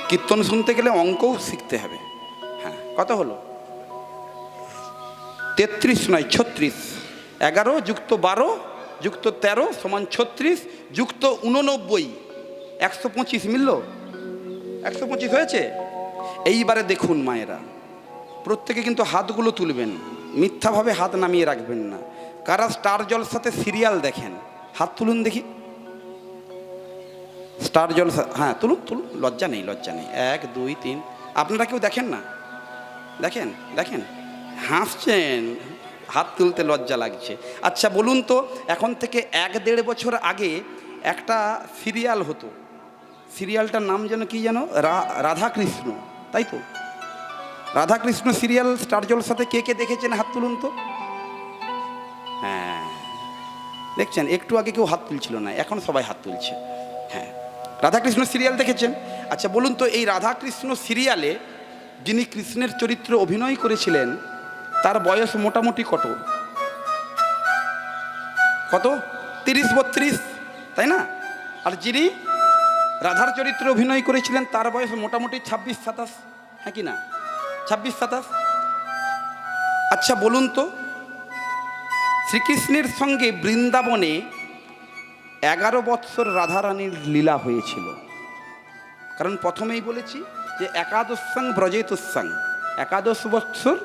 কীর্তন শুনতে গেলে অঙ্কও শিখতে হবে। হ্যাঁ, কত হলো? 33 নয় 36। 11 যুক্ত 12 যুক্ত 13 সমান 36 যুক্ত 89, 125 মিলল? 125 হয়েছে। এইবারে দেখুন মায়েরা, প্রত্যেকে কিন্তু হাতগুলো তুলবেন, মিথ্যাভাবে হাত নামিয়ে রাখবেন না। কারা স্টার জলসাতে সিরিয়াল দেখেন হাত তুলুন দেখি। স্টার জলসা, হ্যাঁ তুলুন তুলুন, লজ্জা নেই লজ্জা নেই। 1 2 3। আপনারা কেউ দেখেন না? দেখেন দেখেন, হাসছেন, হাত তুলতে লজ্জা লাগছে। আচ্ছা বলুন তো, এখন থেকে 1-1.5 বছর আগে একটা সিরিয়াল হতো, সিরিয়ালটার নাম যেন কি যেন, রাধাকৃষ্ণ, তাই তো? রাধাকৃষ্ণ সিরিয়াল স্টার জলসাতে কে কে দেখেছেন হাত তুলুন তো। হ্যাঁ দেখছেন, একটু আগে কেউ হাত তুলছিল না, এখন সবাই হাত তুলছে। হ্যাঁ, রাধাকৃষ্ণ সিরিয়াল দেখেছেন। আচ্ছা বলুন তো, এই রাধাকৃষ্ণ সিরিয়ালে যিনি কৃষ্ণের চরিত্র অভিনয় করেছিলেন তার বয়স মোটামুটি কত? কত? 30-32, তাই না? আর যিনি রাধার চরিত্রে অভিনয় করেছিলেন তার বয়স মোটামুটি 26-27, হ্যাঁ কি না? 26-27। আচ্ছা বলুন তো, শ্রীকৃষ্ণের সঙ্গে বৃন্দাবনে 11 বৎসর রাধারানীর লীলা হয়েছিল। কারণ প্রথমেই বলেছি যে একাদশাং ব্রজেতুসাং, 11 বৎসর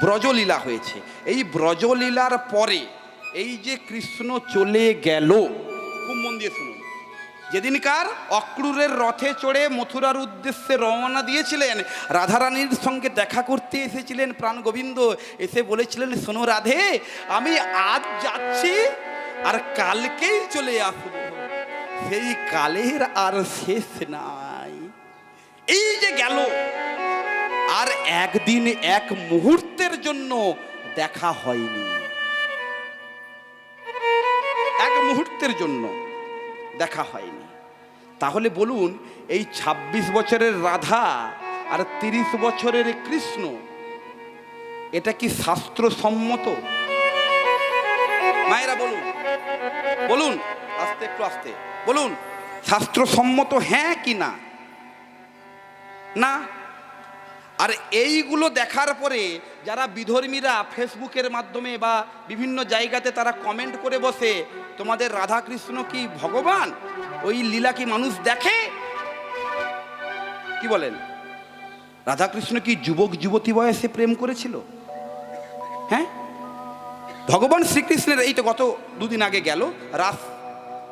ব্রজলীলা হয়েছে। এই ব্রজলীলার পরে এই যে কৃষ্ণ চলে গেল, খুব মন দিয়ে শুনুন, যেদিনকার অক্রূরের রথে চড়ে মথুরার উদ্দেশ্যে রওনা দিয়েছিলেন, রাধারানীর সঙ্গে দেখা করতে এসেছিলেন প্রাণ গোবিন্দ, এসে বলেছিলেন শোনো রাধে, আমি আজ যাচ্ছি আর কালকেই চলে আসব, সেই কালের আর শেষ নাই। এই যে গেল, আর একদিন এক মুহূর্তের জন্য দেখা হয়নি, এক মুহূর্তের জন্য দেখা হয়নি। তাহলে বলুন, এই 26 বছরের রাধা আর 30 বছরের কৃষ্ণ, এটা কি শাস্ত্রসম্মত? মায়েরা বলুন, বলুন আস্তে, একটু আস্তে বলুন, শাস্ত্রসম্মত হ্যাঁ কি না? না। আর এইগুলো দেখার পরে যারা বিধর্মীরা ফেসবুকের মাধ্যমে বা বিভিন্ন জায়গাতে তারা কমেন্ট করে বসে, তোমাদের রাধাকৃষ্ণ কি ভগবান? ওই লীলা কি মানুষ দেখে? কি বলেন? রাধাকৃষ্ণ কি যুবক যুবতী বয়সে প্রেম করেছিল? হ্যাঁ, ভগবান শ্রীকৃষ্ণের এই তো গত 2 দিন আগে গেল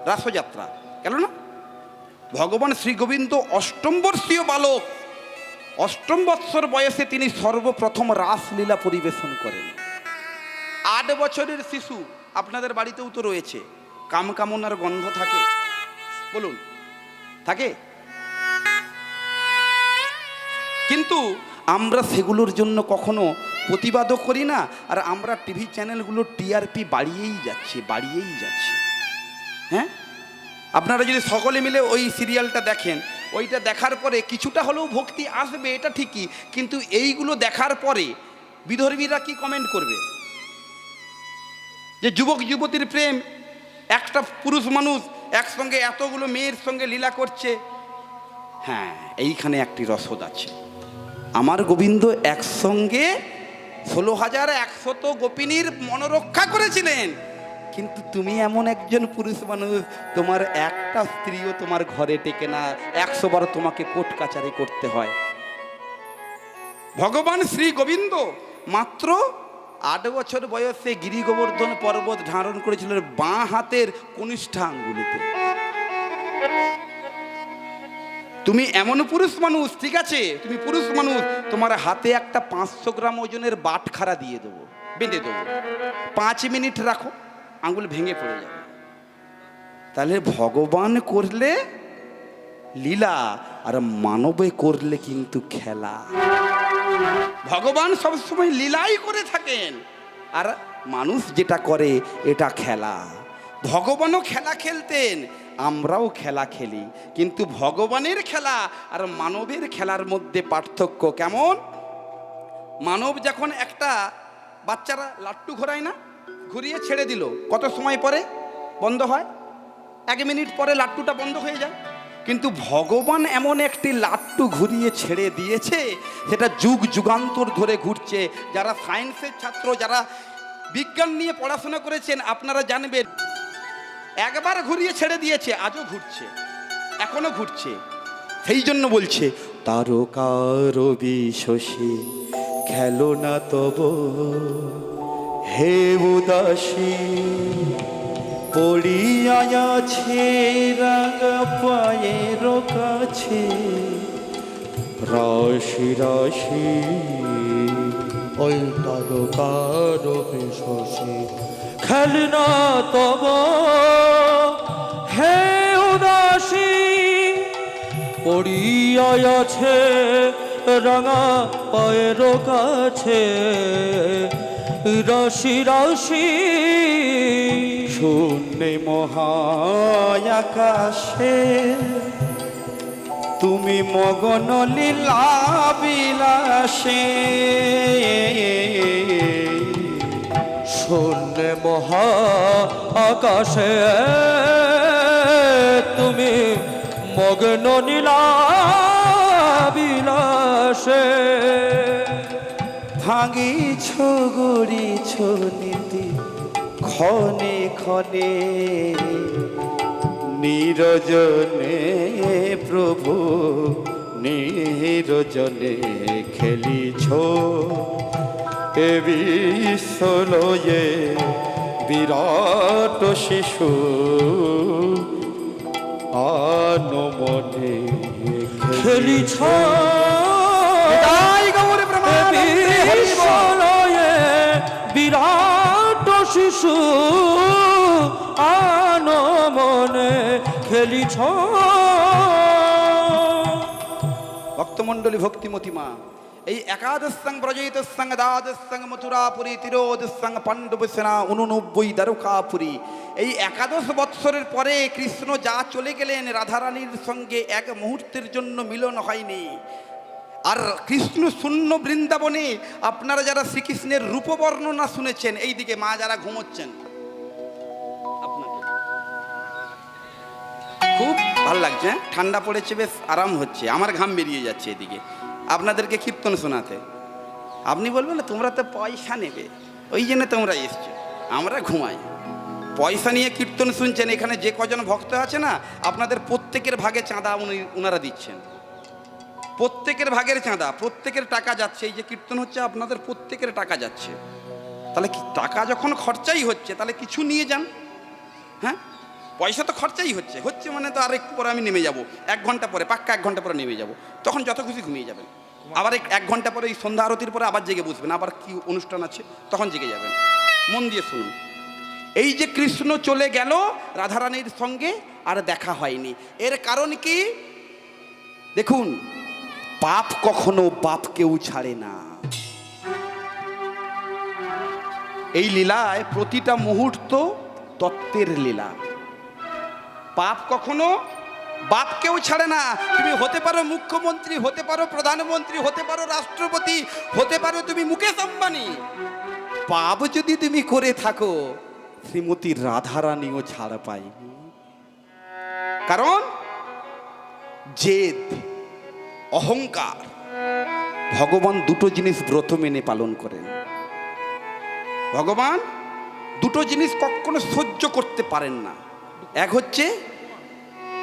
রাসযাত্রা, গেল না? ভগবান শ্রী গোবিন্দ 8ম বর্ষীয় বালক, 8ম বৎসর বয়সে তিনি সর্বপ্রথম রাসলীলা পরিবেশন করেন। 8 বছরের শিশু, আপনাদের বাড়িতেও তো রয়েছে, কামকামনার গন্ধ থাকে, বলুন থাকে? কিন্তু আমরা সেগুলোর জন্য কখনো প্রতিবাদও করি না, আর আমরা টিভি চ্যানেলগুলো টিআরপি বাড়িয়েই যাচ্ছে, বাড়িয়েই যাচ্ছে। হ্যাঁ, আপনারা যদি সকলে মিলে ওই সিরিয়ালটা দেখেন, ওইটা দেখার পরে কিছুটা হলেও ভক্তি আসবে, এটা ঠিকই, কিন্তু এইগুলো দেখার পরে বিধর্মীরা কি কমেন্ট করবে? যে যুবক যুবতীর প্রেম, একটা পুরুষ মানুষ একসঙ্গে এতগুলো মেয়ের সঙ্গে লীলা করছে। হ্যাঁ, এইখানে একটি রসদ আছে। আমার গোবিন্দ একসঙ্গে 16,100 গোপিনীর মনোরক্ষা করেছিলেন, কিন্তু তুমি এমন একজন পুরুষ মানুষ, তোমার একটা স্ত্রীও তোমার ঘরে টেকে না, 100 বার তোমাকে কোর্ট কাচারি করতে হয়। ভগবান শ্রী গোবিন্দ মাত্র 8 বছর বয়সে গিরি গোবর্ধন পর্বত ধারণ করেছিলেন বাঁ হাতের কনিষ্ঠা আঙ্গুলিতে। তুমি এমন পুরুষ মানুষ, ঠিক আছে তুমি পুরুষ মানুষ, তোমার হাতে একটা 500 গ্রাম ওজনের বাটখারা দিয়ে দেবো, বেঁধে দেবো, 5 মিনিট রাখো, আঙ্গুল ভেঙে পড়ে যাবে। তাহলে ভগবান করলে লীলা, আর মানবে করলে কিন্তু খেলা। ভগবান সবসময় লীলাই করে থাকেন, আর মানুষ যেটা করে এটা খেলা। ভগবানও খেলা খেলতেন, আমরাও খেলা খেলি, কিন্তু ভগবানের খেলা আর মানবের খেলার মধ্যে পার্থক্য কেমন? মানব যখন একটা বাচ্চারা লাট্টু ঘোরায় না, ঘুরিয়ে ছেড়ে দিল, কত সময় পরে বন্ধ হয়? 1 মিনিট পরে লাট্টুটা বন্ধ হয়ে যায়। কিন্তু ভগবান এমন একটি লাট্টু ঘুরিয়ে ছেড়ে দিয়েছে, সেটা যুগ যুগান্তর ধরে ঘুরছে। যারা সায়েন্সের ছাত্র, যারা বিজ্ঞান নিয়ে পড়াশোনা করেছেন, আপনারা জানবেন একবার ঘুরিয়ে ছেড়ে দিয়েছে, আজও ঘুরছে, এখনো ঘুরছে। সেই জন্য বলছে তারকার বিশোষে খেলো না তব হে উদাসী, পড়িয়াছে রাঙা পায়ের কাছে রাশি রাশি। ওই তারকার বিশোষে খেল না তব হে উদাসী, পড়িয়াছে রাঙা পায়ের কাছে রাশি রাশি। শূন্যে মহায়াকাশে তুমি মগন লীলা বিলাসে, শূন্য মহা আকাশে তুমি মগ্ন নীলা বিলাসে। ভাঙিছ গড়িছ নীতি ক্ষণে ক্ষণে, নিরজনে প্রভু নিরজনে খেলিছ এ বিশ্বলয়ে বিরাট শিশু আনমনে খেলিছ বিশ্বলয়ে বিরাট শিশু আনমনে খেলিছ। ভক্তমণ্ডলী, ভক্তিমতী মা, এই একাদশং ব্রজয়িতসং দ্বাদশং মথুরাপুরী তিরোদশং পাণ্ডব সেনা 89 দ্বারকাপুরী। এই 11 বৎসরের পরে কৃষ্ণ যা চলে গেলেন, রাধারানীর সঙ্গে এক মুহূর্তের জন্য মিলন হয়নি। আর কৃষ্ণ শূন্য বৃন্দাবনে আপনারা যারা শ্রীকৃষ্ণের রূপ বর্ণনা শুনেছেন, এই দিকে মা যারা ঘুমোচ্ছেন, আপনাকে খুব ভালো লাগছে, ঠান্ডা পড়েছে, বেশ আরাম হচ্ছে, আমার ঘাম বেরিয়ে যাচ্ছে এদিকে আপনাদেরকে কীর্তন শোনাতে। আপনি বলবেন না তোমরা তো পয়সা নেবে, ওই জন্য তোমরা এসছো, আমরা ঘুমাই। পয়সা নিয়ে কীর্তন শুনছেন, এখানে যে কজন ভক্ত আছে না, আপনাদের প্রত্যেকের ভাগে চাঁদা ওনারা দিচ্ছেন, প্রত্যেকের ভাগের চাঁদা, প্রত্যেকের টাকা যাচ্ছে। এই যে কীর্তন হচ্ছে, আপনাদের প্রত্যেকের টাকা যাচ্ছে। তাহলে কি টাকা যখন খরচাই হচ্ছে, তাহলে কিছু নিয়ে যান। হ্যাঁ, পয়সা তো খরচাই হচ্ছে, হচ্ছে মানে তো আর একটু পরে আমি নেমে যাব, 1 ঘন্টা পরে, পাক্কা 1 ঘন্টা পরে নেমে যাব, তখন যত খুশি ঘুমিয়ে যাবেন। আবার 1 ঘন্টা পরে, এই সন্ধ্যা আরতির পরে আবার জেগে বসবেন, আবার কি অনুষ্ঠান আছে তখন জেগে যাবেন। মন দিয়ে শুনুন, এই যে কৃষ্ণ চলে গেল, রাধারানীর সঙ্গে আর দেখা হয়নি, এর কারণ কি? দেখুন, পাপ কখনো বাপকেও ছাড়ে না। এই লীলায় প্রতিটা মুহূর্ত তত্ত্বের লীলা। পাপ কখনো বাপকেও ছাড়ে না। তুমি হতে পারো মুখ্যমন্ত্রী, হতে পারো প্রধানমন্ত্রী, হতে পারো রাষ্ট্রপতি, হতে পারো তুমি মুকেশ আম্বানি, পাপ যদি তুমি করে থাকো, শ্রীমতী রাধারানীও ছাড় পায়নি। কারণ জেদ, অহংকার। ভগবান দুটো জিনিস ব্রত মেনে পালন করেন। ভগবান দুটো জিনিস কখনো সহ্য করতে পারেন না। এক হচ্ছে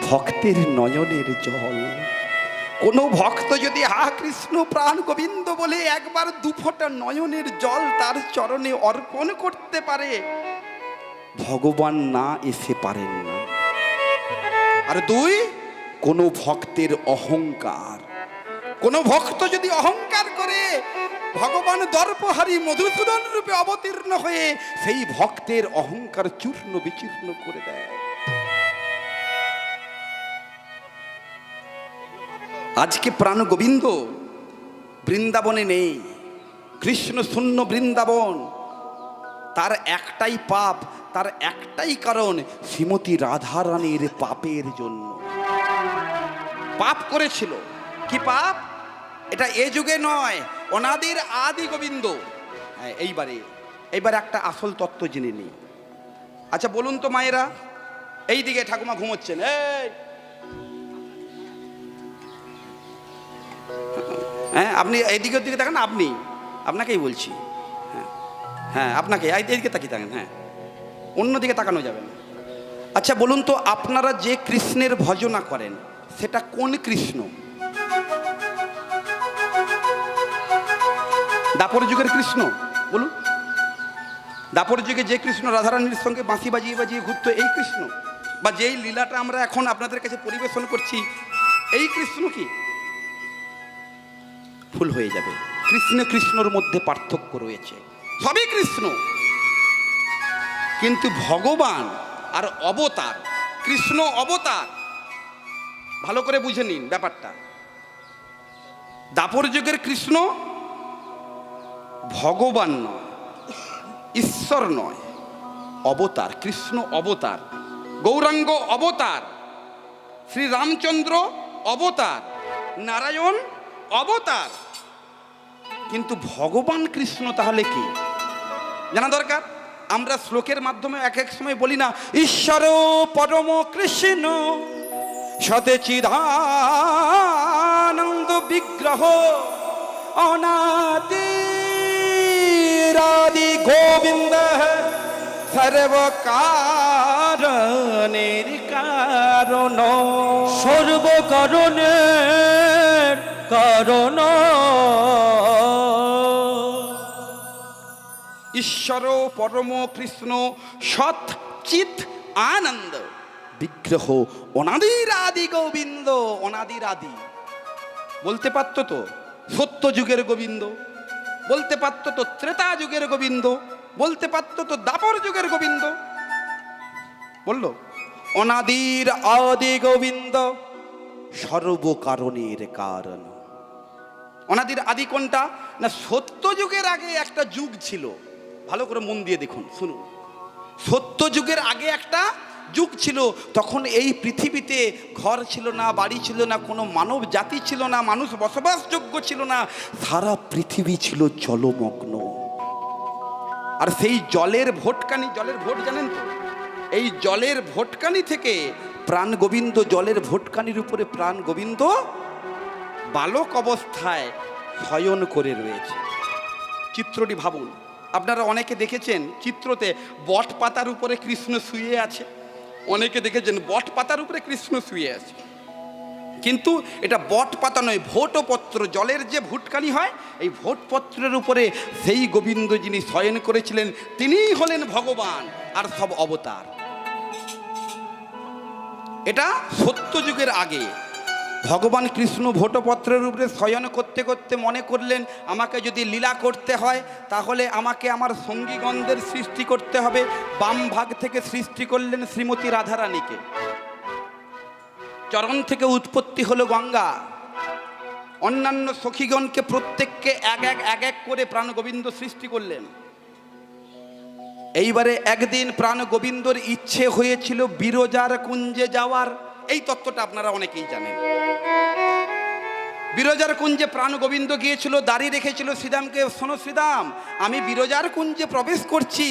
ভক্তের নয়নের জল। কোনো ভক্ত যদি হা কৃষ্ণ প্রাণ গোবিন্দ বলে একবার 2 ফোঁটা নয়নের জল তার চরণে অর্পণ করতে পারে, ভগবান না এসে পারেন না। আর 2, কোনো ভক্তের অহংকার। কোনো ভক্ত যদি অহংকার করে, ভগবান দর্পহারী মধুসূদন রূপে অবতীর্ণ হয়ে সেই ভক্তের অহংকার চূর্ণ বিচূর্ণ করে দেয়। আজকে প্রাণ গোবিন্দ বৃন্দাবনে নেই, কৃষ্ণ শূন্য বৃন্দাবন। তার একটাই পাপ, তার একটাই কারণ, শ্রীমতী রাধারানীর পাপের জন্য পাপ করেছিল। কি পাপ? এটা এ যুগে নয়, অনাদির আদি গোবিন্দ। হ্যাঁ, এইবারে একটা আসল তত্ত্ব জেনে নিই। আচ্ছা বলুন তো মায়েরা, এই দিকে ঠাকুমা ঘুমোচ্ছেন, এই হ্যাঁ, আপনি এইদিকে দিকে তাকান, আপনি, আপনাকেই বলছি। হ্যাঁ হ্যাঁ, আপনাকে এইদিকে তাকিয়ে থাকেন। হ্যাঁ, অন্যদিকে তাকানো যাবে না। আচ্ছা বলুন তো, আপনারা যে কৃষ্ণের ভজনা করেন সেটা কোন কৃষ্ণ? দাপর যুগের কৃষ্ণ? বলুন, দাপর যুগে যে কৃষ্ণ রাধারানীর সঙ্গে বাঁশি বাজিয়ে বাজিয়ে ঘুরতো, এই কৃষ্ণ? বা যেই লীলাটা আমরা এখন আপনাদের কাছে পরিবেশন করছি, এই কৃষ্ণ কি? ভুল হয়ে যাবে। কৃষ্ণ কৃষ্ণর মধ্যে পার্থক্য রয়েছে, সবই কৃষ্ণ, কিন্তু ভগবান আর অবতার। কৃষ্ণ অবতার, ভালো করে বুঝে নিন ব্যাপারটা। দাপর যুগের কৃষ্ণ ভগবান নয়, ঈশ্বর নয়, অবতার। কৃষ্ণ অবতার, গৌরাঙ্গ অবতার, শ্রীরামচন্দ্র অবতার, নারায়ণ অবতার। কিন্তু ভগবান কৃষ্ণ তাহলে কি জানা দরকার। আমরা শ্লোকের মাধ্যমে এক এক সময় বলি না, ঈশ্বর পরম কৃষ্ণ সতেচিদানন্দ বিগ্রহ অনাদিরাদি গোবিন্দ সর্বকারণের কারণ। সর্বকারণের কারণ। ঈশ্বর পরম কৃষ্ণ সৎ চিৎ আনন্দ বিগ্রহ অনাদির আদি গোবিন্দ। অনাদির আদি বলতে পারতো তো সত্য যুগের গোবিন্দ, বলতে পারতো তো ত্রেতা যুগের গোবিন্দ, বলতে পারতো তো দাপর যুগের গোবিন্দ। বলল অনাদির আদি গোবিন্দ সর্বকারণের কারণ। অনাদির আদি কোনটা না? সত্য যুগের আগে একটা যুগ ছিল। ভালো করে মন দিয়ে দেখুন, শুনুন। সত্য যুগের আগে একটা যুগ ছিল। তখন এই পৃথিবীতে ঘর ছিল না, বাড়ি ছিল না, কোনো মানব জাতি ছিল না, মানুষ বসবাসযোগ্য ছিল না। সারা পৃথিবী ছিল জলমগ্ন। আর সেই জলের ভোটকানি, জলের ভোট জানেন তো, এই জলের ভোটকানি থেকে প্রাণ গোবিন্দ, জলের ভোটকানির উপরে প্রাণ গোবিন্দ বালক অবস্থায় শয়ন করে রয়েছে। চিত্রটি ভাবুন। আপনারা অনেকে দেখেছেন চিত্রতে বট পাতার উপরে কৃষ্ণ শুয়ে আছে, অনেকে দেখেছেন বট পাতার উপরে কৃষ্ণ শুয়ে আছে। কিন্তু এটা বট পাতা নয়, ভোটপত্র। জলের যে ভুটকানি হয়, এই ভোটপত্রের উপরে সেই গোবিন্দ যিনি শয়ন করেছিলেন, তিনিই হলেন ভগবান আর সব অবতার। এটা সত্য যুগের আগে। ভগবান কৃষ্ণ ভোটপত্রের উপরে শয়ন করতে করতে মনে করলেন, আমাকে যদি লীলা করতে হয় তাহলে আমাকে আমার সঙ্গীগণদের সৃষ্টি করতে হবে। বাম ভাগ থেকে সৃষ্টি করলেন শ্রীমতী রাধারানীকে। চরণ থেকে উৎপত্তি হলো গঙ্গা। অন্যান্য সখীগণকে প্রত্যেককে এক এক করে প্রাণ গোবিন্দ সৃষ্টি করলেন। এইবারে একদিন প্রাণ গোবিন্দর ইচ্ছে হয়েছিল বিরজার কুঞ্জে যাওয়ার। এই তত্ত্বটা আপনারা অনেকেই জানেন। বিরজার কুঞ্জে প্রাণ গোবিন্দ গিয়েছিল, দাঁড়িয়ে রেখেছিল শ্রীদামকে, শোনো শ্রীদাম, আমি বিরজার কুঞ্জে প্রবেশ করছি,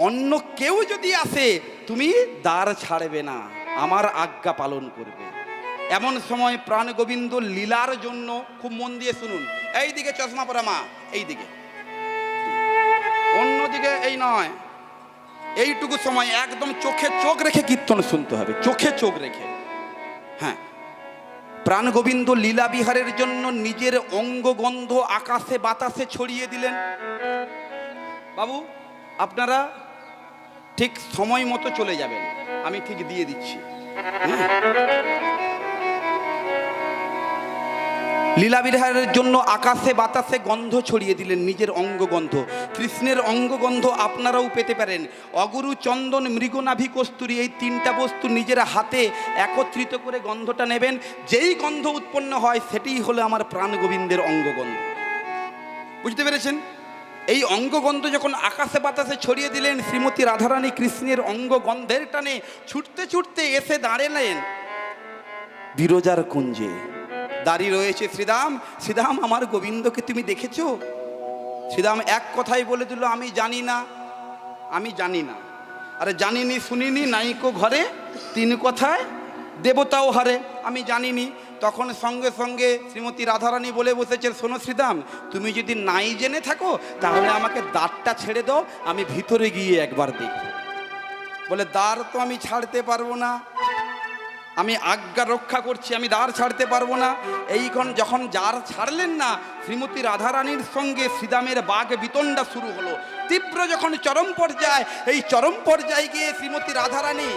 অন্য কেউ যদি আসে তুমি দ্বার ছাড়বে না, আমার আজ্ঞা পালন করবে। এমন সময় প্রাণ গোবিন্দ লীলার জন্য, খুব মন দিয়ে শুনুন, এই দিকে চশমা পরা মা, এই দিকে, অন্যদিকে এই নয়, এইটুকু সময় একদম চোখে চোখ রেখে কীর্তন শুনতে হবে, চোখে চোখ রেখে। হ্যাঁ, প্রাণ গোবিন্দ লীলা বিহারের জন্য নিজের অঙ্গগন্ধ আকাশে বাতাসে ছড়িয়ে দিলেন। বাবু আপনারা ঠিক সময় মতো চলে যাবেন, আমি ঠিক দিয়ে দিচ্ছি। লীলা বিহারের জন্য আকাশে বাতাসে গন্ধ ছড়িয়ে দিলেন, নিজের অঙ্গগন্ধ। কৃষ্ণের অঙ্গগন্ধ আপনারাও পেতে পারেন। অগুরু, চন্দন, মৃগনাভি, কস্তুরী, এই তিনটা বস্তু নিজের হাতে একত্রিত করে গন্ধটা নেবেন। যেই গন্ধ উৎপন্ন হয় সেটাই হলো আমার প্রাণ গোবিন্দের অঙ্গগন্ধ। বুঝতে পেরেছেন? এই অঙ্গগন্ধ যখন আকাশে বাতাসে ছড়িয়ে দিলেন, শ্রীমতী রাধারানী কৃষ্ণের অঙ্গগন্ধের টানে ছুটতে ছুটতে এসে দাঁড়ালেন বিরজার কুঞ্জে। দাঁড়িয়ে রয়েছে শ্রীদাম। শ্রীদাম, আমার গোবিন্দকে তুমি দেখেছো? শ্রীদাম এক কথাই বলে দিল, আমি জানি না, আমি জানি না। আরে জানিনি শুনিনি নাইকো ঘরে, তিন কথায় দেবতাও হারে, আমি জানিনি। তখন সঙ্গে সঙ্গে শ্রীমতী রাধারানী বলে বসেছে, শোনো শ্রীদাম, তুমি যদি নাই জেনে থাকো তাহলে আমাকে দ্বারটা ছেড়ে দাও, আমি ভিতরে গিয়ে একবার দেখি। বলে দ্বার তো আমি ছাড়তে পারবো না, আমি আজ্ঞা রক্ষা করছি, আমি দ্বার ছাড়তে পারবো না। এইখন যখন দ্বার ছাড়লেন না, শ্রীমতী রাধারানীর সঙ্গে শ্রীদামের বাঘ বিতণ্ডা শুরু হলো। তীব্র যখন চরম পর্যায়ে, এই চরম পর্যায়ে গিয়ে শ্রীমতী রাধারানী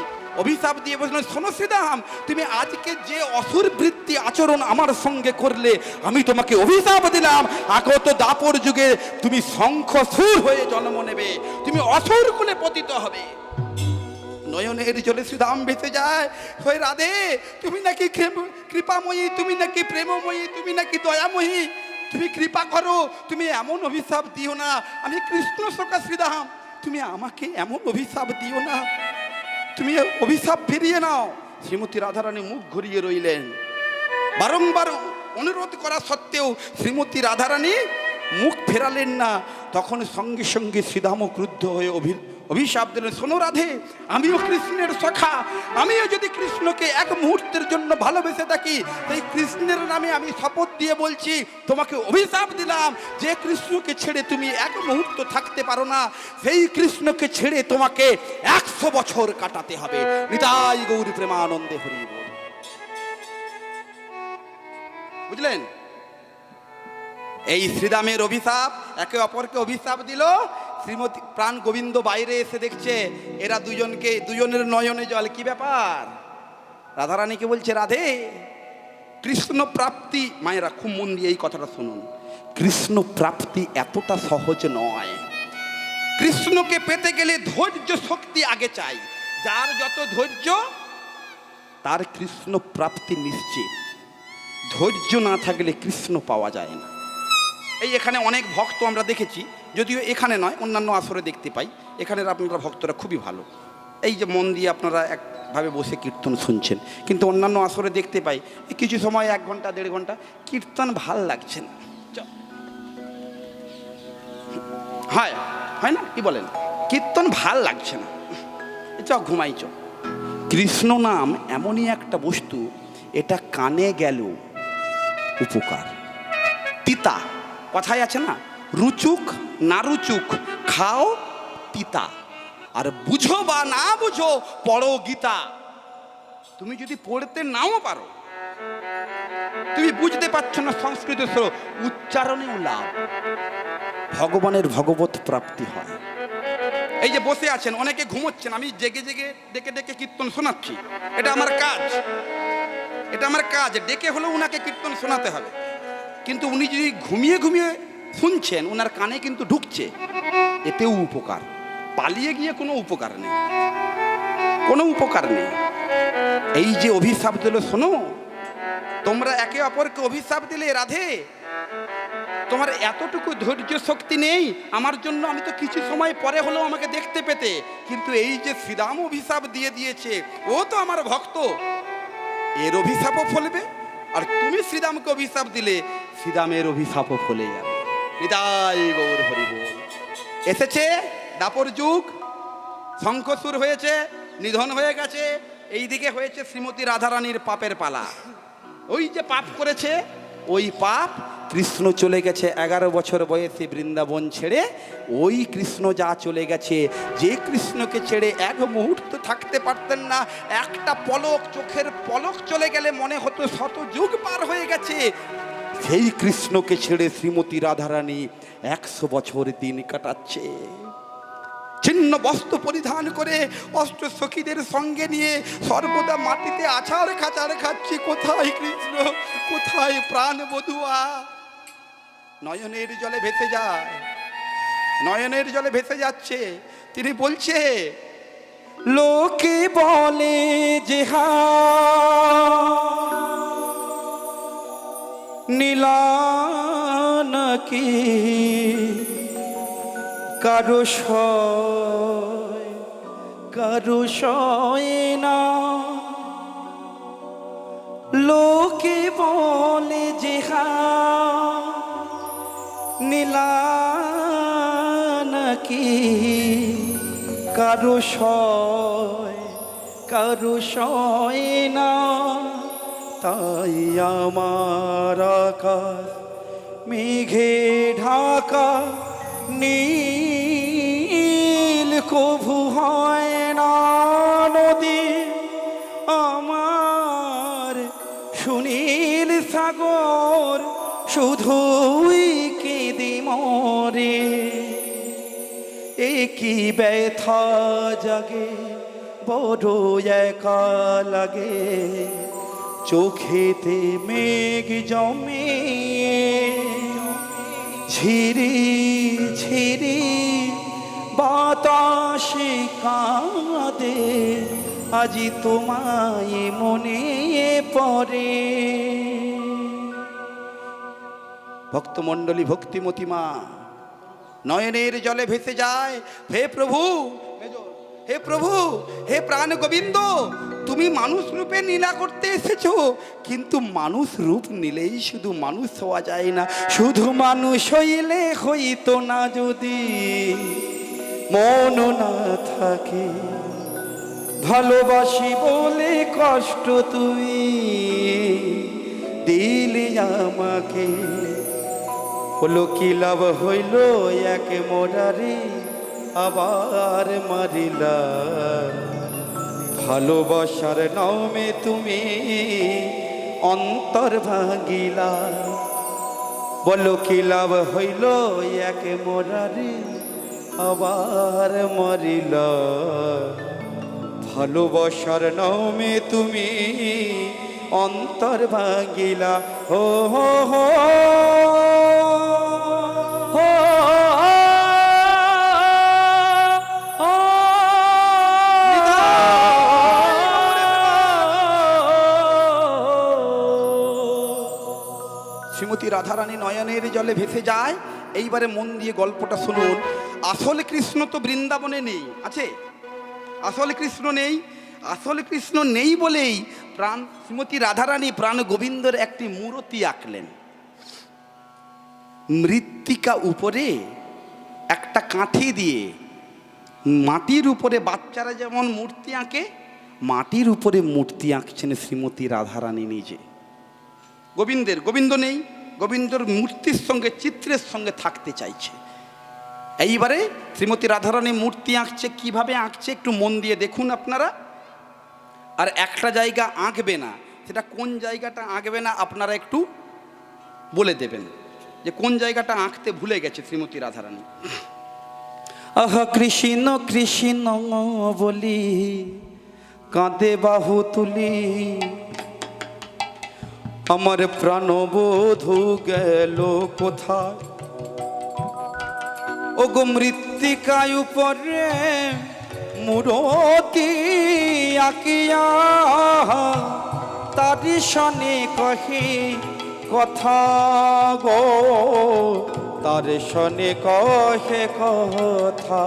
অভিশাপ দিয়ে বললেন, শোনো শ্রীদাম, তুমি আজকে যে অসুর বৃত্তি আচরণ আমার সঙ্গে করলে, আমি তোমাকে অভিশাপ দিলাম, আগত দাপর যুগে তুমি শঙ্খসুর হয়ে জন্ম নেবে, তুমি অসুর কুলে পতিত হবে। নয়নের জলে শ্রীদাম ভেসে যায়, হয়ে রাধে, তুমি নাকি কৃপাময়ী, তুমি নাকি প্রেমময়ী, তুমি নাকি দয়াময়ী, তুমি কৃপা করো, তুমি এমন অভিশাপ দিও না, আমি কৃষ্ণ সখা শ্রীদাম, তুমি আমাকে এমন অভিশাপ দিও না, তুমি অভিশাপ ফিরিয়ে নাও। শ্রীমতী রাধারানী মুখ ঘুরিয়ে রইলেন। বারংবার অনুরোধ করা সত্ত্বেও শ্রীমতী রাধারানী মুখ ফেরালেন না। তখন সঙ্গে সঙ্গে শ্রীদামও ক্রুদ্ধ হয়ে অভিশাপ দিলেন, শোনো রাধে, আমিও কৃষ্ণের সখা, আমিও যদি কৃষ্ণকে এক মুহূর্তের জন্য ভালোবেসে থাকি, সেই কৃষ্ণের নামে আমি শপথ দিয়ে বলছি, তোমাকে অভিশাপ দিলাম, যে কৃষ্ণকে ছেড়ে তুমি এক মুহূর্ত থাকতে পারো না, সেই কৃষ্ণকে ছেড়ে তোমাকে 100 বছর কাটাতে হবে। নিতাই গৌর প্রেমানন্দে হরি বল। বুঝলেন? এই শ্রীদামের অভিশাপ, একে অপরকে অভিশাপ দিল। শ্রীমতী প্রাণ গোবিন্দ বাইরে এসে দেখছে এরা দুজনের নয়নে জল। কি ব্যাপার? রাধারানীকে বলছে, রাধে, কৃষ্ণ প্রাপ্তি, মায়েরা খুব মন দিয়ে এই কথাটা শুনুন, কৃষ্ণ প্রাপ্তি এতটা সহজ নয়। কৃষ্ণকে পেতে গেলে ধৈর্য শক্তি আগে চাই। যার যত ধৈর্য তার কৃষ্ণ প্রাপ্তি নিশ্চিত। ধৈর্য না থাকলে কৃষ্ণ পাওয়া যায় না। এই এখানে অনেক ভক্ত আমরা দেখেছি, যদিও এখানে নয় অন্যান্য আসরে দেখতে পাই, এখানের আপনারা ভক্তরা খুবই ভালো, এই যে মন দিয়ে আপনারা একভাবে বসে কীর্তন শুনছেন, কিন্তু অন্যান্য আসরে দেখতে পাই কিছু সময় 1 ঘন্টা 1.5 ঘন্টা কীর্তন ভাল লাগছে না, হয় হয় না, কি বলেন, কীর্তন ভাল লাগছে না, চ ঘুমাই চ। কৃষ্ণ নাম এমনই একটা বস্তু, এটা কানে গেল উপকার। তিতা কথায় আছে না, রুচুক না রুচুক খাও তিতা, আর বুঝো বা না বুঝো পড়ো গীতা। তুমি যদি পড়তে নাও পারো, তুমি বুঝতে পারছো না সংস্কৃত শ্লোক, উচ্চারণেও লাভ, ভগবানের ভগবত প্রাপ্তি হয়। এই যে বসে আছেন, অনেকে ঘুমোচ্ছেন, আমি জেগে জেগে ডেকে ডেকে কীর্তন শোনাচ্ছি, এটা আমার কাজ, এটা আমার কাজ, ডেকে হলেও উনাকে কীর্তন শোনাতে হবে। কিন্তু উনি যদি ঘুমিয়ে ঘুমিয়ে শুনছেন, ওনার কানে কিন্তু ঢুকছে, এতেও উপকার। পালিয়ে গিয়ে কোনো উপকার নেই, কোনো উপকার নেই। এই যে অভিশাপ দিল, শোনো, তোমরা একে অপরকে অভিশাপ দিলে, রাধে তোমার এতটুকু ধৈর্য শক্তি নেই আমার জন্য, আমি তো কিছু সময় পরে হলেও আমাকে দেখতে পেতে, কিন্তু এই যে শ্রীরাম অভিশাপ দিয়ে দিয়েছে, ও তো আমার ভক্ত, এর অভিশাপও ফলবে, আর তুমি শ্রীরামকে অভিশাপ দিলে শ্রীরামের অভিশাপও ফলে যাবে। নিতাই গৌর হরি বল। এসেছে দাপর যুগ, শঙ্খসুর হয়েছে, নিধন হয়ে গেছে, এইদিকে হয়েছে শ্রীমতী রাধারানীর পাপের পালা। ওই যে পাপ করেছে, ওই পাপ, কৃষ্ণ চলে গেছে 11 বছর বয়সে বৃন্দাবন ছেড়ে। ওই কৃষ্ণ যা চলে গেছে, যে কৃষ্ণকে ছেড়ে এক মুহূর্ত থাকতে পারতেন না, একটা পলক, চোখের পলক চলে গেলে মনে হতো 100 যুগ পার হয়ে গেছে, সেই কৃষ্ণকে ছেড়ে শ্রীমতী রাধারানী 100 বছর দিন কাটাচ্ছে। ছিন্ন বস্ত্র পরিধান করে অষ্ট সখীদের সঙ্গে নিয়ে সর্বদা মাটিতে আছাড় খাচাড় খাচ্ছে, কোথায় কৃষ্ণ, কোথায় প্রাণ বধুয়া। নয়নের জলে ভেসে যায়, নয়নের জলে ভেসে যাচ্ছে। তিনি বলছে, লোকে বলে যে নীলা নাকি কারো সয় না, লোকে বলে যে নীলা নাকি কারো সয় না, তাই আমার আকাশ মেঘে ঢাকা, নীল কভু হয় না নদী, আমার সুনীল সাগর শুধুই কেঁদে মরে। এ কি ব্যথা জাগে, বড় একা লাগে, চোখেতে মেঘ জমে, ঝিরি ঝিরি বাতাসে কাঁদে, আজি তোমায় মনে পড়ে। ভক্তমণ্ডলী, ভক্তিমতী মা নয়নের জলে ভেসে যায়, হে প্রভু, হে প্রভু, হে প্রাণ গোবিন্দ, তুমি মানুষ রূপে লীলা করতে এসেছো, কিন্তু মানুষ রূপ নিলেই শুধু মানুষ হওয়া যায় না। শুধু মানুষ হইলে হইতো না যদি মন না থাকে, ভালোবাসি বলে কষ্ট তুই দিলে আমাকে। হলো কি লাভ হইল এক মোরারে, আবার মারিলা, ভালোবাসার নামে তুমি অন্তর ভাঙিলা। বলো কি লাভ হইল এক মোরারে, আবার মারিলা, ভালোবাসার নামে তুমি অন্তর ভাঙিলা। হো হো হো শ্রীমতী রাধারানী নয়নের জলে ভেসে যায়। এইবারে মন দিয়ে গল্পটা শুনুন। আসল কৃষ্ণ তো বৃন্দাবনে নেই, আছে? আসল কৃষ্ণ নেই। আসল কৃষ্ণ নেই বলেই প্রাণ শ্রীমতী রাধারানী প্রাণ গোবিন্দর একটি মূর্তি আঁকলেন। মৃত্তিকা উপরে একটা কাঠি দিয়ে, মাটির উপরে বাচ্চারা যেমন মূর্তি আঁকে, মাটির উপরে মূর্তি আঁকছেন শ্রীমতী রাধারানী নিজে। গোবিন্দের, গোবিন্দ নেই, গোবিন্দর মূর্তির সঙ্গে, চিত্রের সঙ্গে থাকতে চাইছে। এইবারে শ্রীমতী রাধারানী মূর্তি আঁকছে। কিভাবে আঁকছে একটু মন দিয়ে দেখুন আপনারা। আর একটা জায়গা আঁকবে না, সেটা কোন জায়গাটা আঁকবে না আপনারা একটু বলে দেবেন, যে কোন জায়গাটা আঁকতে ভুলে গেছে শ্রীমতী রাধারানী। আহা কৃষ্ণ কৃষ্ণ বলি কাঁদে বাহু তুলি, আমার প্রাণবধূ গেল কোথায়? ও গো মৃত্তিকায় উপরে মূরতি আঁকিয়া, তারি শনে কহে কথা গো, তার শনে কহে কথা।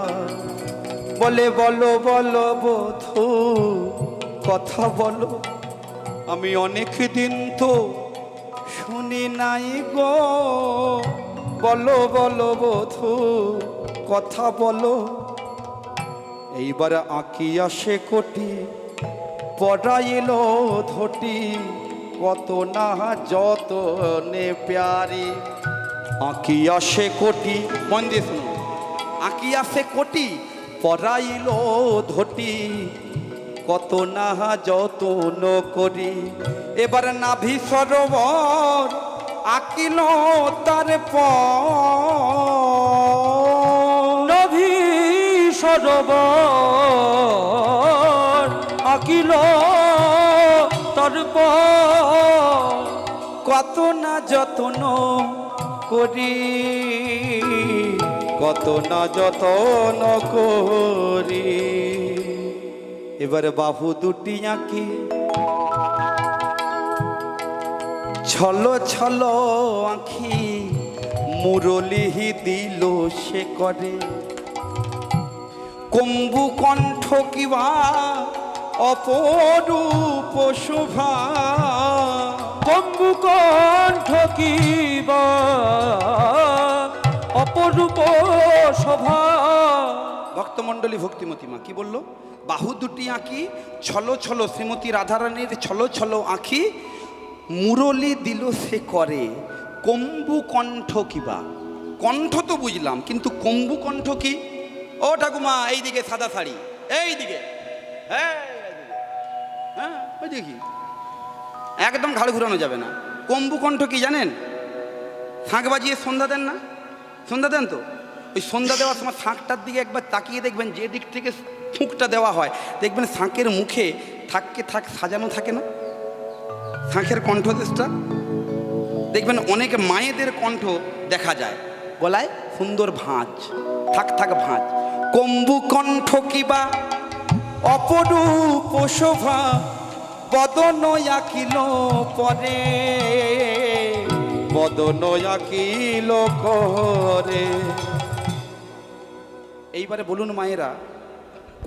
বলে বলো বলো বধূ কথা বলো, আমি অনেক দিন তো শুনি নাই গো। বলো বলো বধূ কথা বলো। এইবার আঁকিয়া সে কোটি, পড়াইল ধটি, কত না যতনে প্যারি। আঁকিয়া সে কোটি, মন দিয়ে শুনুন, আঁকিয়া সে কোটি, পড়াইল ধটি, কত না যতন করি। এবার নাভি সরোবর আঁকিল তার নাভি সরোবর আঁকিল তার কত না যতন করি, কত না যতন করি। এবারে বাহু দুটি আঁকি ছলো ছলো আঁখি, মুরলি দিল সে করে। কম্বু কণ্ঠ কিবা অপরূপ শোভা, কম্বু কণ্ঠ কিবা অপরূপ শোভা। ভক্তমণ্ডলী, ভক্তিমতী মা কি বলল? বাহু দুটি আঁকি ছলো ছলো, শ্রীমতী রাধারানীর ছলো ছলো আঁখি মুরলি দিল সে করে কম্বু কণ্ঠ কিবা। কণ্ঠ তো বুঝলাম, কিন্তু কম্বু কণ্ঠ কি? ও ঠাকুমা, এইদিকে সাদা শাড়ি, এইদিকে, হ্যাঁ হ্যাঁ ওই দেখি, একদম ঘাড় ঘুরানো যাবে না। কম্বু কণ্ঠ কি জানেন? শাঁখ বাজিয়ে সন্ধ্যা দেন না? সন্ধ্যা দেন তো? ওই সন্ধ্যা দেওয়ার সময় শাঁখটার দিকে একবার তাকিয়ে দেখবেন, যে দিক থেকে ফুঁকটা দেওয়া হয় দেখবেন শাঁখের মুখে থাক সাজানো থাকে না শাঁখের কণ্ঠদেশটা। দেখবেন অনেক মায়েদের কণ্ঠ দেখা যায়, গলায় সুন্দর ভাঁজ, থাক ভাঁজ। কম্বু কণ্ঠ কিবা অপরূপ শোভা, বদন আঁকিল পরে, বদন আঁকিল করে। এইবারে বলুন মায়েরা,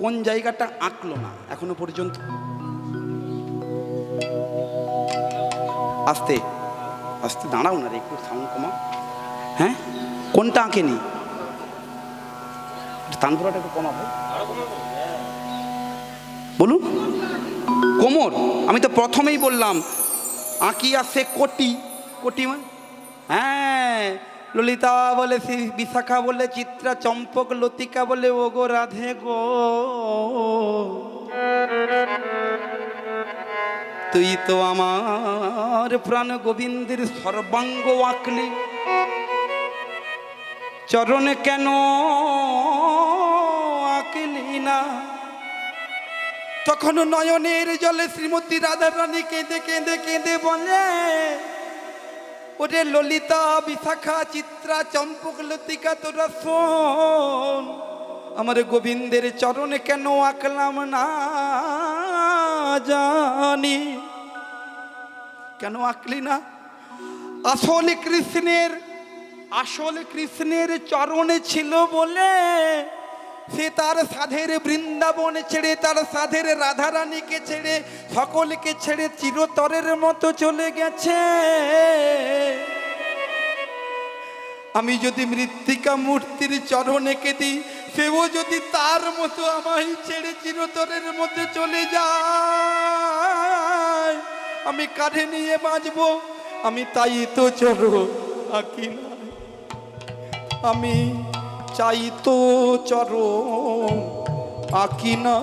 কোন জায়গাটা আঁকলো না এখনো পর্যন্ত? আস্তে আস্তে দাঁড়াও না রে, একটু সাউন্ড কমা। হ্যাঁ, কোনটা আঁকেনি? তানপুরাটা একটু কমা ভাই, বলুন। কোমর, আমি তো প্রথমেই বললাম আঁকিয়া সে কোটি, কোটি মানে হ্যাঁ, ললিতা বলে, বিশাখা বলে, চিত্রা, চম্পক, লতিকা বলে, ও গো রাধে গো, তুই তো আমার প্রাণ গোবিন্দের সর্বাঙ্গ আঁকলি, চরণে কেন আঁকলি না? তখন নয়নের জলে শ্রীমতী রাধারানী কেঁদে কেঁদে কেঁদে বলে, ওরে ললিতা, বিশাখা, চিত্রা, চম্পক, লতিকা, তোরা শোন, আমার গোবিন্দের চরণে কেন আঁকলাম না জানি। কেন আঁকলি না? আসলে কৃষ্ণের চরণে ছিল বলে সে তার সাধের বৃন্দাবন ছেড়ে, তার সাধের রাধারানীকে ছেড়ে, সকলকে ছেড়ে চিরতরের মতো চলে গেছে। আমি যদি মৃত্তিকা মূর্তির চরণে কেঁদি, সেও যদি তার মতো আমায় ছেড়ে চিরতরের মধ্যে চলে যায়, আমি কাঁধে নিয়ে বাঁচব? আমি তাই তো চরণ আঁকি না, আমি চাই তো চরণ আঁকি না।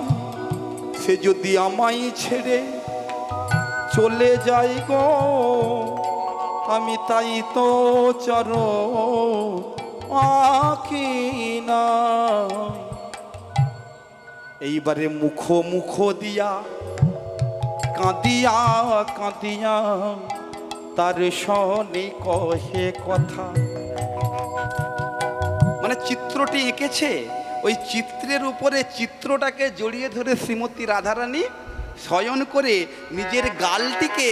সে যদি আমায় ছেড়ে চলে যায় গো, আমি তাই তো চরণ আঁকি না। এইবারে মুখ দিয়া কাঁদিয়া কাঁদিয়া তার সনে কহে কথা। মানে চিত্রটি এঁকেছে, ওই চিত্রের উপরে চিত্রটাকে জড়িয়ে ধরে শ্রীমতী রাধারানী শয়ন করে নিজের গালটিকে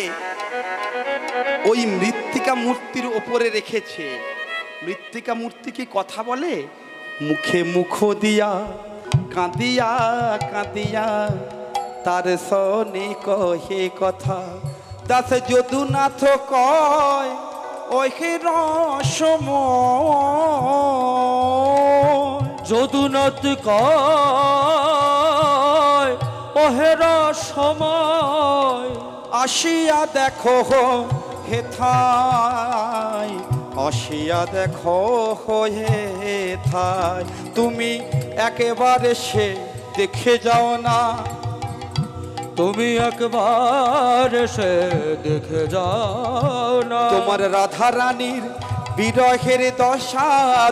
ওই মৃত্তিকা মূর্তির ওপরে রেখেছে। মৃত্তিকা মূর্তি কি কথা বলে? মুখ দিয়া কাঁদিয়া কাঁদিয়া তার সনে কহে কথা। দাস যদুনাথ কয় ওহে রসময়, যদুনাথ কয় ওহে রসময়, আসিয়া দেখো হেথায়, আসিয়া দেখো হেথায়। তুমি একেবারে সে দেখে যাও না, তুমি একবার সে দেখে যাও না। তোমার রাধা রানীর বিরহের দশা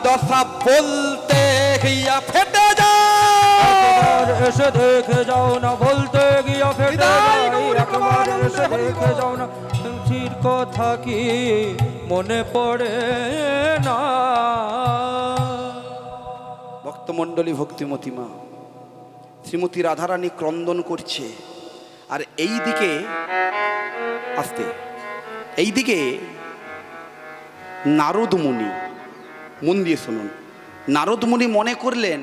দশা বলতে গিয়া ফেটে একবার এসে দেখে যাও না, বলতে গিয়া ফেটে বিদায় যাই। গৌর একবার ভগবান এসে দেখে যাও না, চির কথা কি মনে পড়ে না। ভক্তমণ্ডলী, ভক্তিমতী মা শ্রীমতী রাধারানী ক্রন্দন করছে, আর এইদিকে আসতে এইদিকে নারদ মুনি, মন দিয়ে শুনুন, নারদ মুনি মনে করলেন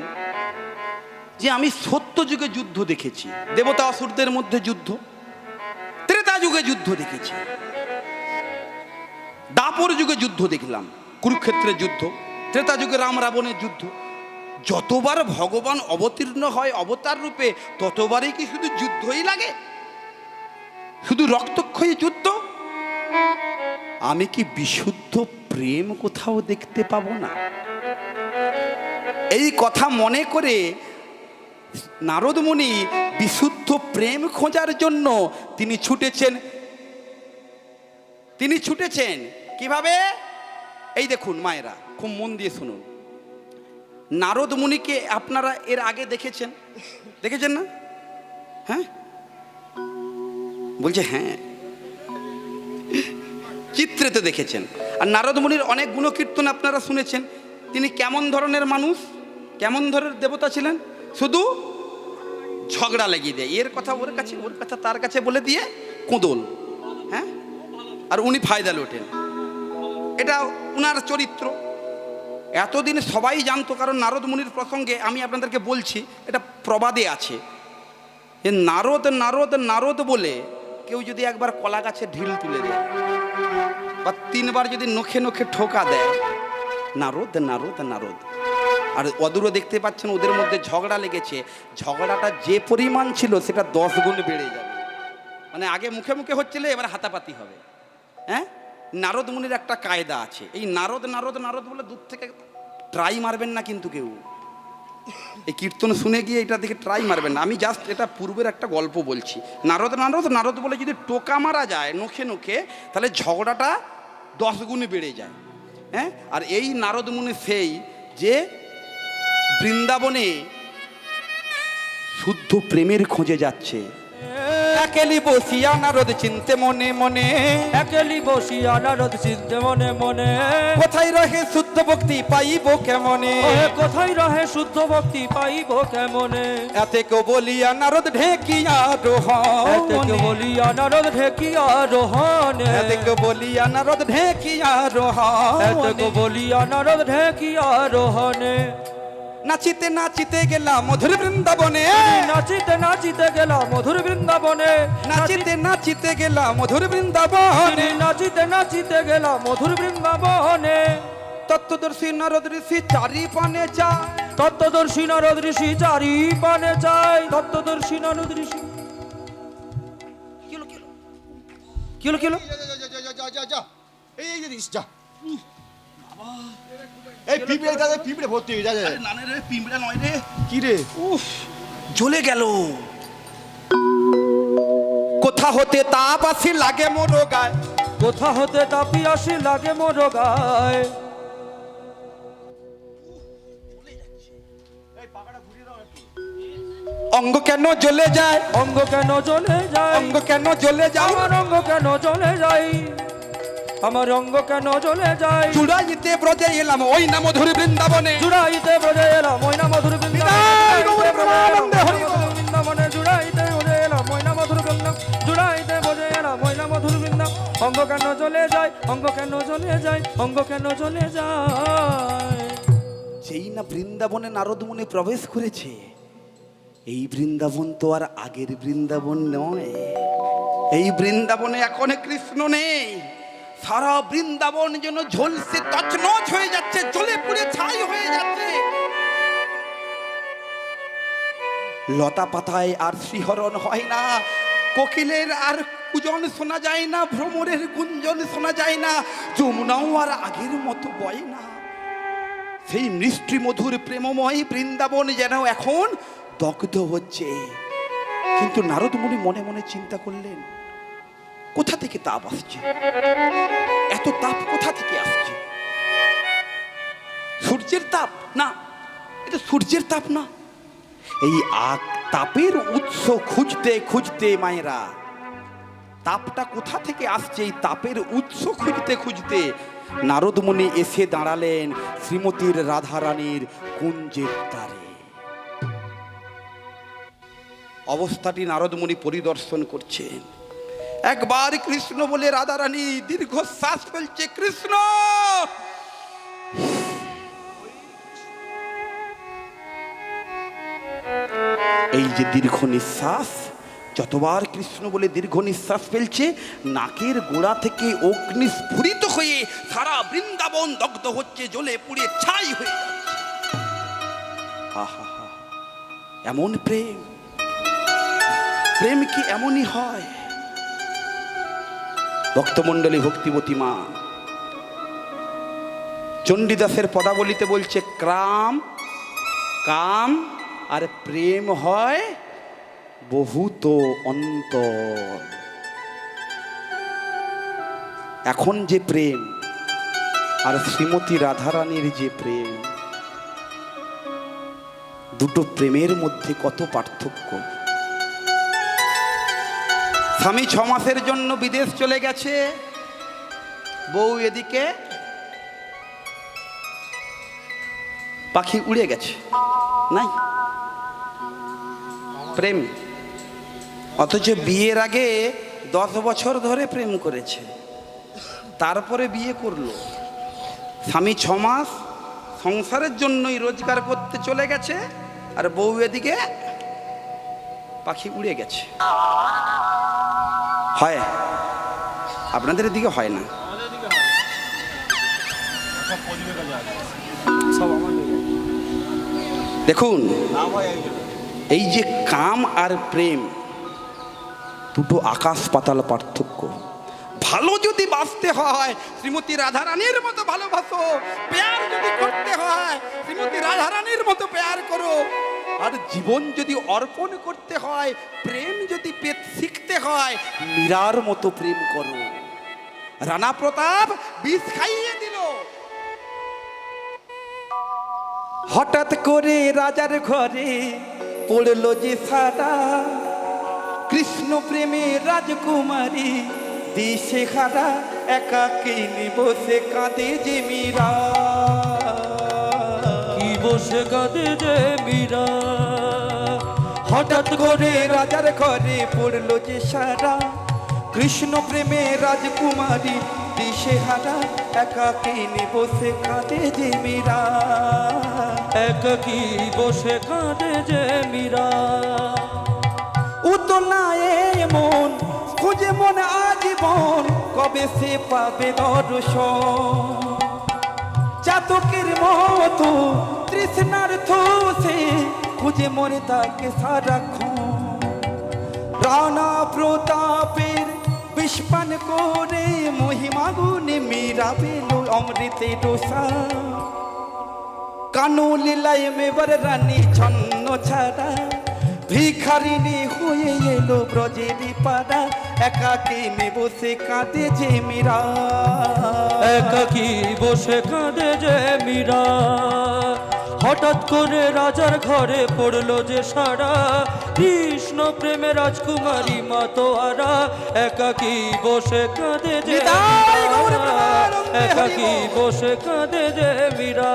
যে আমি সত্য যুগে যুদ্ধ দেখেছি, দেবতা অসুরদের মধ্যে যুদ্ধ, ত্রেতা যুগে যুদ্ধ দেখেছি, দাপর যুগে যুদ্ধ দেখলাম, কুরুক্ষেত্রের যুদ্ধ, ত্রেতা যুগে রাম রাবণের যুদ্ধ। যতবার ভগবান অবতীর্ণ হয় অবতার রূপে, ততবারই কি শুধু যুদ্ধই লাগে? শুধু রক্তক্ষয়ী যুদ্ধ? আমি কি বিশুদ্ধ প্রেম কোথাও দেখতে পাবো না? এই কথা মনে করে নারদ মুনি বিশুদ্ধ প্রেম খোঁজার জন্য তিনি ছুটেছেন কিভাবে? এই দেখুন মায়েরা, খুব মন দিয়ে শুনুন। নারদ মুনিকে আপনারা এর আগে দেখেছেন না? হ্যাঁ বলছে হ্যাঁ, চিত্রেতে দেখেছেন। আর নারদ মুনির অনেক গুণকীর্তন আপনারা শুনেছেন। তিনি কেমন ধরনের মানুষ, কেমন ধরনের দেবতা ছিলেন? শুধু ঝগড়া লাগিয়ে দেয়, এর কথা ওর কাছে, ওর কথা তার কাছে বলে দিয়ে কোঁদল, হ্যাঁ, আর উনি ফায়দা লোটেন। এটা উনার চরিত্র। এতদিন সবাই জানতো, কারণ নারদ মুনির প্রসঙ্গে আমি আপনাদেরকে বলছি, এটা প্রবাদে আছে যে নারদ নারদ নারদ বলে কেউ যদি একবার কলা গাছে ঢিল তুলে দেয় বা 3 বার যদি নখে নখে ঠোকা দেয়, নারদ নারদ নারদ। আর অদূরে দেখতে পাচ্ছেন ওদের মধ্যে ঝগড়া লেগেছে, ঝগড়াটা যে পরিমাণ ছিল সেটা 10 গুণ বেড়ে যাবে। মানে আগে মুখে মুখে হচ্ছিল, এবার হাতাপাতি হবে। হ্যাঁ, নারদ মুনির একটা কায়দা আছে, এই নারদ নারদ নারদ বলে দূর থেকে ট্রাই মারবেন না কিন্তু কেউ। এই কীর্তন শুনে গিয়ে এটা দেখে ট্রাই মারবেন না। আমি জাস্ট এটা পূর্বের একটা গল্প বলছি। নারদ নারদ নারদ বলে যদি টোকা মারা যায় নখে নখে, তাহলে ঝগড়াটা 10 গুণ বেড়ে যায়। হ্যাঁ, আর এই নারদ মুনি সেই যে বৃন্দাবনে শুদ্ধ প্রেমের খোঁজে যাচ্ছে। একেলি বসিয়া নারদ চিনতে মনে মনে, একেলি বসিয়া নারদ চিনতে মনে মনে, কোথায় রহে শুদ্ধ ভক্তি পাইব কেমনে, কোথায় রহে শুদ্ধ ভক্তি পাইব কেমনে। এতে কো বলিয়া নারদ ঢেকিয়া এতে বলিয়া নারদ ঢেকিয়া রোহনে, এতে কো বলিয়া নারদ ঢেকিয়া এতে বলিয়া নারদ ঢেকিয়া রোহনে। নাচিতে নাচিতে গেলাম মধুর বৃন্দাবনে, নাচিতে নাচিতে গেলাম মধুর বৃন্দাবনে, নাচিতে নাচিতে গেলাম মধুর বৃন্দাবনে, নাচিতে নাচিতে গেলাম মধুর বৃন্দাবনে। তত্ত্বদর্শী নারদ ঋষি চারি পানে যায়, তত্ত্বদর্শী নারদ ঋষি চারি পানে যায়, তত্ত্বদর্শী নারদ ঋষি। কি হলো এই যে দিস যা, এই পিঁপড়ে দাদা, পিঁপড়ে ভর্তি হয়ে যায়। নানে রে, পিঁপড়া নয় রে। কি রে? উফ, জ্বলে গেল। কোথা হতে তাপ আসি লাগে মোর গায়, কোথা হতে তাপি আসি লাগে মোর গায়। অঙ্গ কেন জ্বলে যায়, অঙ্গ কেন জ্বলে যায়, অঙ্গ কেন জ্বলে যায়, আমার অঙ্গ কেন জ্বলে যায়, আমার অঙ্গ কেন জ্বলে যায়। চূড়াইতে ব্রজে এলাম ওই না মধুর বৃন্দাবনে, জুড়াইতে ব্রজে এলাম ওই না মধুর বৃন্দাবনে, জুড়াইতে ব্রজে এলাম ওই না মধুর বৃন্দাবন, জুড়াইতে ব্রজে এলাম ওই না মধুর বৃন্দাবন। অঙ্গ কেন জ্বলে যায়, অঙ্গ কেন জ্বলে যায়, অঙ্গ কেন জ্বলে যায়। যেই না বৃন্দাবনে নারদ মুনি প্রবেশ করেছে, এই বৃন্দাবন তো আর আগের বৃন্দাবন নয়। এই বৃন্দাবনে এখন কৃষ্ণ নেই, সারা বৃন্দাবন যেন ঝলসে তছনছ হয়ে যাচ্ছে, জ্বলে পুড়ে ছাই হয়ে যাচ্ছে। লতা পাতায় আর শিহরণ হয় না, কোকিলের আর কুজন শোনা যায় না, ভ্রমরের গুঞ্জন শোনা যায় না, যমুনাও আর আগের মতো বয় না। সেই মিষ্টি মধুর প্রেমময় বৃন্দাবন যেন এখন দগ্ধ হচ্ছে। কিন্তু নারদ মুনি মনে মনে চিন্তা করলেন, কোথা থেকে তাপ আসছে, এত তাপ কোথা থেকে আসছে? সূর্যের তাপ না, এটা সূর্যের তাপ না। এই তাপের উৎস খুঁজতে খুঁজতে মায়েরা, তাপটা কোথা থেকে আসছে, এই তাপের উৎস খুঁজতে খুঁজতে নারদ মুনি এসে দাঁড়ালেন শ্রীমতীর রাধারানীর কুঞ্জের দ্বারে। অবস্থাটি নারদ মুনি পরিদর্শন করছেন। একবার কৃষ্ণ বলে রাধারানী দীর্ঘশ্বাস ফেলছে, কৃষ্ণ। এই যে দীর্ঘ নিঃশ্বাস, যতবার কৃষ্ণ বলে দীর্ঘ নিঃশ্বাস ফেলছে, নাকের গোড়া থেকে অগ্নি স্ফুরিত হয়ে সারা বৃন্দাবন দগ্ধ হচ্ছে, জ্বলে পুড়ে ছাই হয়ে যাচ্ছে। আহা, এমন প্রেম, প্রেম কি এমনই হয়? ভক্তমণ্ডলী, ভক্তিবতী মা চণ্ডীদাসের পদাবলিতে বলছে ক্রাম কাম আর প্রেম হয় বহুত অন্তর। এখন যে প্রেম আর শ্রীমতী রাধারানীর যে প্রেম, দুটো প্রেমের মধ্যে কত পার্থক্য। স্বামী 6 মাসের জন্য বিদেশ চলে গেছে, বউ এদিকে পাখি উড়ে গেছে, নাই প্রেম। অথচ বিয়ের আগে 10 বছর ধরে প্রেম করেছে, তারপরে বিয়ে করলো। স্বামী 6 মাস সংসারের জন্যই রোজগার করতে চলে গেছে, আর বউ এদিকে পাখি উড়ে গেছে। হয় আপনাদের এদিকে হয় না? দেখুন, এই যে কাম আর প্রেম, দুটো আকাশ পাতাল পার্থক্য। ভালো যদি বাঁচতে হয় শ্রীমতী রাধারানীর মতো ভালোবাসো, প্যার যদি করতে হয় শ্রীমতী রাধারানীর মতো প্যার করো, আর জীবন যদি অর্পণ করতে হয়, প্রেম যদি শিখতে হয়, মীরার মতো প্রেম করো। রানা প্রতাপ বিষ খাইয়ে দিল। হঠাৎ করে রাজার ঘরে পড়লো যে সারা, কৃষ্ণ প্রেমে রাজকুমারী দিশে খারা, একাকিনী বসে কাঁদে যে মীরা। কি বসে কাঁদে যে মীরা। হঠাৎ করে রাজার ঘরে পড়লো যে সারা, কৃষ্ণ প্রেমে রাজকুমারী দিশে হারা, একাকিনী বসে কাঁদে যে মীরা। একাকী বসে কাঁদে যে মীরা। উতলায় মন খুঁজে মন আজীবন, কবে সে পাবে দর্শন। চাতকের মতো তৃষ্ণার্থ সে খুঁজে মরে তাকে সারাক্ষণ। রানা প্রতাপের বিস্পান করে মহিমা গুণে মীরা পেল অমৃতের রসা। কানু লীলায় মেবার রানী ছন্ন ছাড়া, ভিখারিণী হয়ে এলো ব্রজের পাড়া, একাকিনী বসে কাঁদে যে মীরা। একাকী বসে কাঁদে যে মীরা। হঠাৎ করে রাজার ঘরে পড়লো যে সারা, কৃষ্ণ প্রেমে রাজকুমারী মাতোয়ারা, একাকী বসে কাঁদে যে মীরা। একাকী বসে কাঁদে যে মীরা।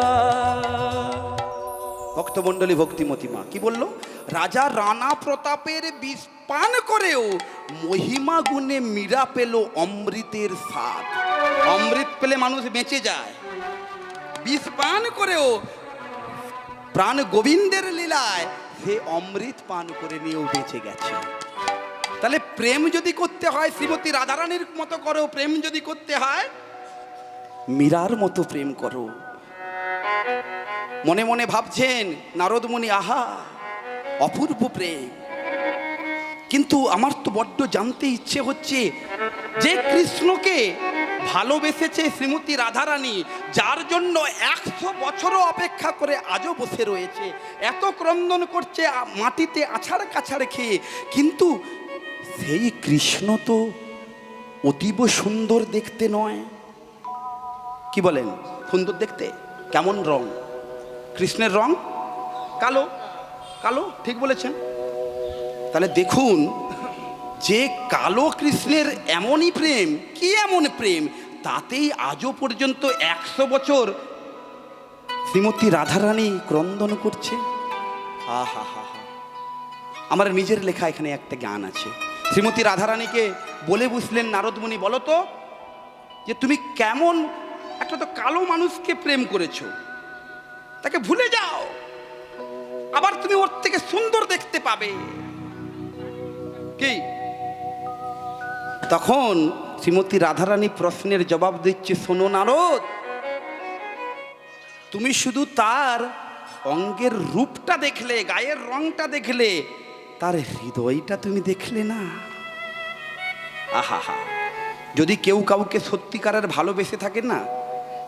ভক্তমণ্ডলী, ভক্তিমতী মা কি বলল? রাজা রানা প্রতাপের বিষ পান করেও মহিমা গুণে মীরা পেল অমৃতের স্বাদ। অমৃত পেলে মানুষ বেঁচে যায়, বিষ পান করেও প্রাণ গোবিন্দের লীলায় সে অমৃত পান করে নিয়েও বেঁচে গেছে। তাহলে প্রেম যদি করতে হয় শ্রীমতী রাধারানীর মতো করো, প্রেম যদি করতে হয় মীরার মতো প্রেম করো। মনে মনে ভাবছেন নারদ মুনি, আহা অপূর্ব প্রেম, কিন্তু আমার তো বড্ড জানতে ইচ্ছে হচ্ছে যে কৃষ্ণকে ভালোবেসেছে শ্রীমতী রাধারানী, যার জন্য 100 বছরও অপেক্ষা করে আজও বসে রয়েছে, এত ক্রন্দন করছে মাটিতে আছাড় কাছাড় খেয়ে, কিন্তু সেই কৃষ্ণ তো অতীব সুন্দর দেখতে নয়। কি বলেন? সুন্দর দেখতে? কেমন রং? কৃষ্ণের রং কালো। কালো, ঠিক বলেছেন। তাহলে দেখুন, যে কালো কৃষ্ণের এমনই প্রেম, কি এমন প্রেম, তাতেই আজও পর্যন্ত 100 বছর শ্রীমতী রাধারানী ক্রন্দন করছে। হা হা হা হা। আমার নিজের লেখা এখানে একটা গান আছে। শ্রীমতী রাধারানীকে বলে বুঝলেন নারদ মুনি, বলো তো যে তুমি কেমন একটা তো কালো মানুষকে প্রেম করেছো, তাকে ভুলে যাও, আবার তুমি ওর থেকে সুন্দর দেখতে পাবে। কি? তখন শ্রীমতী রাধারানী প্রশ্নের জবাব দিচ্ছে, শোনো নারদ, তুমি শুধু তার অঙ্গের রূপটা দেখলে, গায়ের রংটা দেখলে, তার হৃদয়টা তুমি দেখলে না। আহা হা। যদি কেউ কাউকে সত্যিকারের ভালোবেসে থাকে না,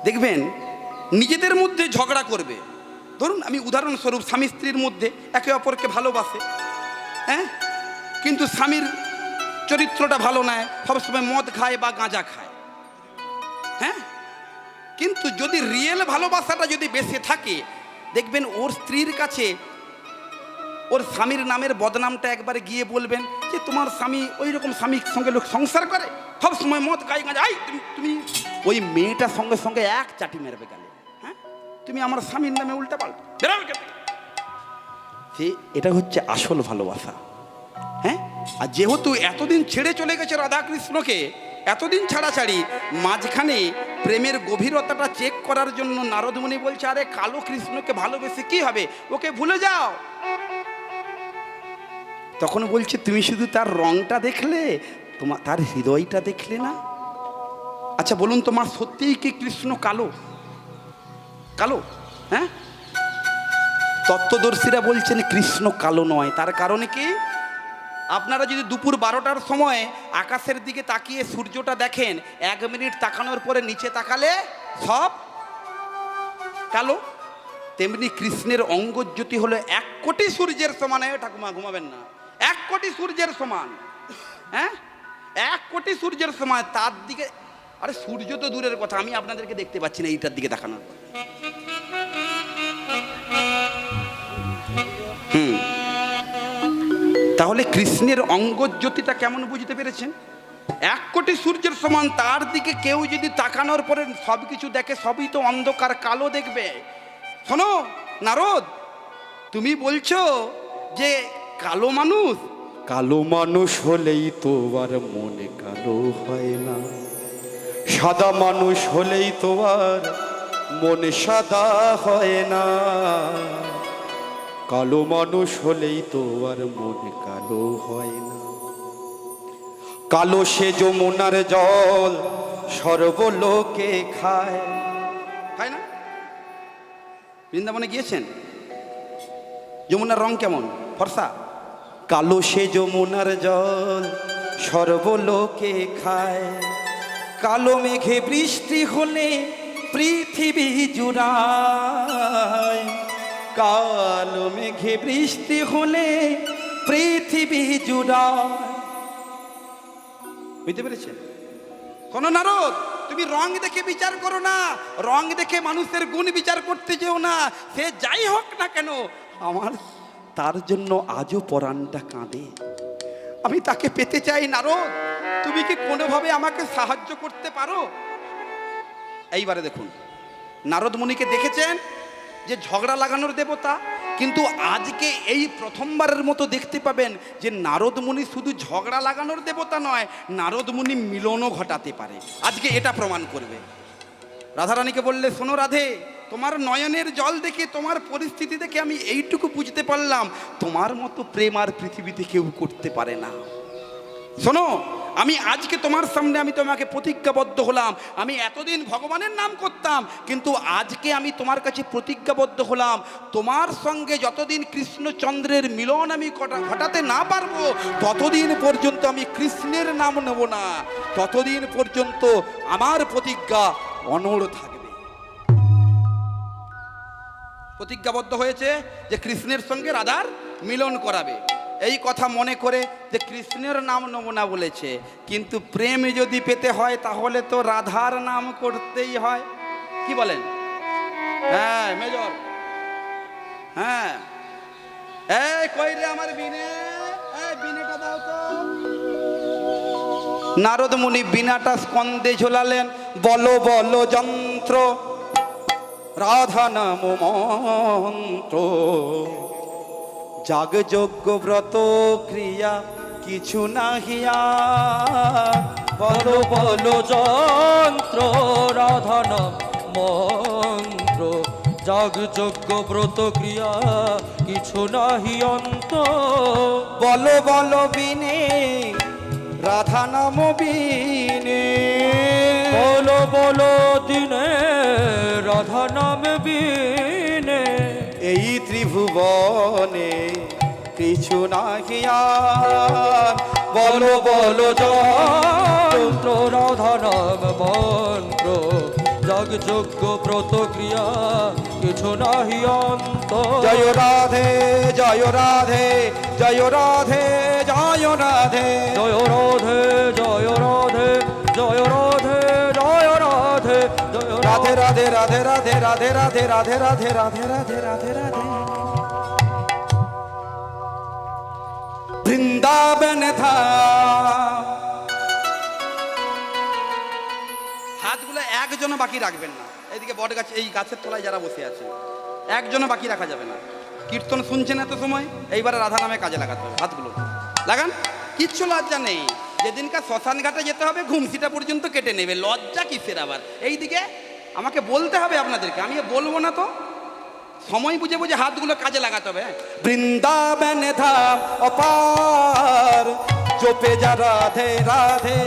দেখবেন নিজেদের মধ্যে ঝগড়া করবে। ধরুন আমি উদাহরণস্বরূপ, স্বামী স্ত্রীর মধ্যে একে অপরকে ভালোবাসে, হ্যাঁ, কিন্তু স্বামীর চরিত্রটা ভালো নয়, সবসময় মদ খায় বা গাঁজা খায়, হ্যাঁ, কিন্তু যদি রিয়েল ভালোবাসাটা যদি বেঁচে থাকে, দেখবেন ওর স্ত্রীর কাছে ওর স্বামীর নামের বদনামটা একবারে গিয়ে বলবেন যে তোমার স্বামী ওই রকম স্বামীর সঙ্গে লোক সংসার করে, সব সময় মদ খায় গাঁজা, আই তুমি ওই মেয়েটার সঙ্গে সঙ্গে এক চাটি মেরবে গেলে, হ্যাঁ, তুমি আমার স্বামীর নামে উল্টা পাল্টা বেরোবে কেন? সে এটা হচ্ছে আসল ভালোবাসা, হ্যাঁ। আর যেহেতু এতদিন ছেড়ে চলে গেছে রাধাকৃষ্ণকে, এতদিন ছাড়াছাড়ি, মাঝখানে প্রেমের গভীরতাটা চেক করার জন্য নারদমুনি বলছে, আরে কালো কৃষ্ণকে ভালোবেসে কি হবে, ওকে ভুলে যাও। তখন বলছে তুমি শুধু তার রংটা দেখলে, তোমার তার হৃদয়টা দেখলে না। আচ্ছা বলুন, তোমার সত্যিই কি কৃষ্ণ কালো? কালো, হ্যাঁ? তত্ত্বদর্শীরা বলছেন কৃষ্ণ কালো নয়। তার কারণে কি, আপনারা যদি দুপুর 12টার সময় আকাশের দিকে তাকিয়ে সূর্যটা দেখেন, 1 মিনিট তাকানোর পরে নিচে তাকালে সব কালো। তেমনি কৃষ্ণের অঙ্গজ্যোতি হলো 1 কোটি সূর্যের সমান। ঠাকুমা ঘুমাবেন না, 1 কোটি সূর্যের সমান, হ্যাঁ, 1 কোটি সূর্যের সমান। তার দিকে, আরে সূর্য তো দূরের কথা, আমি আপনাদেরকে দেখতে পাচ্ছি না এইটার দিকে তাকানোর পর। তাহলে কৃষ্ণের অঙ্গজ্যোতিটা কেমন বুঝতে পেরেছেন? 1 কোটি সূর্যের সমান, তার দিকে কেউ যদি তাকানোর পরে সব কিছু দেখে, সবই তো অন্ধকার কালো দেখবে। শোনো নারদ, তুমি বলছো যে কালো মানুষ, কালো মানুষ হলেই তো আর মনে কালো হয় না, সাদা মানুষ হলেই তো আর মনে সাদা হয় না, কালো মানুষ হলেই তো আর মনে কালো হয় না। কালো সে যমুনার জল সর্বলোকে খায়, খায় না? বৃন্দাবনে গিয়েছেন? যমুনার রং কেমন? ফর্সা। কালো সে যমুনার জল সর্বলোকে খায়, কালো মেঘে বৃষ্টি হলে পৃথিবী জুড়ায়, কালো মেঘে বৃষ্টি হলে পৃথিবী জুড়ায়। বুঝতে পেরেছেন? কোন নারদ, তুমি রং দেখে বিচার করো না, রং দেখে মানুষের গুণ বিচার করতে যেও না। সে যাই হোক না কেন, আমার তার জন্য আজও পরাণটা কাঁদে। আমি তাকে পেতে চাই। নারদ, তুমি কি কোনোভাবে আমাকে সাহায্য করতে পারো? এইবারে দেখুন, নারদ মুনিকে দেখেছেন যে ঝগড়া লাগানোর দেবতা, কিন্তু আজকে এই প্রথমবারের মতো দেখতে পাবেন যে নারদ মুনি শুধু ঝগড়া লাগানোর দেবতা নয়, নারদ মুনি মিলনও ঘটাতে পারে। আজকে এটা প্রমাণ করবে। রাধারানীকে বললে, শোনো রাধে, তোমার নয়নের জল দেখে, তোমার পরিস্থিতি দেখে আমি এইটুকু বুঝতে পারলাম, তোমার মতো প্রেম আর পৃথিবীতে কেউ করতে পারে না। শোনো, আমি আজকে তোমার সামনে আমি তোমাকে প্রতিজ্ঞাবদ্ধ হলাম। আমি এতদিন ভগবানের নাম করতাম, কিন্তু আজকে আমি তোমার কাছে প্রতিজ্ঞাবদ্ধ হলাম, তোমার সঙ্গে যতদিন কৃষ্ণচন্দ্রের মিলন আমি ঘটাতে না পারবো, ততদিন পর্যন্ত আমি কৃষ্ণের নাম নেব না, ততদিন পর্যন্ত আমার প্রতিজ্ঞা অনড় থাকবে। প্রতিজ্ঞাবদ্ধ হয়েছে যে কৃষ্ণের সঙ্গে রাধার মিলন করাবে। এই কথা মনে করে যে কৃষ্ণের নাম নেব না বলেছে, কিন্তু প্রেম যদি পেতে হয় তাহলে তো রাধার নাম করতেই হয়। কি বলেন? হ্যাঁ মেজর, হ্যাঁ। এই কই রে আমার বিনে, এই বিনেটা দাও তো। নারদ মুনি বিনাটা স্কন্ধে ঝোলালেন। বলো বলো যন্ত্র, রাধা নাম মন্ত্র, যাগযজ্ঞ ব্রত ক্রিয়া কিছু নাহিয়া। বলো বলো যন্ত্র, রাধা নাম মন্ত্র, যাগযজ্ঞ ব্রত ক্রিয়া কিছু নাহি অন্ত। বলো বলো বিনে, রাধা নাম বিনে, বলো বলো দিনে, রাধা নাম বিনে। এই ত্রিভুবনে কিছু নাহি আর। বলো বলো যন্ত্র রাধা নাম মন্ত্র যাগযজ্ঞ ব্রতক্রিয়া কিছু নাহি অন্ত। জয় রাধে জয় রাধে জয় রাধে জয় রাধে জয় রাধে জয় রাধে জয় রাধে জয় রাধে জয় রাধে রাধে রাধে রাধে রাধে রাধে রাধে রাধে রাধে রাধে রাধে রাধে বৃন্দাবন ধাম। হাতগুলো একজনও বাকি রাখবেন না। এইদিকে বট গাছ, এই গাছের তলায় যারা বসে আছে, একজনও বাকি রাখা যাবে না। কীর্তন শুনছেন এত সময়, এইবারে রাধা নামে কাজে লাগাতে হবে। হাতগুলো লাগান, কিচ্ছু লজ্জা নেই। যেদিনকার শ্মশান ঘাটে যেতে হবে ঘুমসিটা পর্যন্ত কেটে নেবে, লজ্জা কিসের আবার? এইদিকে আমাকে বলতে হবে আপনাদেরকে, আমি বলবো না তো। সময় বুঝে বুঝে হাতগুলো কাজে লাগাতে হবে। বৃন্দাবন ধাম অপার জপে যা রাধে রাধে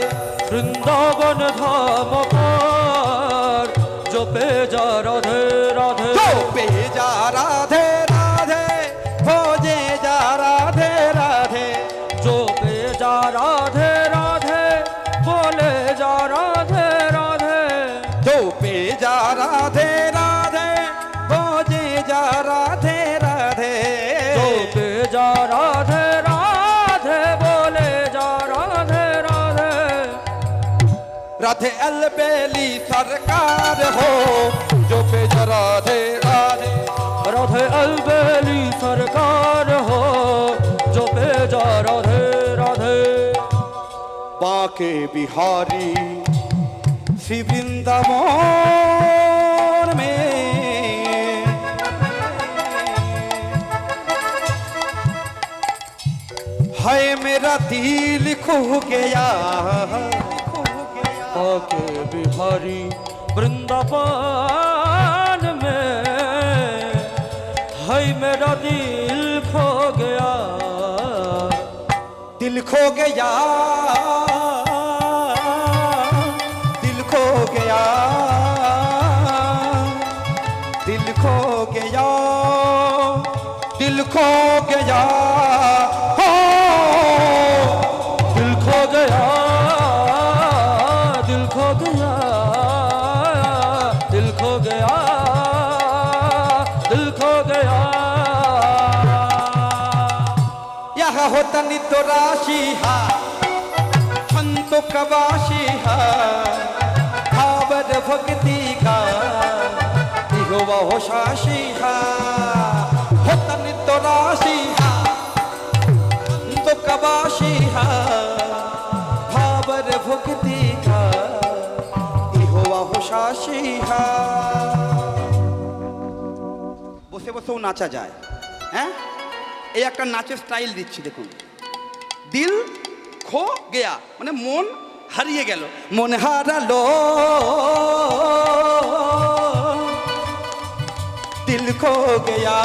বৃন্দাবন ধাম পার জপে যা রাধে রাধে জপে যা রাধে রাধে ভোজে যা রাধে রাধে জপে যা রাধে রাধে বলে যা রাধে রাধে জপে যা রাধে রাধে ভোজে যা রাধে রাধে জপে যা রাধে রাধে বলে যা রাধে রাধে राधे अलबेली सरकार हो जो पे जा राधे राधे राधे अलबेली सरकार हो जपे जा राधे राधे बाके बिहारी श्री वृंदावन में है मेरा दिल खो गया आके बिहारी वृंदावन में है मेरा दिल खो गया दिल खो गया दिल खो गया दिल खो गया दिल खो गया हो दिल खो गया दिल खो गया दिल खो गया दिल खो गया यहाँ होता नित्य राशि हा संतो कवाशी हा भावर भक्ति का इहो हो शाशी हा होता नित्य राशि हा संतो कवाशी हा भावर भक्ति का इहो हो शाशी हा বসে বসেও নাচা যায়। হ্যাঁ, এই একটা নাচের স্টাইল দিচ্ছি দেখুন। দিল খো গেয়া মানে মন হারিয়ে গেল। मन हारलो दिल खो गया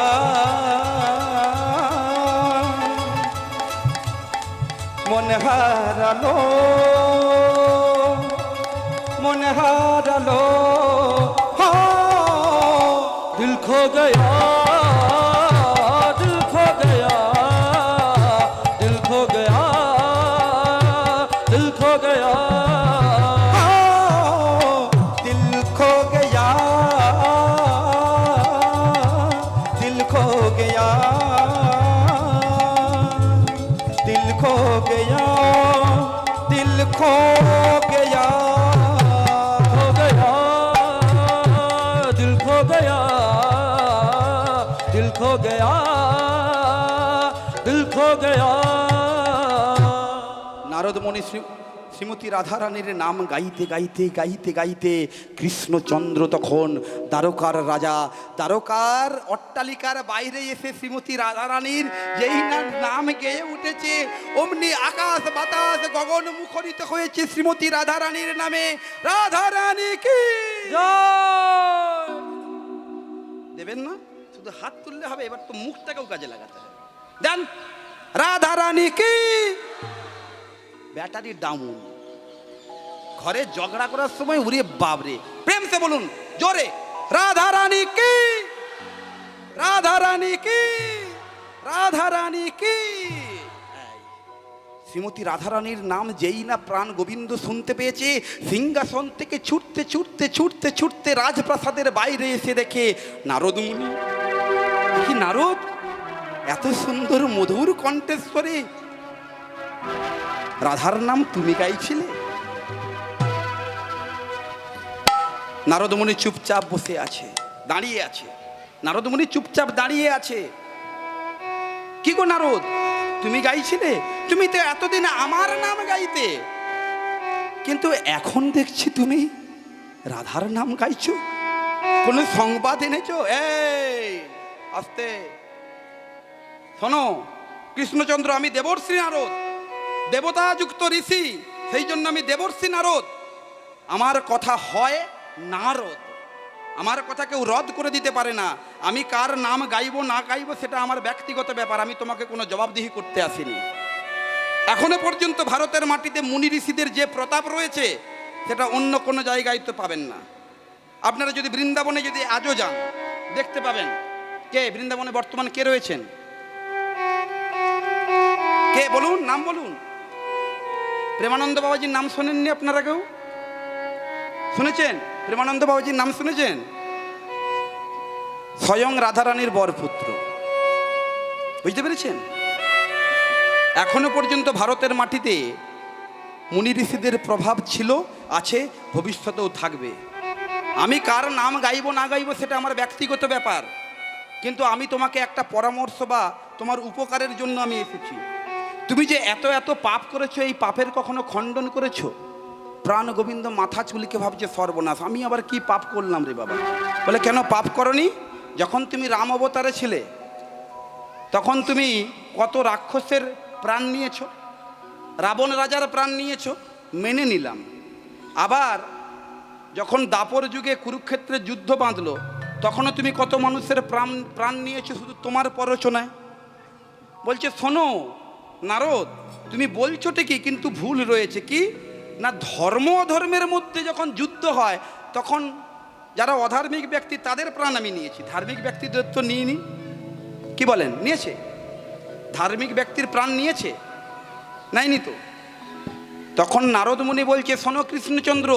मन हारलो मन हारलो दिल खो गया दिल खो गया दिल खो गया दिल खो गया दिल खो गया दिल खो गया दिल खो गया दिल खो गया खो गया दिल खो गया दिल खो गया दिल खो गया নারদমণি শ্রীমতী রাধারানীর নাম গাইতে গাইতে গাইতে গাইতে কৃষ্ণচন্দ্র তখন দ্বারকার রাজা, দ্বারকার অট্টালিকার বাইরে এসে শ্রীমতী রাধারানীর যেই না নাম গেয়ে উঠেছে, অমনি আকাশ বাতাস গগন মুখরিত হয়েছে শ্রীমতী রাধারানীর নামে। রাধারানী কি জয় দেবেন না, শুধু হাত তুললে হবে, এবার তো মুখটাকেও কাজে লাগাতে হবে। দেন রাধারানী কি। ব্যাটারি ডাউন, ঘরে ঝগড়া করার সময় উড়িয়ে বাবরে, প্রেম সে বলুন জোরে, রাধারানী কি, রাধারানী কি, রাধারানী কি? শ্রীমতী রাধারানীর নাম যেই না প্রাণ গোবিন্দ শুনতে পেয়েছে, সিংহাসন থেকে ছুটতে ছুটতে ছুটতে ছুটতে রাজপ্রাসাদের বাইরে এসে দেখে নারদ মুনি। কি নারদ, এত সুন্দর মধুর কণ্ঠেশ্বরে রাধার নাম তুমি গাইছিলে? নারদ মুনি চুপচাপ বসে আছে, দাঁড়িয়ে আছে। নারদ মুনি চুপচাপ দাঁড়িয়ে আছে। কি গো নারদ, তুমি গাইছিলে? তুমি তো এতদিন আমার নাম গাইতে, কিন্তু এখন দেখছি তুমি রাধার নাম গাইছো। কোনো সংবাদ এনেছো? এই আস্তে শোনো কৃষ্ণচন্দ্র, আমি দেবর্ষি নারদ, দেবতা যুক্ত ঋষি, সেই জন্য আমি দেবর্ষি নারদ। আমার কথা হয় নারদ, আমার কথা কেউ রদ করে দিতে পারে না। আমি কার নাম গাইবো না গাইবো সেটা আমার ব্যক্তিগত ব্যাপার, আমি তোমাকে কোনো জবাবদিহি করতে আসিনি। এখনো পর্যন্ত ভারতের মাটিতে মুনি ঋষিদের যে প্রতাপ রয়েছে সেটা অন্য কোনো জায়গায় তো পাবেন না। আপনারা যদি বৃন্দাবনে যদি আজও যান দেখতে পাবেন। কে বৃন্দাবনে বর্তমানে কে রয়েছেন? কে বলুন, নাম বলুন। প্রেমানন্দ বাবাজির নাম শোনেননি আপনারা কেউ? শুনেছেন? প্রেমানন্দ বাবাজির নাম শুনেছেন? স্বয়ং রাধারানীর বরপুত্র, বুঝতে পেরেছেন? এখনো পর্যন্ত ভারতের মাটিতে মুনি ঋষিদের প্রভাব ছিল, আছে, ভবিষ্যতেও থাকবে। আমি কার নাম গাইব না গাইব সেটা আমার ব্যক্তিগত ব্যাপার, কিন্তু আমি তোমাকে একটা পরামর্শ বা তোমার উপকারের জন্য আমি এসেছি। তুমি যে এত এত পাপ করেছো, এই পাপের কখনো খণ্ডন করেছো? প্রাণ গোবিন্দ মাথা চুলিকে ভাবছে সর্বনাশ, আমি আবার কি পাপ করলাম রে বাবা? বলে কেন পাপ করনি? যখন তুমি রাম অবতারে ছিলে তখন তুমি কত রাক্ষসের প্রাণ নিয়েছো, রাবণ রাজার প্রাণ নিয়েছো, মেনে নিলাম। আবার যখন দাপর যুগে কুরুক্ষেত্রে যুদ্ধ বাঁধলো তখনও তুমি কত মানুষের প্রাণ নিয়েছো শুধু তোমার প্ররোচনায়। বলছে শোনো নারদ, তুমি বলছো ঠিকই, কিন্তু ভুল রয়েছে। কি না, ধর্ম অধর্মের মধ্যে যখন যুদ্ধ হয় তখন যারা অধার্মিক ব্যক্তি তাদের প্রাণ আমি নিয়েছি, ধার্মিক ব্যক্তিদের তো নিইনি। কি বলেন, নিয়েছে? ধার্মিক ব্যক্তির প্রাণ নিয়েছে? নাইনি তো। তখন নারদ মুনি বলছে শোনো কৃষ্ণচন্দ্র,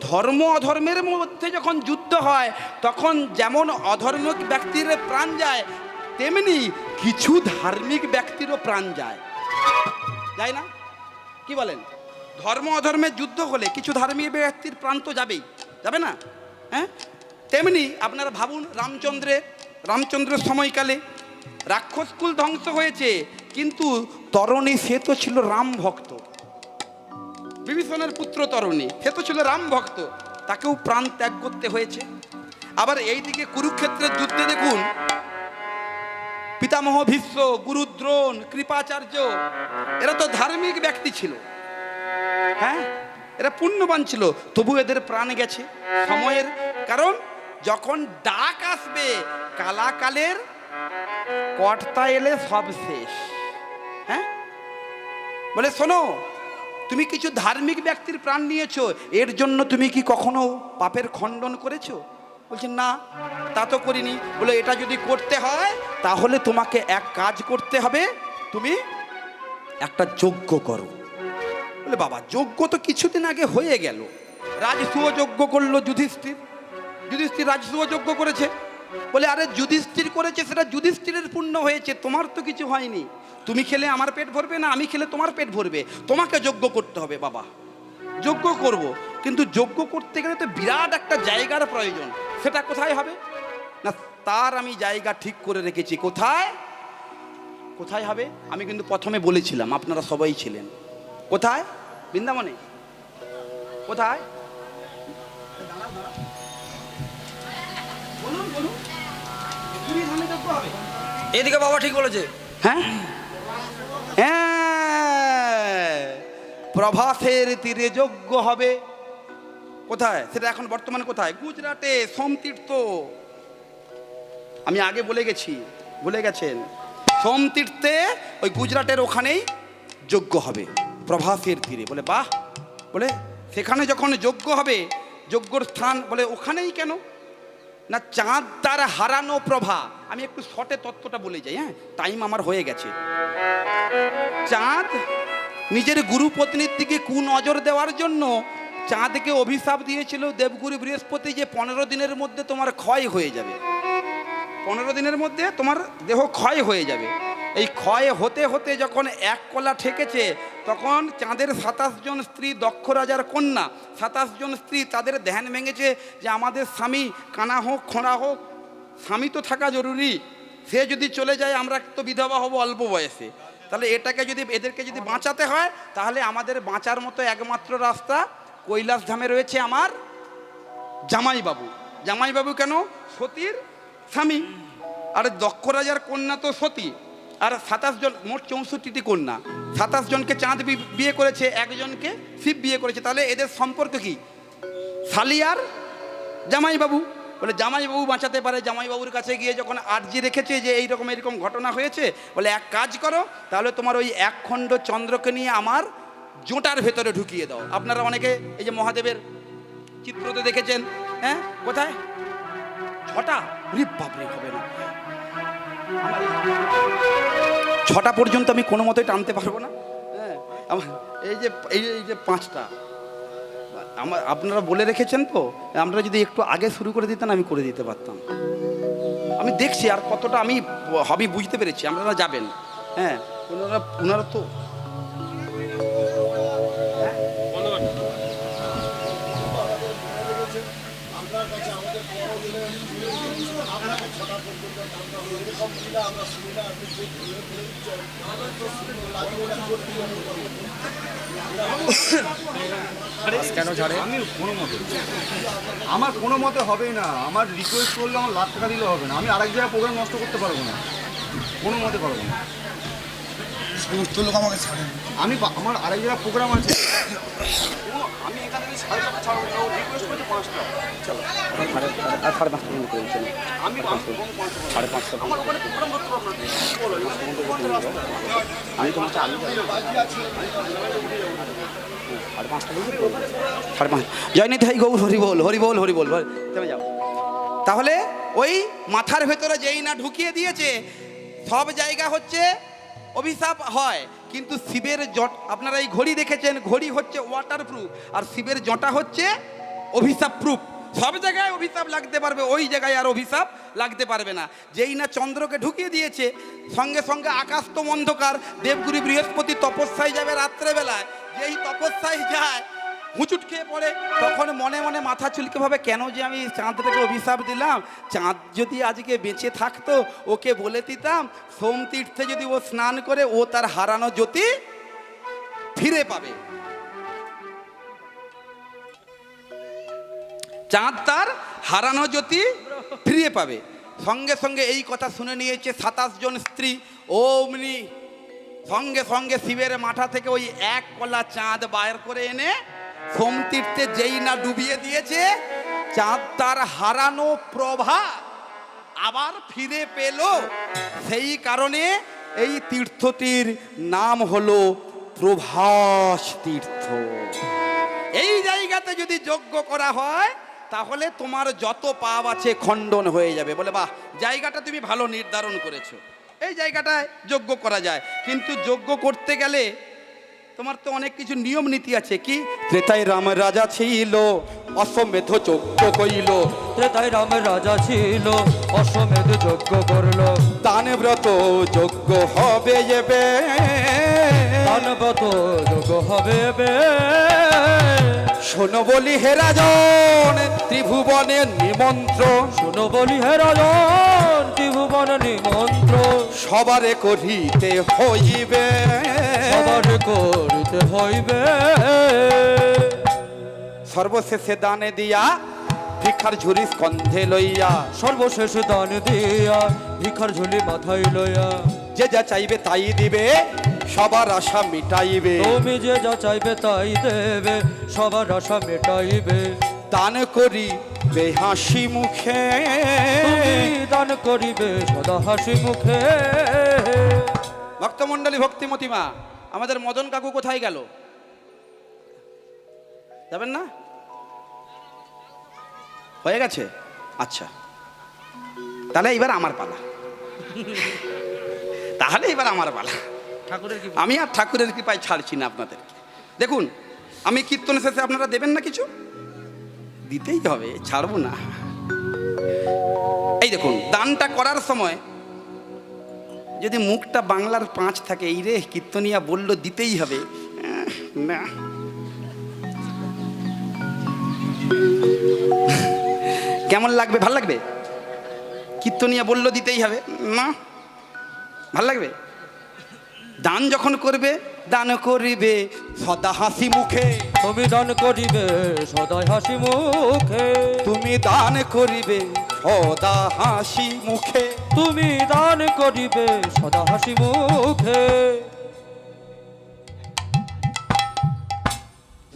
ধর্ম অধর্মের মধ্যে যখন যুদ্ধ হয় তখন যেমন অধর্মিক ব্যক্তির প্রাণ যায়, তেমনি কিছু ধার্মিক ব্যক্তিরও প্রাণ যায়, যায় না? কি বলেন? ধর্ম অধর্মের যুদ্ধ হলে কিছু ধার্মিক ব্যক্তির প্রাণ তো যাবেই, যাবে না? হ্যাঁ, তেমনি আপনারা ভাবুন রামচন্দ্রের সময়কালে রাক্ষসকুল ধ্বংস হয়েছে, কিন্তু তরণী সে তো ছিল রাম ভক্ত, বিভীষণের পুত্র তরণী সে তো ছিল রাম ভক্ত, তাকেও প্রাণ ত্যাগ করতে হয়েছে। আবার এইদিকে কুরুক্ষেত্রের যুদ্ধে দেখুন, পিতামহ ভীষ্ম, গুরু দ্রোণ, কৃপাচার্য, এরা তো ধার্মিক ব্যক্তি ছিল, হ্যাঁ, এরা পুণ্যবান ছিল, তবু এদের প্রাণ গেছে সময়ের। কারণ যখন ডাক আসবে কালাকালের কর্তা এলে সব শেষ। হ্যাঁ, বলে শোনো, তুমি কিছু ধার্মিক ব্যক্তির প্রাণ নিয়েছো, এর জন্য তুমি কি কখনো পাপের খণ্ডন করেছো? বলছেন না, তা তো করিনি। বলে এটা যদি করতে হয় তাহলে তোমাকে এক কাজ করতে হবে, তুমি একটা যজ্ঞ করো। বলে বাবা, যজ্ঞ তো কিছুদিন আগে হয়ে গেল, রাজসূয় যজ্ঞ করলো যুধিষ্ঠির, রাজসূয় যজ্ঞ করেছে। বলে আরে যুধিষ্ঠির করেছে, সেটা যুধিষ্ঠিরের পুণ্য হয়েছে, তোমার তো কিছু হয়নি। তুমি খেলে আমার পেট ভরবে না, আমি খেলে তোমার পেট ভরবে, তোমাকে যজ্ঞ করতে হবে। বাবা যজ্ঞ করব, কিন্তু যজ্ঞ করতে গেলে তো বিরাট একটা জায়গার প্রয়োজন, সেটা কোথায় হবে না? তার আমি জায়গা ঠিক করে রেখেছি। কোথায় কোথায় হবে? আমি কিন্তু প্রথমে বলেছিলাম, আপনারা সবাই ছিলেন। কোথায়? বৃন্দাবনে। কোথায়? বলুন বলুন। এদিকে বাবা ঠিক বলেছে। হ্যাঁ হ্যাঁ, প্রভাসের তীরে যজ্ঞ হবে। কোথায় সেটা? এখন বর্তমানে কোথায়? গুজরাটে, সোমতীর্থ। আমি আগে বলে গেছি, ভুলে গেছেন? সোমতীর্থে, ওই গুজরাটের ওখানেই যজ্ঞ হবে, প্রভাসের তীরে। বলে বাহ, বলে সেখানে যখন যজ্ঞ হবে, যজ্ঞর স্থান, বলে ওখানেই কেন? না চাঁদ তার হারানো প্রভা। আমি একটু শর্টে তত্ত্বটা বলে যাই, হ্যাঁ, টাইম আমার হয়ে গেছে। চাঁদ নিজের গুরু পত্নীর দিকে কুনজর দেওয়ার জন্য চাঁদকে অভিশাপ দিয়েছিল দেবগুরু বৃহস্পতি যে 15 দিনের মধ্যে তোমার ক্ষয় হয়ে যাবে, 15 দিনের মধ্যে তোমার দেহ ক্ষয় হয়ে যাবে। এই ক্ষয় হতে হতে যখন এক কলা ঠেকেছে, তখন চাঁদের 27 জন স্ত্রী, দক্ষ রাজার কন্যা 27 জন স্ত্রী, তাদের ধ্যান ভেঙেছে যে আমাদের স্বামী কানা হোক খোঁড়া হোক, স্বামী তো থাকা জরুরি। সে যদি চলে যায় আমরা তো বিধবা হব অল্প বয়সে, তাহলে এদেরকে যদি বাঁচাতে হয়, তাহলে আমাদের বাঁচার মতো একমাত্র রাস্তা কৈলাস ধামে রয়েছে আমার জামাইবাবু। জামাইবাবু কেন? সতীর স্বামী। আর দক্ষ রাজার কন্যা তো সতী, আর 27 জন, মোট 64টি কন্যা। 27 জনকে চাঁদ বিয়ে করেছে, একজনকে শিব বিয়ে করেছে। তাহলে এদের সম্পর্ক কি? শালি আর জামাইবাবু। বলে জামাইবাবু বাঁচাতে পারে। জামাইবাবুর কাছে গিয়ে যখন আর্জি রেখেছে যে এইরকম ঘটনা হয়েছে, বলে এক কাজ করো, তাহলে তোমার ওই এক খণ্ড চন্দ্রকে নিয়ে আমার জোঁটার ভেতরে ঢুকিয়ে দাও। আপনারা অনেকে এই যে মহাদেবের চিত্রতে দেখেছেন, হ্যাঁ, কোথায়? ছটা, বাপরে, হবে না, 6টা পর্যন্ত আমি কোনো মতেই টানতে পারবো না। হ্যাঁ, এই যে 5টা আপনারা বলে রেখেছেন, তো আমরা যদি একটু আগে শুরু করে দিতেন আমি করে দিতে পারতাম। আমি দেখছি আর কতটা আমি হবি বুঝতে পেরেছি। আপনারা যাবেন, হ্যাঁ, ওনারা তো কেন ছাড়ে? আমার কোনো মতে হবেই না। আমার রিকোয়েস্ট করলে আমার লাখ টাকা দিলে হবে না। আমি আরেক জায়গায় প্রোগ্রাম নষ্ট করতে পারবো না, কোনো মতে পারবো না। সমস্ত লোক আমাকে ছাড়ে। আমার আরেক জায়গায় প্রোগ্রাম আছে, আমি এখান থেকে 5:30 ছাড়বো। রিকোয়েস্ট করছে 5টা। চলো, 5:30 পর্যন্ত করে চলো। আমি 5:30 আমার ওখানে প্রোগ্রাম করতে পারবো না। আমি তোমার চালু জয়নিধি গৌর হরি বল, হরি বল, হরি বল, থেমে যাও। তাহলে ওই মাথার ভেতরে যেই না ঢুকিয়ে দিয়েছে, সব জায়গা হচ্ছে অভিশাপ হয়। কিন্তু শিবের জট, আপনারা এই ঘড়ি দেখেছেন, ঘড়ি হচ্ছে ওয়াটার প্রুফ, আর শিবের জটা হচ্ছে অভিশাপ প্রুফ। সব জায়গায় অভিশাপ লাগতে পারবে, ওই জায়গায় আর অভিশাপ লাগতে পারবে না। যেই না চন্দ্রকে ঢুকিয়ে দিয়েছে, সঙ্গে সঙ্গে আকাশ তো অন্ধকার। দেবগুরু বৃহস্পতি তপস্যায় যাবে রাত্রেবেলায়, যেই তপস্যায় যায় হুঁচুট খেয়ে পড়ে, তখন মনে মনে মাথা চুলকে ভাবে, কেন যে আমি চাঁদটাকে অভিশাপ দিলাম। চাঁদ যদি আজকে বেঁচে থাকতো, ওকে বলে দিতাম সোম তীর্থে যদি ও স্নান করে, ও তার হারানো জ্যোতি ফিরে পাবে। চাঁদ তার হারানো জ্যোতি ফিরে পাবে। সঙ্গে সঙ্গে এই কথা শুনে নিয়েছে 27 জন স্ত্রী। অমনি সঙ্গে সঙ্গে শিবের মাথা থেকে ওই এক কলা চাঁদ বাইর করে এনে সোম তীর্থে যেই না ডুবিয়ে দিয়েছে, চাঁদ তার হারানো প্রভা আবার ফিরে পেল। সেই কারণে এই তীর্থটির নাম হলো প্রভাস তীর্থ। এই জায়গাতে যদি যজ্ঞ করা হয়, তাহলে তোমার যত পাপ আছে খণ্ডন হয়ে যাবে। বলে বাহ, জায়গাটা তুমি ভালো নির্ধারণ করেছো, এই জায়গাটায় যজ্ঞ করা যায়। কিন্তু যজ্ঞ করতে গেলে তোমার তো অনেক কিছু নিয়ম নীতি আছে। কি? ত্রেতায় রাম রাজা ছিল, অশ্বমেধ যজ্ঞ কইল। ত্রেতায় রাম রাজা ছিল, অশ্বমেধ যজ্ঞ করলো। দান ব্রত যজ্ঞ হবে এবে, দানবত যজ্ঞ হবে বে। শোনো বলি হে রাজন, ত্রিভুবনের নিমন্ত্রণ। শোনো বলি হে রাজন, ত্রিভুবন নিমন্ত্রণ। সবারে করিতে হইবে, সবার করিতে হইবে। সর্বশেষে দানে দিয়া ভিক্ষার ঝুরি স্কন্ধে লইয়া। সর্বশেষ দান দিয়া ভিক্ষার ঝুলি মাথায় লইয়া। যে যা চাইবে তাই দিবে, সবার আশা মিটাইবে। তুমি যে যা চাইবে তাই দেবে, সবার আশা মেটাইবে। দান করি বেহাসি মুখে, তুমি দান করিবে সদা হাসি মুখে। ভক্তমণ্ডলী, ভক্তিমতী মা, আমাদের মদন কাকু কোথায় গেল? যাবেন না? হয়ে গেছে? আচ্ছা, তাহলে এবার আমার পালা, তাহলে এবার আমার পালা। ঠাকুরের কি আমি আর ঠাকুরের কৃপায় ছাড়ছি না আপনাদেরকে। দেখুন, আমি কীর্তন শেষে আপনারা দেবেন না কিছু? দিতেই হবে, ছাড়বো না। এই দেখুন, দানটা করার সময় যদি মুখটা বাংলার 5 থাকে, এই রে কীর্তনিয়া বললো দিতেই হবে, না কেমন লাগবে? ভাল লাগবে? কীর্তনিয়া বললো দিতেই হবে, না ভাল লাগবে? দান যখন করবে, দান করিবে সদা হাসি মুখে। তুমি দান করিবে সদাই হাসি মুখে, তুমি দান করিবে সদা হাসি মুখে। তুমি দান করিবে সদা হাসি মুখে।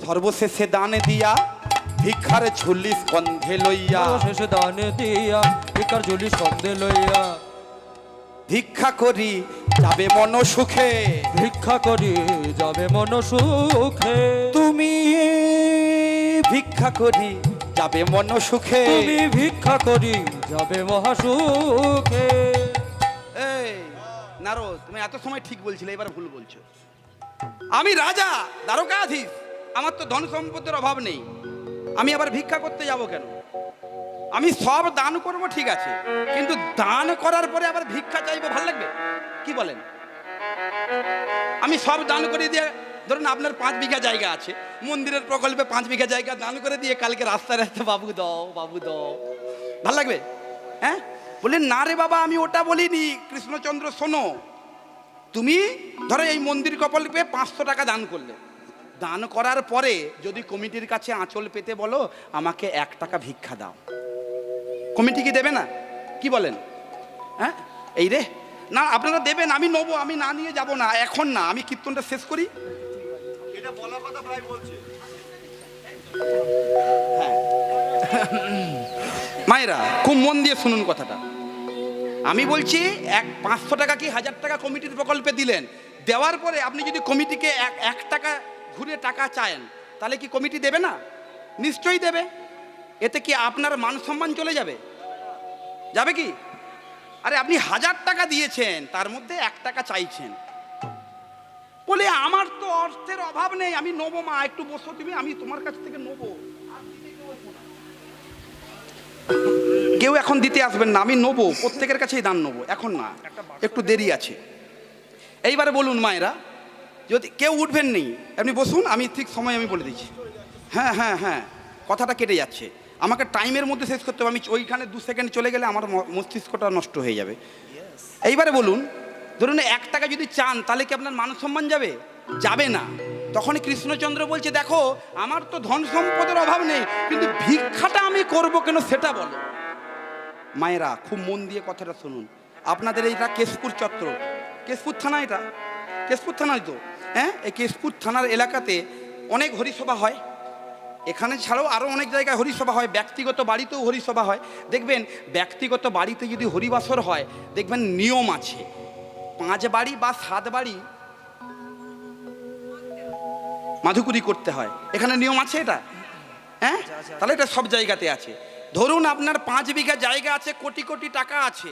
সর্বশেষে দান দিয়া ভিক্ষার ঝুলি স্কন্ধে লইয়া, শেষে দান দিয়া ভিক্ষার ঝুলি সন্ধে লইয়া, ভিক্ষা করি যাবে মন সুখে। ভিক্ষা করি যাবে মন সুখে। তুমি ভিক্ষা করি যাবে মন সুখে। তুমি ভিক্ষা করি যাবে মহাসুখে। এই নারদ, তুমি এত সময় ঠিক বলছিলে, এবার ভুল বলছো। আমি রাজা, দ্বারকাধীশ, আমার তো ধন সম্পদের অভাব নেই, আমি আবার ভিক্ষা করতে যাব কেন? আমি সব দান করব ঠিক আছে, কিন্তু দান করার পরে আবার ভিক্ষা চাইবো, ভালো লাগবে? কি বলেন? আমি সব দান করে দিয়ে, ধরুন আপনার 5 বিঘা জায়গা আছে, মন্দিরের প্রকল্পে 5 বিঘা জায়গা দান করে দিয়ে কালকে রাস্তায় রাস্তায় বাবু দাও, বাবু দাও, ভাল লাগবে? হ্যাঁ, বললেন না রে বাবা, আমি ওটা বলিনি। কৃষ্ণচন্দ্র শোনো, তুমি ধরো এই মন্দির প্রকল্পে 500 টাকা দান করলে, দান করার পরে যদি কমিটির কাছে আঁচল পেতে বলো আমাকে 1 টাকা ভিক্ষা দাও, কমিটি কি দেবে না? কি বলেন? হ্যাঁ, এই রে না, আপনারা দেবেন, আমি নেবো, আমি না নিয়ে যাব না, এখন না, আমি কীর্তনটা শেষ করি। এটা বলার কথা প্রায় বলছে। মায়েরা খুব মন দিয়ে শুনুন কথাটা। আমি বলছি 500 টাকা কি 1000 টাকা কমিটির প্রকল্পে দিলেন, দেওয়ার পরে আপনি যদি কমিটিকে 1 টাকা ঘুরে টাকা চান, তাহলে কি কমিটি দেবে না? নিশ্চয়ই দেবে। এতে কি আপনার মান সম্মান চলে যাবে? যাবে কি? আরে আপনি 1000 টাকা দিয়েছেন, তার মধ্যে 1 টাকা চাইছেন, বলে আমার তো অর্থের অভাব নেই, আমি নেবো, মা একটু বসো তুমি, আমি তোমার কাছ থেকে নেবো। কেউ এখন দিতে আসবেন না, আমি নেবো, প্রত্যেকের কাছেই দান নেবো, এখন না, একটু দেরি আছে। এইবারে বলুন মায়েরা, যদি কেউ উঠবেন নেই, আপনি বসুন, আমি ঠিক সময় আমি বলে দিচ্ছি। হ্যাঁ হ্যাঁ হ্যাঁ, কথাটা কেটে যাচ্ছে, আমাকে টাইমের মধ্যে শেষ করতে হবে, আমি ওইখানে 2 সেকেন্ড চলে গেলে আমার মস্তিষ্কটা নষ্ট হয়ে যাবে। এইবারে বলুন, ধরুন 1 টাকা যদি চান, তাহলে কি আপনার মান সম্মান যাবে? যাবে না। তখনই কৃষ্ণচন্দ্র বলছে, দেখো আমার তো ধন সম্পদের অভাব নেই, কিন্তু ভিক্ষাটা আমি করব কেন সেটা বলো। মায়েরা খুব মন দিয়ে কথাটা শুনুন। আপনাদের এইটা কেশপুর চত্বর, কেশপুর থানা, এটা কেশপুর থানায় তো, হ্যাঁ, এই কেশপুর থানার এলাকাতে অনেক হরিসভা হয়, এখানে ছাড়াও আরও অনেক জায়গায় হরিসভা হয়, ব্যক্তিগত বাড়িতেও হরিসভা হয়। দেখবেন ব্যক্তিগত বাড়িতে যদি হরিবাসর হয়, দেখবেন নিয়ম আছে, 5 বাড়ি বা 7 বাড়ি মাধুকুরি করতে হয়, এখানে নিয়ম আছে এটা। হ্যাঁ, তাহলে এটা সব জায়গাতে আছে। ধরুন আপনার 5 বিঘা জায়গা আছে, কোটি কোটি টাকা আছে,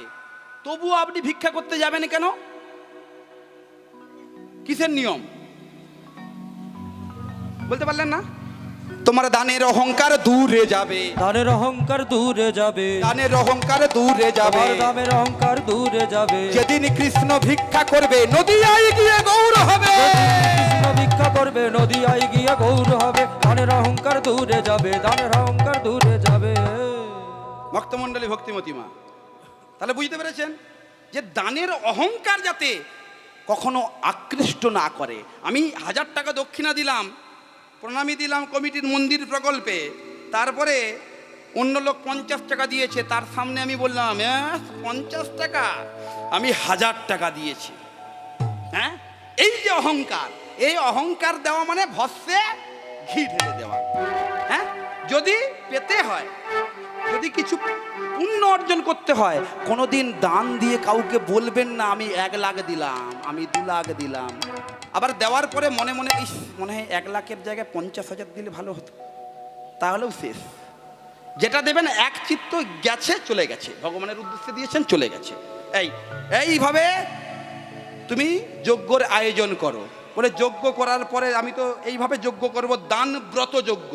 তবুও আপনি ভিক্ষা করতে যাবেন কেন? কিসের নিয়ম বলতে পারলেন না? তোমার দানের অহংকার দূরে যাবে, দানের অহংকার দূরে যাবে, দানের অহংকার দূরে যাবে, তোমার দামের অহংকার দূরে যাবে। যেদিন কৃষ্ণ ভিক্ষা করবে নদিয়ায় গিয়ে গৌর হবে, কৃষ্ণ ভিক্ষা করবে নদিয়ায় গিয়ে গৌর হবে। দানের অহংকার দূরে যাবে, দানের অহংকার দূরে যাবে। ভক্তমণ্ডলী, ভক্তিমতী মা, তাহলে বুঝতে পেরেছেন যে দানের অহংকার যাতে কখনো আকৃষ্ট না করে। আমি 1000 টাকা দক্ষিণা দিলাম, প্রণামী দিলাম কমিটির মন্দির প্রকল্পে, তারপরে অন্য লোক 50 টাকা দিয়েছে, তার সামনে আমি বললাম 50 টাকা, আমি 1000 টাকা দিয়েছি। হ্যাঁ, এই যে অহংকার, এই অহংকার দেওয়া মানে ভস্যে ঘি ঢেলে দেওয়া। হ্যাঁ, যদি পেতে হয়, যদি কিছু পুণ্য অর্জন করতে হয়, কোনোদিন দান দিয়ে কাউকে বলবেন না আমি 1 লাখ দিলাম, আমি 2 লাখ দিলাম। আবার দেওয়ার পরে মনে মনে মনে হয় 1 লাখের জায়গায় 50,000 দিলে ভালো হতো, তাহলেও শেষ। যেটা দেবেন এক চিত্ত গেছে, চলে গেছে, ভগবানের উদ্দেশ্যে দিয়েছেন, চলে গেছে। এইভাবে তুমি যজ্ঞর আয়োজন করো। বলে যজ্ঞ করার পরে আমি তো এইভাবে যজ্ঞ করব, দান ব্রত যজ্ঞ।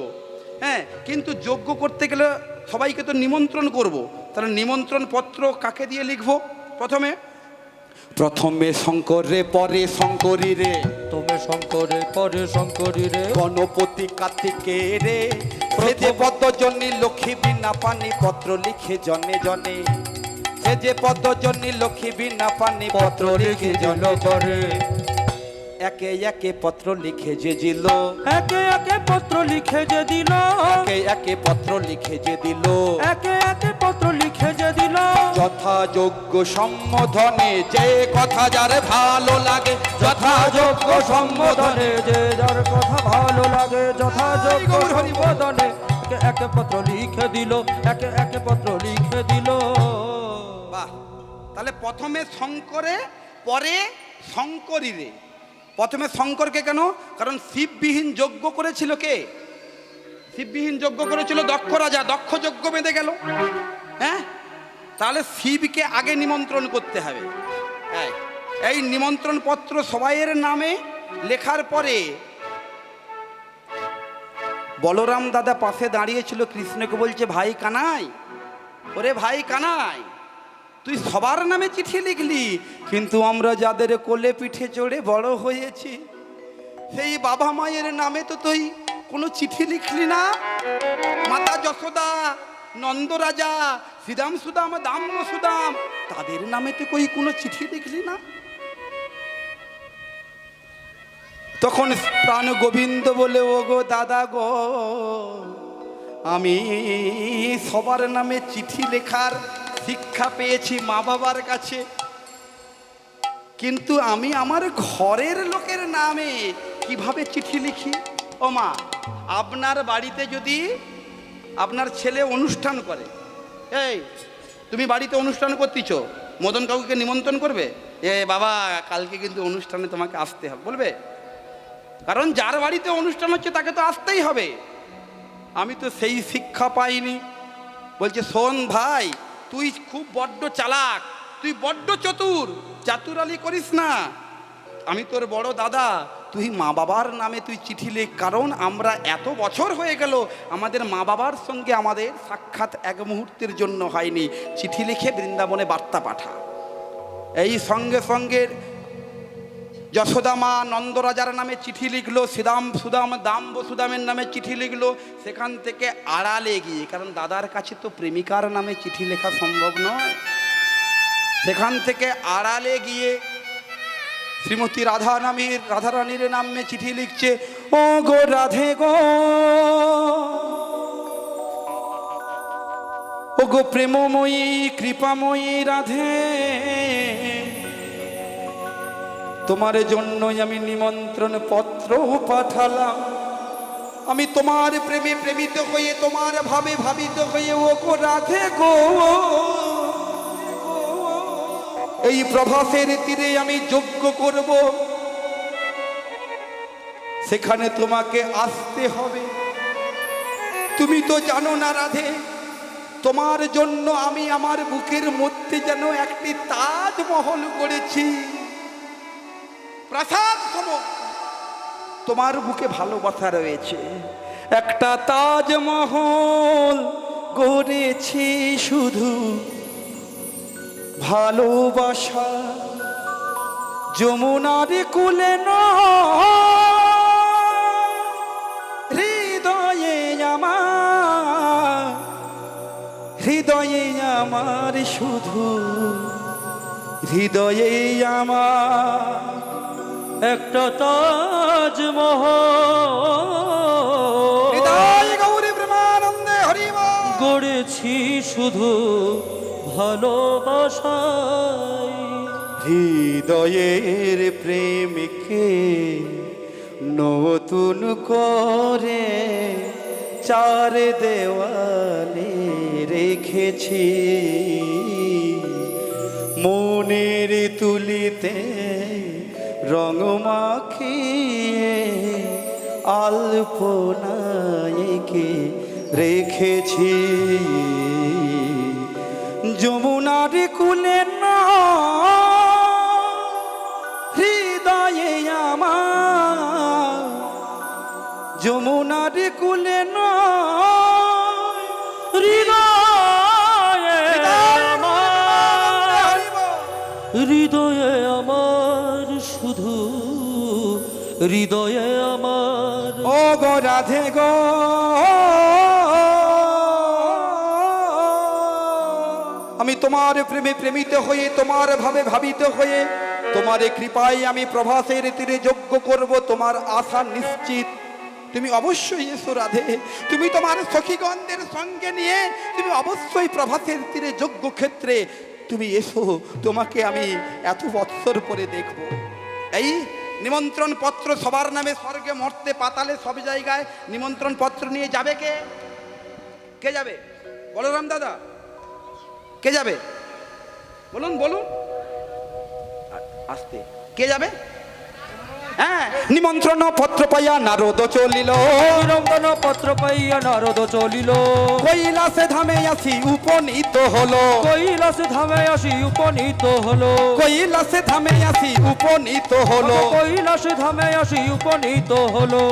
হ্যাঁ, কিন্তু যজ্ঞ করতে গেলে সবাইকে তো নিমন্ত্রণ করব, তাহলে নিমন্ত্রণ পত্র কাকে দিয়ে লিখবো? প্রথমে শঙ্কর রে, পরে শঙ্করী রে, তুমি শঙ্করে পরে শঙ্করী রে, গণপতি কার্তিকে রে, সেজে পদ্মজনী লক্ষ্মী বিনা পানি পত্র লিখে জনে জনে, সেজে পদ্মজনী লক্ষ্মী বিনা পানি পত্র লিখে জল জনে করে। একে একে পত্র লিখে যে দিল, একে একে পত্র লিখে যে দিল, একে একে পত্র লিখে যে দিল, একে একে পত্র লিখে যে দিল। যথাযোগ্য সম্বোধনে যে কথা যার ভালো লাগে, যথাযোগ্য সম্বোধনে যে যার কথা ভালো লাগে, যথাযোগ্য সম্বোধনে একে একে পত্র লিখে দিল, একে একে পত্র লিখে দিল। বাহ! তাহলে প্রথমে শঙ্করে, পরে শঙ্করী রে। প্রথমে শঙ্করকে কেন? কারণ শিববিহীন যজ্ঞ করেছিল কে? শিববিহীন যজ্ঞ করেছিল দক্ষ রাজা, দক্ষ যজ্ঞ বেঁধে গেল। হ্যাঁ, তাহলে শিবকে আগে নিমন্ত্রণ করতে হবে। এই নিমন্ত্রণ পত্র সবাইয়ের নামে লেখার পরে বলরাম দাদা পাশে দাঁড়িয়েছিল, কৃষ্ণকে বলছে, ভাই কানাই, ওরে ভাই কানাই, তুই সবার নামে চিঠি লিখলি, কিন্তু আমরা যাদের কোলে পিঠে চড়ে বড় হয়েছি সেই বাবা মায়ের নামে তো তুই কোনো চিঠি লিখলি না। মাতা যশোদা, নন্দরাজা, শ্রীদাম সুদাম, দাম সুদাম, তাদের নামে তো কই কোনো চিঠি লিখলি না। তখন প্রাণ গোবিন্দ বলে, ও গো দাদা গো, আমি সবার নামে চিঠি লেখার শিক্ষা পেয়েছি মা বাবার কাছে, কিন্তু আমি আমার ঘরের লোকের নামে কিভাবে চিঠি লিখি? ও মা, আপনার বাড়িতে যদি আপনার ছেলে অনুষ্ঠান করে, এই তুমি বাড়িতে অনুষ্ঠান করতেছ, মদন কাকুকে নিমন্ত্রণ করবে? বাবা, কালকে কিন্তু অনুষ্ঠানে তোমাকে আসতে হবে, বলবে? কারণ যার বাড়িতে অনুষ্ঠান হচ্ছে তাকে তো আসতেই হবে। আমি তো সেই শিক্ষা পাইনি। বলছে, শোন ভাই, তুই খুব বড্ড চালাক, তুই বড্ড চতুর, চাতুরালি করিস না। আমি তোর বড় দাদা, তুই মা বাবার নামে তুই চিঠি লেখ, কারণ আমরা এত বছর হয়ে গেল আমাদের মা বাবার সঙ্গে আমাদের সাক্ষাৎ এক মুহূর্তের জন্য হয়নি, চিঠি লিখে বৃন্দাবনে বার্তা পাঠা। এই সঙ্গে সঙ্গে যশোদা মা নন্দরাজার নামে চিঠি লিখলো, শ্রীদাম সুদাম, দাম বসুদামের নামে চিঠি লিখলো। সেখান থেকে আড়ালে গিয়ে, কারণ দাদার কাছে তো প্রেমিকার নামে চিঠি লেখা সম্ভব নয়, সেখান থেকে আড়ালে গিয়ে শ্রীমতী রাধারানীর নামে চিঠি লিখছে। ও গো রাধে গো, ও গো প্রেমময়ী কৃপাময়ী রাধে, তোমার জন্যই আমি নিমন্ত্রণ পত্র পাঠালাম। আমি তোমার প্রেমে প্রেমিত হয়ে, তোমার ভাবে ভাবিত হয়ে, ও গো রাধে গো, এই প্রভাসের তীরে আমি যজ্ঞ করব, সেখানে তোমাকে আসতে হবে। তুমি তো জানো না রাধে, তোমার জন্য আমি আমার বুকের মধ্যে যেন একটি তাজমহল গড়েছি, প্রাসাদ তোমার বুকে ভালোবাসা রয়েছে, একটা তাজমহল গড়েছি শুধু ভালোবাসা, যমুনার কুলে হৃদয়ে আমার, হৃদয়ে আমার শুধু, হৃদয়ে আমার একটা তাজমহল গড়েছি শুধু ভালোবাসায়। হৃদয়ের প্রেমকে নতুন করে চার দেওয়ালে রেখেছি, মনের তুলিতে রঙ মাখিয়ে আলপনা এঁকে রেখেছি যমুনার কুলে না হৃদয়ে আমার যমুনার কুলে না হৃদয়ে আমার, হৃদয়ে আমার, শুধু হৃদয়ে আমার। ও গো রাধে গো আমি তোমার প্রেমে প্রেমিত হয়ে তোমার ভাবে ভাবিত হয়ে তোমার কৃপায় আমি প্রভাসের তীরে যজ্ঞ করব, তোমার আশা নিশ্চিত। তুমি অবশ্যই এসো রাধে, তুমি তোমার সখীগণদের সঙ্গে নিয়ে তুমি অবশ্যই প্রভাসের তীরে যজ্ঞ ক্ষেত্রে তুমি এসো, তোমাকে আমি এত বৎসর পরে দেখব। এই নিমন্ত্রণ পত্র সবার নামে, স্বর্গে মর্তে পাতালে সব জায়গায় নিমন্ত্রণ পত্র নিয়ে যাবে কে? কে যাবে? বলরাম দাদা, কে যাবে? বলুন বলুন আস্তে, কে যাবে? হ্যাঁ, নিমন্ত্রণ পত্র পাইয়া নারদ চলিল, নিমন্ত্রণ পত্র পাইয়া নারদ চলিল, কৈলাসে ধামে আসি উপনীত হলো, কৈলাসে ধামে আসি উপনীত হলো, কৈলাসে ধামে আসি উপনীত হলো, কৈলাসে ধামে আসি উপনীত হলো।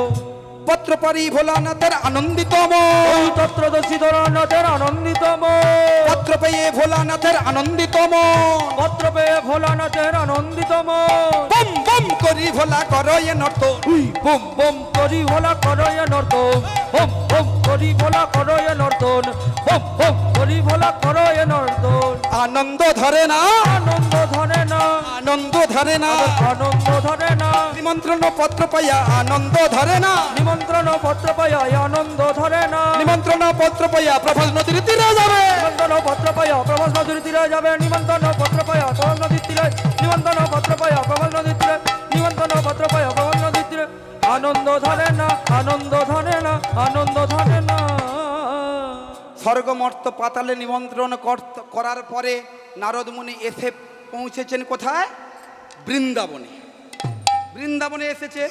পত্র পারি ভোলানাথের আনন্দিতম, ওই তত্রদর্শী ধরনাথের আনন্দিতম, পত্র পেয়ে ভোলানাথের আনন্দিতম, পত্র পেয়ে ভোলানাথের আনন্দিতম। বম বম করি ভোলা করয়ে নত, বুম বুম করি ভোলা করয় নর্তন, বুম বুম করি ভোলা করয় নর্তন, বুম বুম করি ভোলা করয় নর্তন। আনন্দ ধরে না, আনন্দ ধরে না, আনন্দ ধরে না, আনন্দ ধরে না, নিমন্ত্রণ পত্র পাইয়া আনন্দ ধরে না, নিমন্ত্রণ পত্র পাইয়া আনন্দ ধরে না, নিমন্ত্রণ পত্র পাইয়া প্রভাস নদীর তীরে যাবে, নিমন্ত্রণ পত্র পাইয়া প্রভাস নদীর তীরে যাবে, নিমন্ত্রণ পত্র পাইয়া প্রভাস নদীর তীরে, নিমন্ত্রণ পত্র পাইয়া প্রভাস নদীর তীরে, নিমন্ত্রণ পত্র পাইয়া প্রভাস নদীর তীরে। আনন্দ ধরে না, আনন্দ ধরে না, আনন্দ ধরে না। স্বর্গমর্ত পাতালে নিমন্ত্রণ করার পরে নারদ মুনি এসে পৌঁছেছেন কোথায়? বৃন্দাবনে। বৃন্দাবনে এসেছে,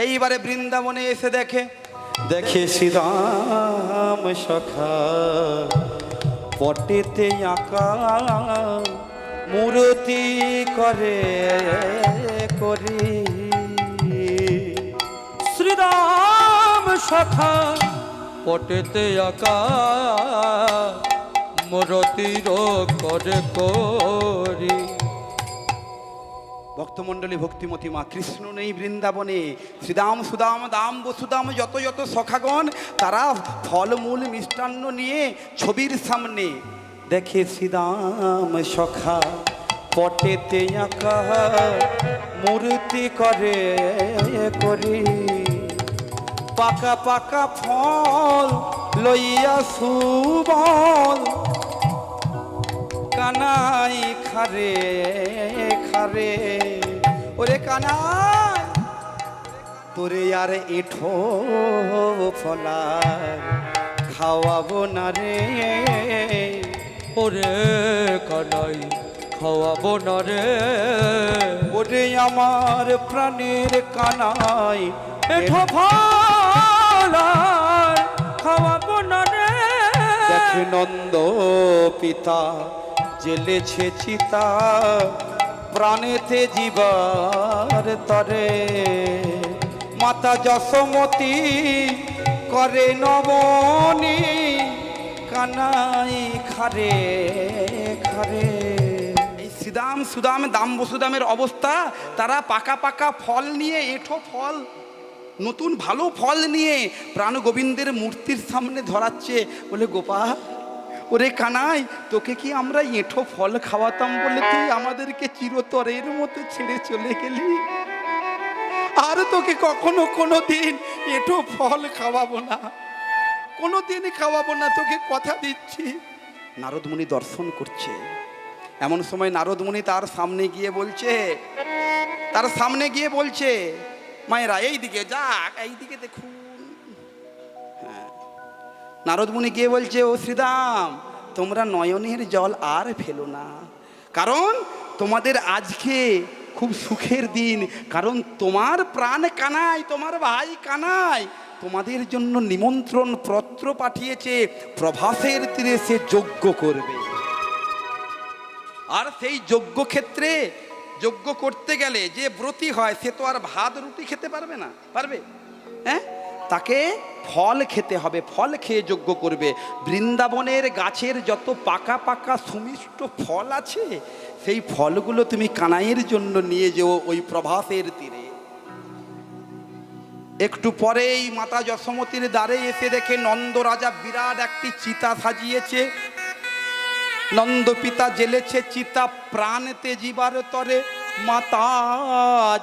এইবারে বৃন্দাবনে এসে দেখে শ্রীরাম সখা পটেতে আঁকা মূর্তি করে শ্রীরাম সখা পটেতে আঁকা মূর্তির করে করি। ভক্তমণ্ডলী ভক্তিমতী মা, কৃষ্ণ নেই বৃন্দাবনে, শ্রীদাম সুদাম দাম বসুদাম যত যত সখাগণ তারা ফলমূল মিষ্টান্ন নিয়ে ছবির সামনে দেখে শ্রীদাম সখা পটেতে আঁকা মূর্তি করে পাকা পাকা ফল লইয়া সুবল কানাই খারে খারে, ওরে কানাই তোরে আর এঠো ফলা খাওয়াবো না রে, ওরে কানাই খাওয়াবো না রে, ওরে আমার প্রাণের কানাই এঠো ফলার খাওয়াবো না রে। দেখে নন্দ পিতা জেলেছে চিতা প্রাণেতে জীবার তরে, মাতা যশোমতী করে নবনী কানাই খারে খারে। এই শ্রীদাম সুদাম দাম বসুদামের অবস্থা, তারা পাকা পাকা ফল নিয়ে এঁঠো ফল নতুন ভালো ফল নিয়ে প্রাণ গোবিন্দের মূর্তির সামনে ধরাচ্ছে, বলে গোপাল ওরে কানাই তোকে কি আমরা এঁঠো ফল খাওয়াতাম বলে তুই আমাদেরকে চিরতরের মতো ছেড়ে চলে গেলি, আর তোকে কখনো কোনো দিন এঁঠো ফল খাওয়াবো না, কোনো দিন খাওয়াবো না, তোকে কথা দিচ্ছি। নারদ মুনি দর্শন করছে, এমন সময় নারদ মুনি তার সামনে গিয়ে বলছে মায়েরা এইদিকে যাক, এইদিকে দেখুন। হ্যাঁ, নারদ মুনি গিয়ে বলছে, ও শ্রীদাম তোমরা নয়নের জল আর ফেলো না, কারণ তোমাদের আজকে খুব সুখের দিন, কারণ তোমার প্রাণ কানাই, তোমার ভাই কানাই তোমাদের জন্য নিমন্ত্রণ পত্র পাঠিয়েছে, প্রভাসের তীরে সে যজ্ঞ করবে। আর সেই যজ্ঞ ক্ষেত্রে যজ্ঞ করতে গেলে যে ব্রতী হয় সে তো আর ভাত রুটি খেতে পারবে না, পারবে? হ্যাঁ, তাকে ফল খেতে হবে, ফল খেয়ে যজ্ঞ করবে। বৃন্দাবনের গাছের যত পাকা পাকা সুমিষ্ট ফল আছে সেই ফলগুলো তুমি কানাইয়ের জন্য নিয়ে যেও ওই প্রভাসের তীরে। একটু পরেই মাতা যশোমতীর দ্বারে এসে দেখে নন্দ রাজা বিরাট একটি চিতা সাজিয়েছে। নন্দ পিতা জ্বেলেছে চিতা প্রাণেতে জীবার তরে, মাতা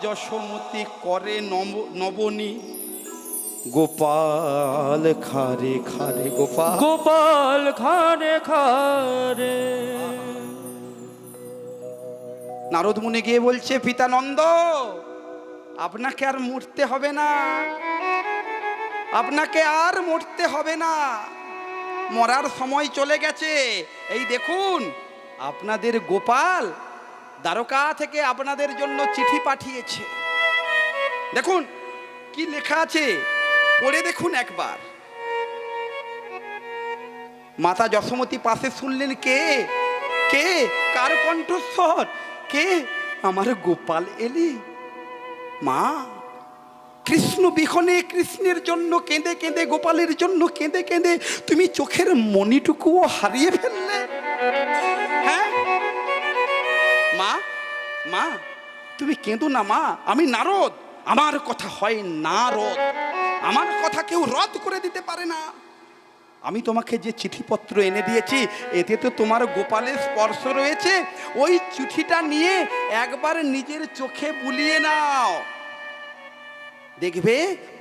যশোমতী করে নবনী। গোপাল খারে খারে গোপাল, গোপাল খানে খারে। নারদ মুনি গিয়ে বলছে, পিতা নন্দ আপনাকে আর মরতে হবে না, আপনাকে আর মরতে হবে না, মরার সময় চলে গেছে। এই দেখুন আপনাদের গোপাল দ্বারকা থেকে আপনাদের জন্য চিঠি পাঠিয়েছে। দেখুন কি লেখা আছে, পড়ে দেখুন একবার। মাতা যশোমতী পাশে শুনলেন, কে কে কার কণ্ঠস্বর, কে? আমার গোপাল এলি। মা, কৃষ্ণ বিহনে কৃষ্ণের জন্য কেঁদে কেঁদে, গোপালের জন্য কেঁদে কেঁদে তুমি চোখের মণিটুকুও হারিয়ে ফেললে। হ্যাঁ মা, মা তুমি কেঁদো না মা, আমি নারদ, আমার কথা হয় নারদ, আমার কথা কেউ রদ করে দিতে পারে না। আমি তোমাকে যে চিঠিপত্র এনে দিয়েছি এতে তো তোমার গোপালের স্পর্শ রয়েছে। ওই চিঠিটা নিয়ে একবার নিজের চোখে বুলিয়ে নাও, দেখবে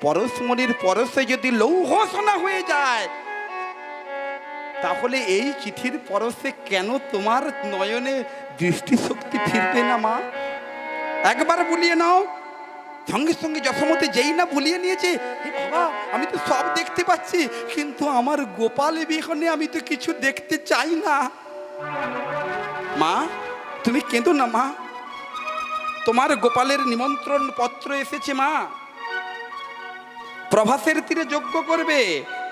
পরশমণির পরশে যদি লৌহ সোনা হয়ে যায় তাহলে এই চিঠির পরশে কেন তোমার নয়নে দৃষ্টিশক্তি ফিরবে না মা? একবার বুলিয়ে নাও। সঙ্গে সঙ্গে যশোমতী যেই না ভুলিয়ে নিয়েছে, হে বাবা আমি তো সব দেখতে পাচ্ছি, কিন্তু আমার গোপাল বিহনে আমি তো কিছু দেখতে চাই না। মা তুমি কেঁদো না মা, তোমার গোপালের নিমন্ত্রণ পত্র এসেছে মা, প্রভাসের তীরে যজ্ঞ করবে।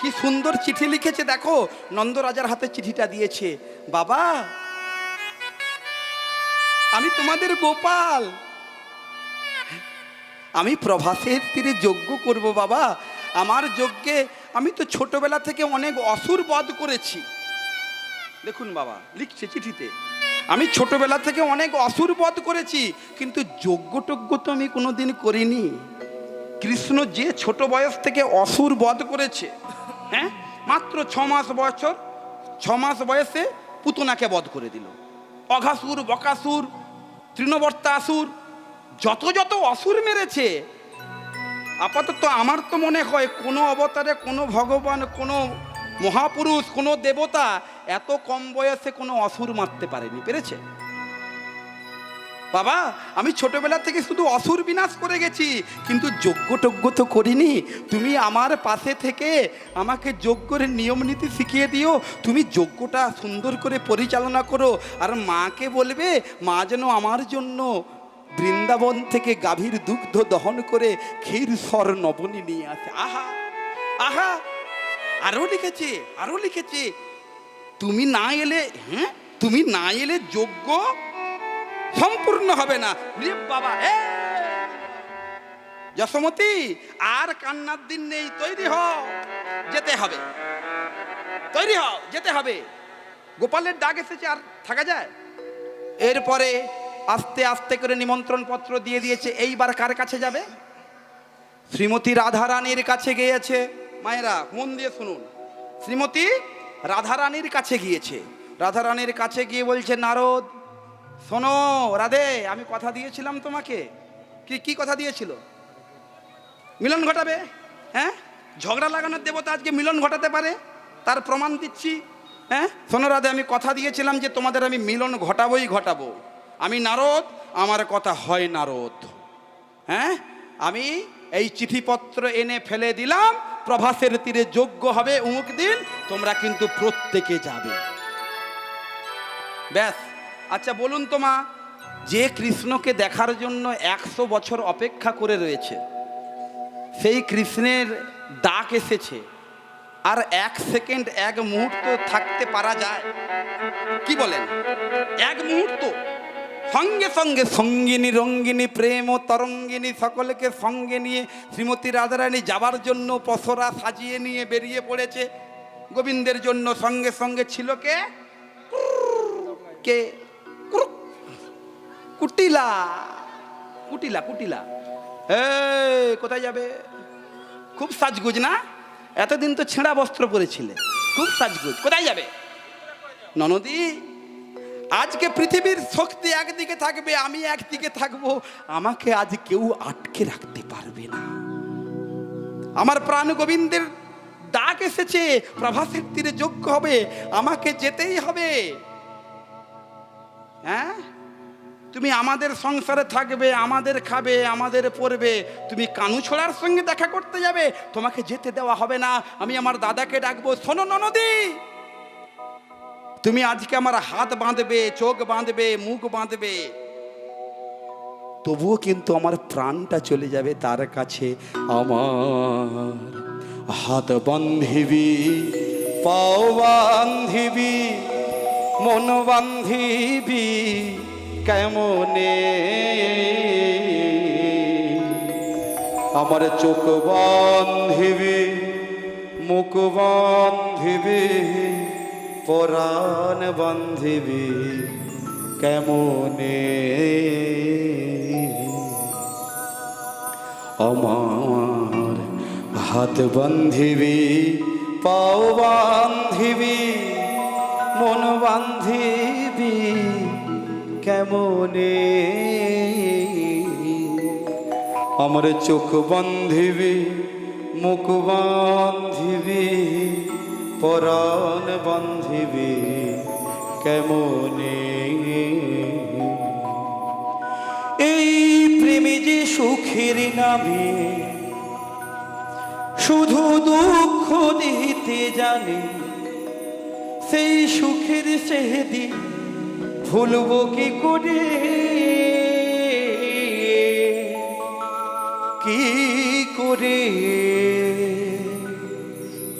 কি সুন্দর চিঠি লিখেছে দেখো, নন্দ রাজার হাতে চিঠিটা দিয়েছে। বাবা আমি তোমাদের গোপাল, আমি প্রভাসের তীরে যজ্ঞ করব বাবা। আমার যজ্ঞে আমি তো ছোটবেলা থেকে অনেক অসুর বধ করেছি। দেখুন বাবা লিখছে চিঠিতে, আমি ছোটবেলা থেকে অনেক অসুর বধ করেছি, কিন্তু যজ্ঞ টজ্ঞ তো আমি কোনোদিন করিনি। কৃষ্ণ যে ছোট বয়স থেকে অসুর বধ করেছে, হ্যাঁ মাত্র 6 মাস বয়সে পুতনাকে বধ করে দিল। অঘাসুর, বকাসুর, তৃণবর্তাসুর, যত যত অসুর মেরেছে, আপাতত আমার তো মনে হয় কোনো অবতারে, কোনো ভগবান, কোনো মহাপুরুষ, কোনো দেবতা এত কম বয়সে কোনো অসুর মারতে পারেনি, পেরেছে? বাবা আমি ছোটবেলা থেকে শুধু অসুর বিনাশ করে গেছি, কিন্তু যজ্ঞ টজ্ঞ তো করিনি। তুমি আমার পাশে থেকে আমাকে যজ্ঞের নিয়ম নীতি শিখিয়ে দিও, তুমি যজ্ঞটা সুন্দর করে পরিচালনা করো। আর মাকে বলবে মা যেন আমার জন্য বৃন্দাবন থেকে গাভীর দুগ্ধ দহন করে ক্ষীর স্বর নবনী নিয়ে আসে। আহা আহা, আরো লিখেছে, আরো লিখেছে, তুমি না এলে, হ্যাঁ তুমি না এলে যজ্ঞ সম্পূর্ণ হবে না। বাবা যশোমতী আর কান্নার দিন নেই, তৈরি হও, যেতে হবে, তৈরি হও, যেতে হবে। গোপালের ডাক এসেছে, আর থাকা যায়? এরপরে আস্তে আস্তে করে নিমন্ত্রণ পত্র দিয়ে দিয়েছে। এইবার কার কাছে যাবে? শ্রীমতী রাধারানীর কাছে গিয়েছে। মায়েরা মন দিয়ে শুনুন, শ্রীমতী রাধারানীর কাছে গিয়েছে। রাধারানীর কাছে গিয়ে বলছে, নারদ শোনো রাধে, আমি কথা দিয়েছিলাম তোমাকে। কি কথা দিয়েছিল? মিলন ঘটাবে। হ্যাঁ, ঝগড়া লাগানোর দেবতা আজকে মিলন ঘটাতে পারে, তার প্রমাণ দিচ্ছি। হ্যাঁ শোনো রাধে, আমি কথা দিয়েছিলাম যে তোমাদের আমি মিলন ঘটাবোই ঘটাবো। আমি নারদ, আমার কথা হয় নারদ। হ্যাঁ আমি এই চিঠিপত্র এনে ফেলে দিলাম, প্রভাসের তীরে যজ্ঞ হবে অমুক দিন, তোমরা কিন্তু প্রত্যেকে যাবে। ব্যাস। আচ্ছা বলুন তো মা, যে কৃষ্ণকে দেখার জন্য 100 বছর অপেক্ষা করে রয়েছে, সেই কৃষ্ণের ডাক ডাক এসেছে, আর 1 সেকেন্ড 1 মুহূর্ত থাকতে পারা যায়? কি বলেন? 1 মুহূর্ত সঙ্গে সঙ্গে সঙ্গিনী রঙ্গিনী প্রেম ও তরঙ্গিনী সকলকে সঙ্গে নিয়ে শ্রীমতী রাধারানী যাবার জন্য পসরা সাজিয়ে নিয়ে বেরিয়ে পড়েছে গোবিন্দের জন্য। সঙ্গে সঙ্গে ছিল কে? কে? কুটিলা। কুটিলা কুটিলা কোথায় যাবে? খুব সাজগুজ না? এতদিন তো ছেঁড়া বস্ত্র পরেছিলে, খুব সাজগুজ। কোথায় যাবে? ননদী, আজকে পৃথিবীর শক্তি একদিকে থাকবে, আমি একদিকে থাকবো, আমাকে আজ কেউ আটকে রাখতে পারবে না। আমার প্রাণ গোবিন্দের ডাক এসেছে, প্রভাসের তীরে যোগ্য হবে, আমাকে যেতেই হবে। হ্যাঁ, তুমি আমাদের সংসারে থাকবে, আমাদের খাবে, আমাদের পরবে, তুমি কানু ছোড়ার সঙ্গে দেখা করতে যাবে? তোমাকে যেতে দেওয়া হবে না। আমি আমার দাদাকে ডাকবো, শোনো ননদী, তুমি আজকে আমার হাত বাঁধবে, চোখ বাঁধবে, মুখ বাঁধবে, তবুও কিন্তু আমার প্রাণটা চলে যাবে তার কাছে। আমার হাত বান্ধিবি, পাও বান্ধিবি, মন বান্ধিবি কেমনে? আমার চোখ বান্ধিবি, মুখ বান্ধিবি, পরাণ বান্ধিবি কেমনে? আমার হাত বান্ধিবি, পাও বান্ধিবি, মন বান্ধিবি কেমনে? আমার চোখ বান্ধিবি, মুখ বান্ধিবি, পরাণ বান্ধিবি কেমনে? এই প্রেমে যে সুখের নামে শুধু দুঃখ দিতে জানে, সেই সুখের সেদিন ভুলব কি করে? কি করে,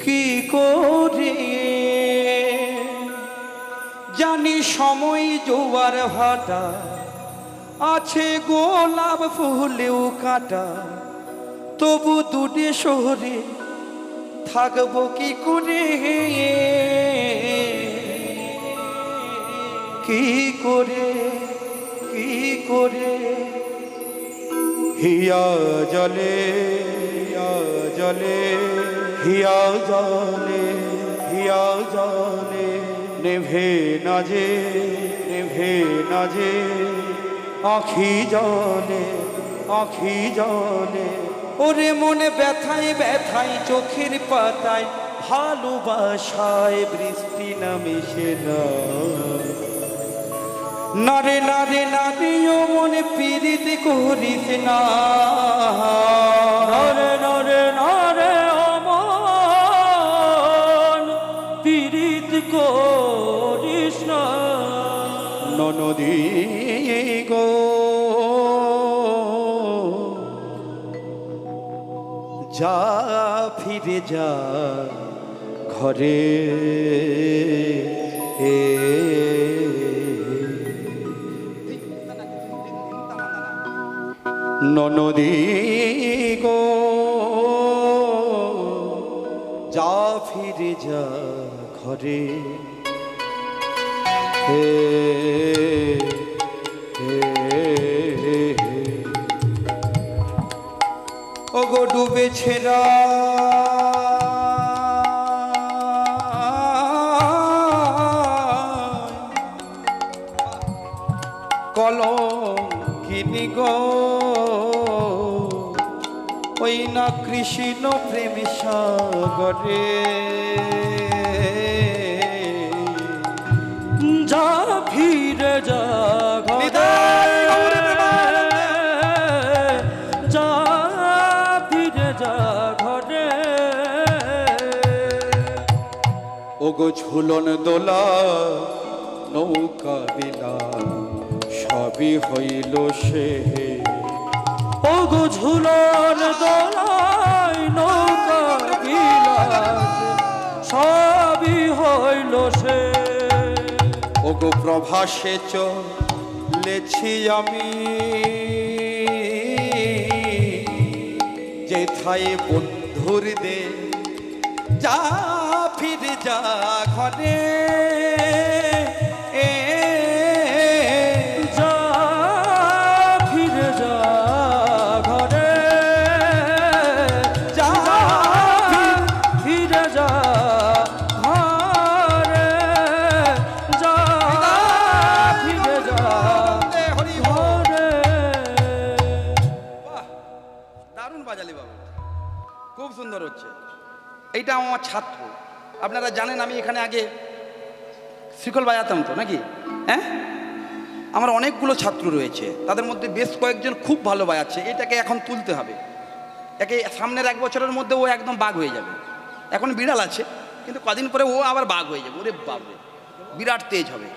কি করে? জানি সময় জোয়ার ভাটা, আছে গোলাপ ফুলেও কাটা, তবু দুটে শহরে থাকবো কি করে? কি করে, কি করে? হিয়া জলে, হিয়া জলে, হিয়া জলে, হিয়া জলে, নেভে না যে, নেভে না যে, আখি জলে, আখি জলে। ওরে মনে ব্যথায় ব্যথায় চোখের পাতায়, ভালোবাসায় বৃষ্টি নামিছে না। নারে নারে নারিও মনে পীড়িত করিস না। নরে নরে নরে অমন পীড়িত করিস না। ননদী গো, যা ফিরে যা ঘরে, ননদী গো, যা ফিরে যা ঘরে। হে ওগো ডুবেছে কলঙ্কিনী গো, ওই না কৃষ্ণ প্রেম সাগরে। যা ফিরে যা ঘরে, যা ফিরে যা ঘরে। ওগো ঝুলন দোলা নৌকা বিলা, সবই হইল সে। ওগো ঝুলন দোলায় নৌকা সবই হইল সে। ওগো প্রভাসে চলেছি আমি, যেথায় বন্ধুর দে যা ফিরে যা ঘরে, যা ফিরে যা ঘরে, যা ফিরে যা ঘরে, যা ফিরে যা হরি ঘরে। দারুণ বাজালি বাবু, খুব সুন্দর হচ্ছে। এইটা আমার ছাত্র, আপনারা জানেন আমি এখানে আগে শিকল বাজাতাম তো নাকি, হ্যাঁ? আমার অনেকগুলো ছাত্র রয়েছে, তাদের মধ্যে বেশ কয়েকজন খুব ভালো বাজাচ্ছে। এটাকে এখন তুলতে হবে, একে সামনের 1 বছরের মধ্যে ও একদম বাঘ হয়ে যাবে। এখন বিড়াল আছে, কিন্তু কদিন পরে ও আবার বাঘ হয়ে যাবে। ওরে বাবরে, বিরাট তেজ হবে।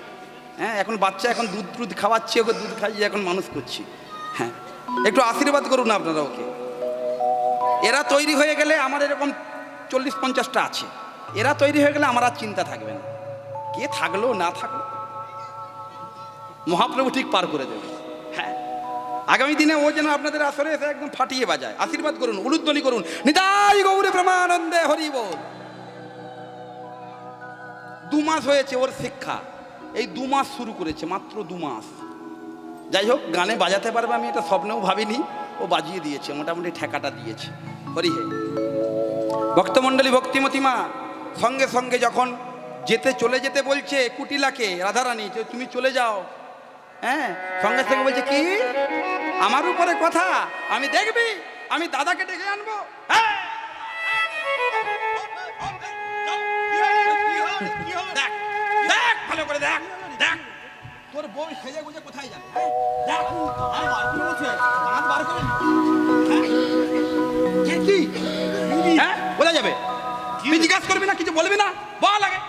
হ্যাঁ, এখন বাচ্চা, এখন দুধ খাওয়াচ্ছি, ওকে দুধ খাইয়ে এখন মানুষ করছি। হ্যাঁ, একটু আশীর্বাদ করুন আপনারা ওকে। এরা তৈরি হয়ে গেলে আমার এরকম 40-50টা আছে, এরা তৈরি হয়ে গেলে আমার আর চিন্তা থাকবে না। কে থাকলো না থাকলো, মহাপ্রভু ঠিক পার করে দেবে। হ্যাঁ, আগামী দিনে ও যেন আপনাদের আসরে এসে একদম ফাটিয়ে বাজায়। আশীর্বাদ করুন, উলুধ্বনি করুন, নিতাই গৌরে প্রেমানন্দে হরি বল। 2 মাস হয়েছে ওর শিক্ষা, এই 2 মাস শুরু করেছে, মাত্র 2 মাস। যাই হোক, গানে বাজাতে পারবে আমি এটা স্বপ্নেও ভাবিনি, ও বাজিয়ে দিয়েছে, মোটামুটি ঠেকাটা দিয়েছে। হরি হে। ভক্তমণ্ডলী, ভক্তিমতী মা সঙ্গে সঙ্গে যখন চলে যেতে বলছে কুটিলাকে, রাধারানী যে তুমি চলে যাও, হ্যাঁ, সঙ্গে সঙ্গে বলছে কি আমার উপরে কথা, আমি দেখবি, আমি দাদাকে ডেকে আনবো। হ্যাঁ, দেখ দেখ ভালো করে দেখ, দেখ তোর বউ সেজে গুজে কোথায় যাবে। হ্যাঁ, দেখ আর বার করে বলছে, দাঁত বার করে। হ্যাঁ, কি হ্যাঁ কোথায় যাবে? তুই জিজ্ঞাসা করবি না, কিছু বলবি না, বল আগে।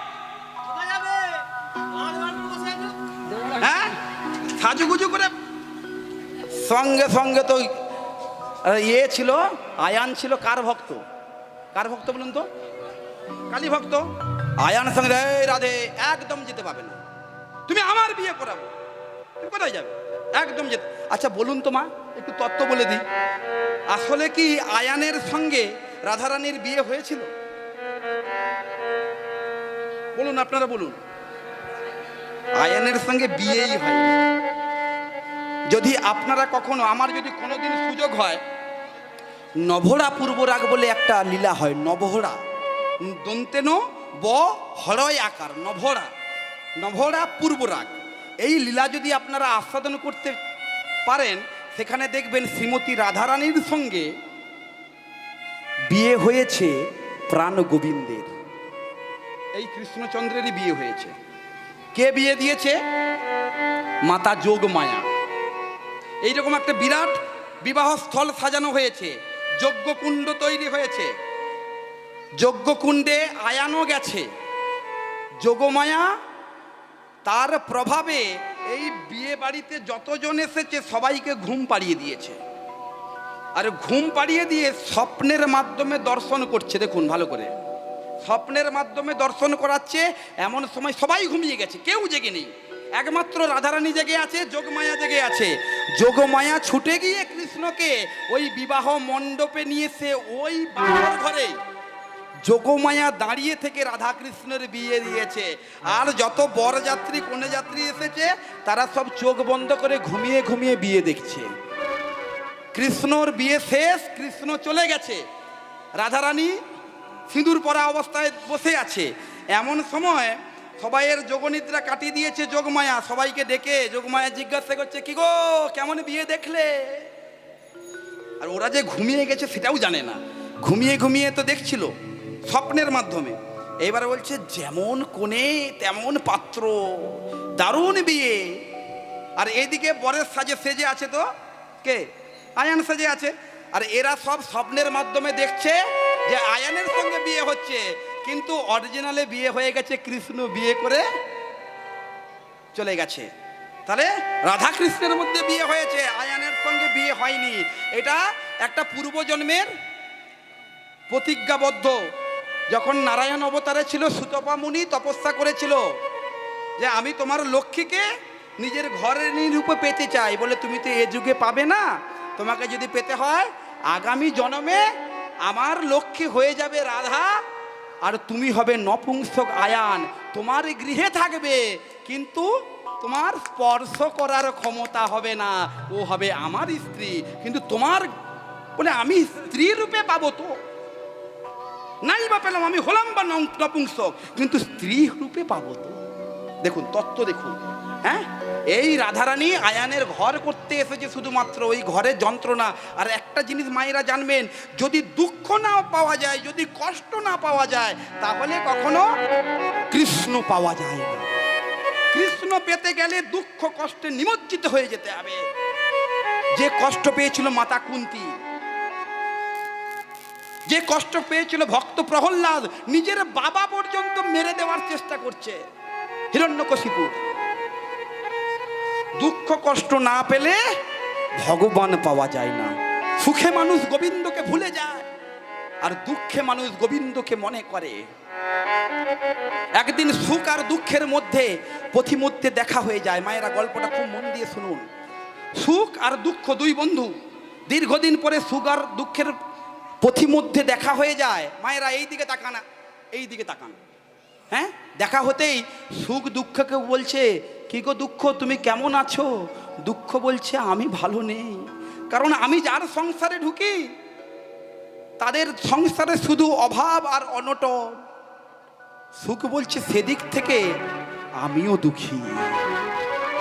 হ্যাঁ, সাজুগুজু করে সঙ্গে সঙ্গে তো ইয়ে ছিল, আয়ান ছিল কার ভক্ত? কার ভক্ত বলুন তো? কালী ভক্ত। আয়ান সঙ্গে এই রাধে একদম যেতে পাবে না, তুমি আমার বিয়ে করাবো। তুমি কোথায় যাবে? একদম যেতে। আচ্ছা বলুন তো মা, একটু তত্ত্ব বলে দিই, আসলে কি আয়ানের সঙ্গে রাধারানীর বিয়ে হয়েছিল? বলুন, আপনারা বলুন। আয়ানের সঙ্গে বিয়েই হয়। যদি আপনারা কখনো, আমার যদি কোনোদিন সুযোগ হয়, নভরা পূর্বরাগ বলে একটা লীলা হয়, নভরা দন্তেন ব হরয় আকার, নভরা, নভরা পূর্বরাগ। এই লীলা যদি আপনারা আস্বাদন করতে পারেন, সেখানে দেখবেন শ্রীমতী রাধারানীর সঙ্গে বিয়ে হয়েছে প্রাণ গোবিন্দের। এই কৃষ্ণচন্দ্রেরই বিয়ে হয়েছে। কে বিয়ে দিয়েছে? মাতা যোগমায়া। এইরকম একটা বিরাট বিবাহ স্থল সাজানো হয়েছে, যজ্ঞকুণ্ড তৈরি হয়েছে, যজ্ঞকুণ্ডে আয়ানও গেছে। যোগমায়া তার প্রভাবে এই বিয়ে বাড়িতে যতজন এসেছে সবাইকে ঘুম পাড়িয়ে দিয়েছে। আর ঘুম পাড়িয়ে দিয়ে স্বপ্নের মাধ্যমে দর্শন করছে। দেখুন ভালো করে, স্বপ্নের মাধ্যমে দর্শন করাচ্ছে। এমন সময় সবাই ঘুমিয়ে গেছে, কেউ জেগে নেই, একমাত্র রাধারানী জেগে আছে, যোগমায়া জেগে আছে। যোগমায়া ছুটে গিয়ে কৃষ্ণকে ওই বিবাহ মণ্ডপে নিয়ে সে ওই বাবার ঘরে যোগমায়া দাঁড়িয়ে থেকে রাধা কৃষ্ণের বিয়ে দিয়েছে। আর যত বরযাত্রী কন্যাযাত্রী এসেছে তারা সব চোখ বন্ধ করে ঘুমিয়ে ঘুমিয়ে বিয়ে দেখছে। কৃষ্ণর বিয়ে শেষ, কৃষ্ণ চলে গেছে, রাধারানী সিঁদুর পরা অবস্থায় বসে আছে। এমন সময় সবাইয়ের যোগনিদ্রা কাটিয়ে দিয়েছে যোগমায়া। সবাইকে ডেকে যোগমায়া জিজ্ঞাসা করছে, কি গো কেমন বিয়ে দেখলে? আর ওরা যে ঘুমিয়ে গেছে সেটাও জানে না, ঘুমিয়ে ঘুমিয়ে তো দেখছিল স্বপ্নের মাধ্যমে। এবারে বলছে, যেমন কোণে তেমন পাত্র, দারুণ বিয়ে। আর এদিকে বরের সাজে সেজে আছে তো কে? আয়ান সেজে আছে। আর এরা সব স্বপ্নের মাধ্যমে দেখছে যে আয়ানের সঙ্গে বিয়ে হচ্ছে, কিন্তু অরিজিনালে বিয়ে হয়ে গেছে, কৃষ্ণ বিয়ে করে চলে গেছে। তাহলে রাধা কৃষ্ণের মধ্যে বিয়ে হয়েছে, আয়ানের সঙ্গে বিয়ে হয়নি। এটা একটা পূর্বজন্মের প্রতিজ্ঞাবদ্ধ যখন নারায়ণ অবতারে ছিল সুতপা মুনি তপস্যা করেছিল যে আমি তোমার লক্ষ্মীকে নিজের ঘরের রূপে পেতে চাই, বলে তুমি তো এ যুগে পাবে না, তোমাকে যদি পেতে হয় আগামী জন্মে আমার লক্ষ্মী হয়ে যাবে রাধা, আর তুমি হবে নপুংসক আয়ান, তোমার গৃহে থাকবে কিন্তু তোমার স্পর্শ করার ক্ষমতা হবে না, ও হবে আমার স্ত্রী, কিন্তু তোমার বলে আমি স্ত্রী রূপে পাবো তো নাই বা পেলাম, আমি হলাম বা নপুংসক কিন্তু স্ত্রী রূপে পাবো তো। দেখুন তত্ত্ব দেখুন। হ্যাঁ, এই রাধারানী আয়ানের ঘর করতে এসেছে শুধুমাত্র ওই ঘরের যন্ত্রণা। আর একটা জিনিস মায়েরা জানবেন, যদি দুঃখ না পাওয়া যায়, যদি কষ্ট না পাওয়া যায়, তাহলে কখনো কৃষ্ণ পাওয়া যায় না। কৃষ্ণ পেতে গেলে দুঃখ কষ্টে নিমজ্জিত হয়ে যেতে হবে। যে কষ্ট পেয়েছিল মাতা কুন্তী, যে কষ্ট পেয়েছিল ভক্ত প্রহ্লাদ, নিজের বাবা পর্যন্ত মেরে দেওয়ার চেষ্টা করছে হিরণ্যকশিপু। দুঃখ কষ্ট না পেলে ভগবান পাওয়া যায় না। সুখে মানুষ গোবিন্দকে ভুলে যায়, আর দুঃখে মানুষ গোবিন্দকে মনে করে। একদিন সুখ আর দুঃখের মধ্যে পথিমধ্যে দেখা হয়ে যায়। মায়েরা গল্পটা খুব মন দিয়ে শুনুন। সুখ আর দুঃখ দুই বন্ধু, দীর্ঘদিন পরে সুখ আর দুঃখের পথিমধ্যে দেখা হয়ে যায়। মায়েরা এই দিকে তাকানা, এই দিকে তাকান। হ্যাঁ, দেখা হতেই সুখ দুঃখকে বলছে, কি গো দুঃখ তুমি কেমন আছো? দুঃখ বলছে আমি ভালো নেই, কারণ আমি যার সংসারে ঢুকি তাদের সংসারে শুধু অভাব আর অনটন। সুখ বলছে সেদিক থেকে আমিও দুঃখী।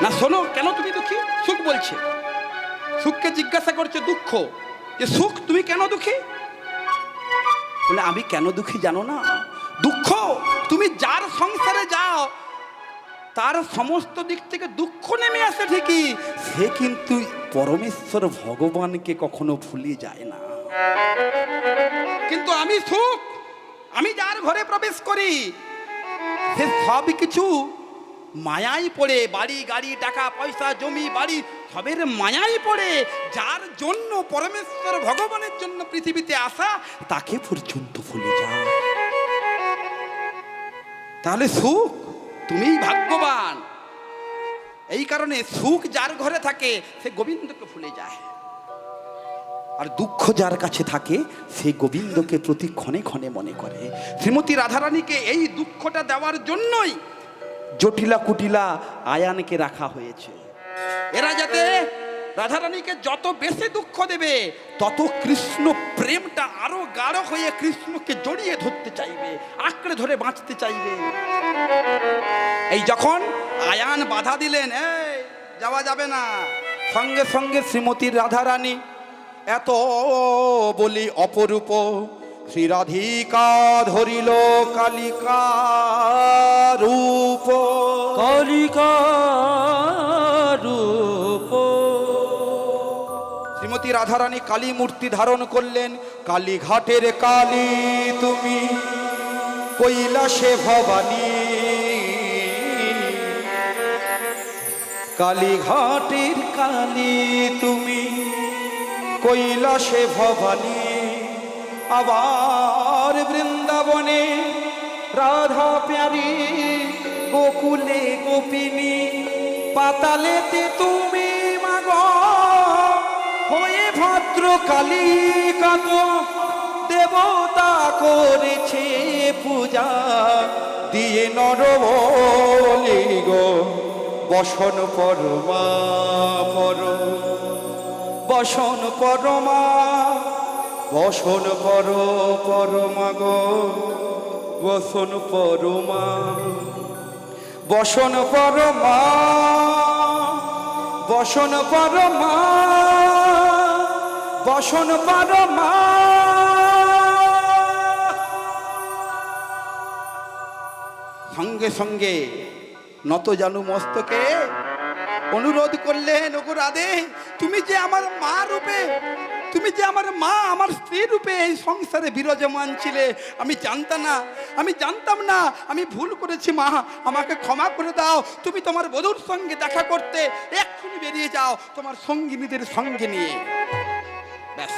না শোনো, কেন তুমি দুঃখী? সুখ বলছে। সুখকে জিজ্ঞাসা করছে দুঃখ যে সুখ তুমি কেন দুঃখী? বলে আমি কেন দুঃখী জানো না? দুঃখ, তুমি যার সংসারে যাও তার সমস্ত দিক থেকে দুঃখ নেমে আসে ঠিকই, সে কিন্তু পরমেশ্বর ভগবানকে কখনো ভুলে যায় না। কিন্তু আমি সুখ, আমি যার ঘরে প্রবেশ করি সে সব কিছু মায়াই পড়ে, বাড়ি গাড়ি টাকা পয়সা জমি বাড়ি সবের মায়াই পড়ে, যার জন্য পরমেশ্বর ভগবানের জন্য পৃথিবীতে আসা তাকে পর্যন্ত ভুলে যায়। তাহলে সুখ তুমিই ভাগ্যবান। এই কারণে সুখ যার ঘরে থাকে সে গোবিন্দকে ভুলে যায়, আর দুঃখ যার কাছে থাকে সে গোবিন্দকে প্রতি ক্ষণে ক্ষণে মনে করে। শ্রীমতী রাধারানীকে এই দুঃখটা দেওয়ার জন্যই জটিলা কুটিলা আয়ানকে রাখা হয়েছে। এরা যাতে রাধারানীকে যত বেশি দুঃখ দেবে তত কৃষ্ণ প্রেমটা আরো গাঢ় হয়ে কৃষ্ণকে জড়িয়ে ধরতে চাইবে, আঁকড়ে ধরে বাঁচতে চাইবে। এই যখন আয়ান বাধা দিলেন, এই যাওয়া যাবে না, সঙ্গে সঙ্গে শ্রীমতী রাধারানী এত বলি অপরূপ শ্রী রাধিকা ধরিল কালিকা রূপ, কালিকা রূপ। শ্রীমতী রাধারানী কালী মূর্তি ধারণ করলেন। কালীঘাটের কালী তুমি, কৈলাসে ভবানী, কালীঘাটের কালী তুমি, কৈলাসে ভবানী। আবার বৃন্দাবনে রাধা প্যারি, গোকুলে গোপিনী, পাতালেতে তুমি মাগ হয়ে ভদ্র কালিকাত, দেবতা করেছে পূজা দিয়ে নরবলি গো, বসন পরমা পর, বসন পরমা, বসন পর পরমা গো, বসন পরমা, বসন পরমা, বসন পরমা, বসন পরমা। সঙ্গে সঙ্গে নত জানু মস্তকে অনুরোধ করলেন, ওগো রাধে, তুমি যে আমার মা রূপে, তুমি যে আমার মা, আমার স্ত্রী রূপে এই সংসারে বিরাজমান ছিলে, আমি জানতাম না, আমি জানতাম না, আমি ভুল করেছি মা, আমাকে ক্ষমা করে দাও। তুমি তোমার বধূর সঙ্গে দেখা করতে এক্ষুনি বেরিয়ে যাও তোমার সঙ্গিনীদের সঙ্গে নিয়ে। ব্যাস,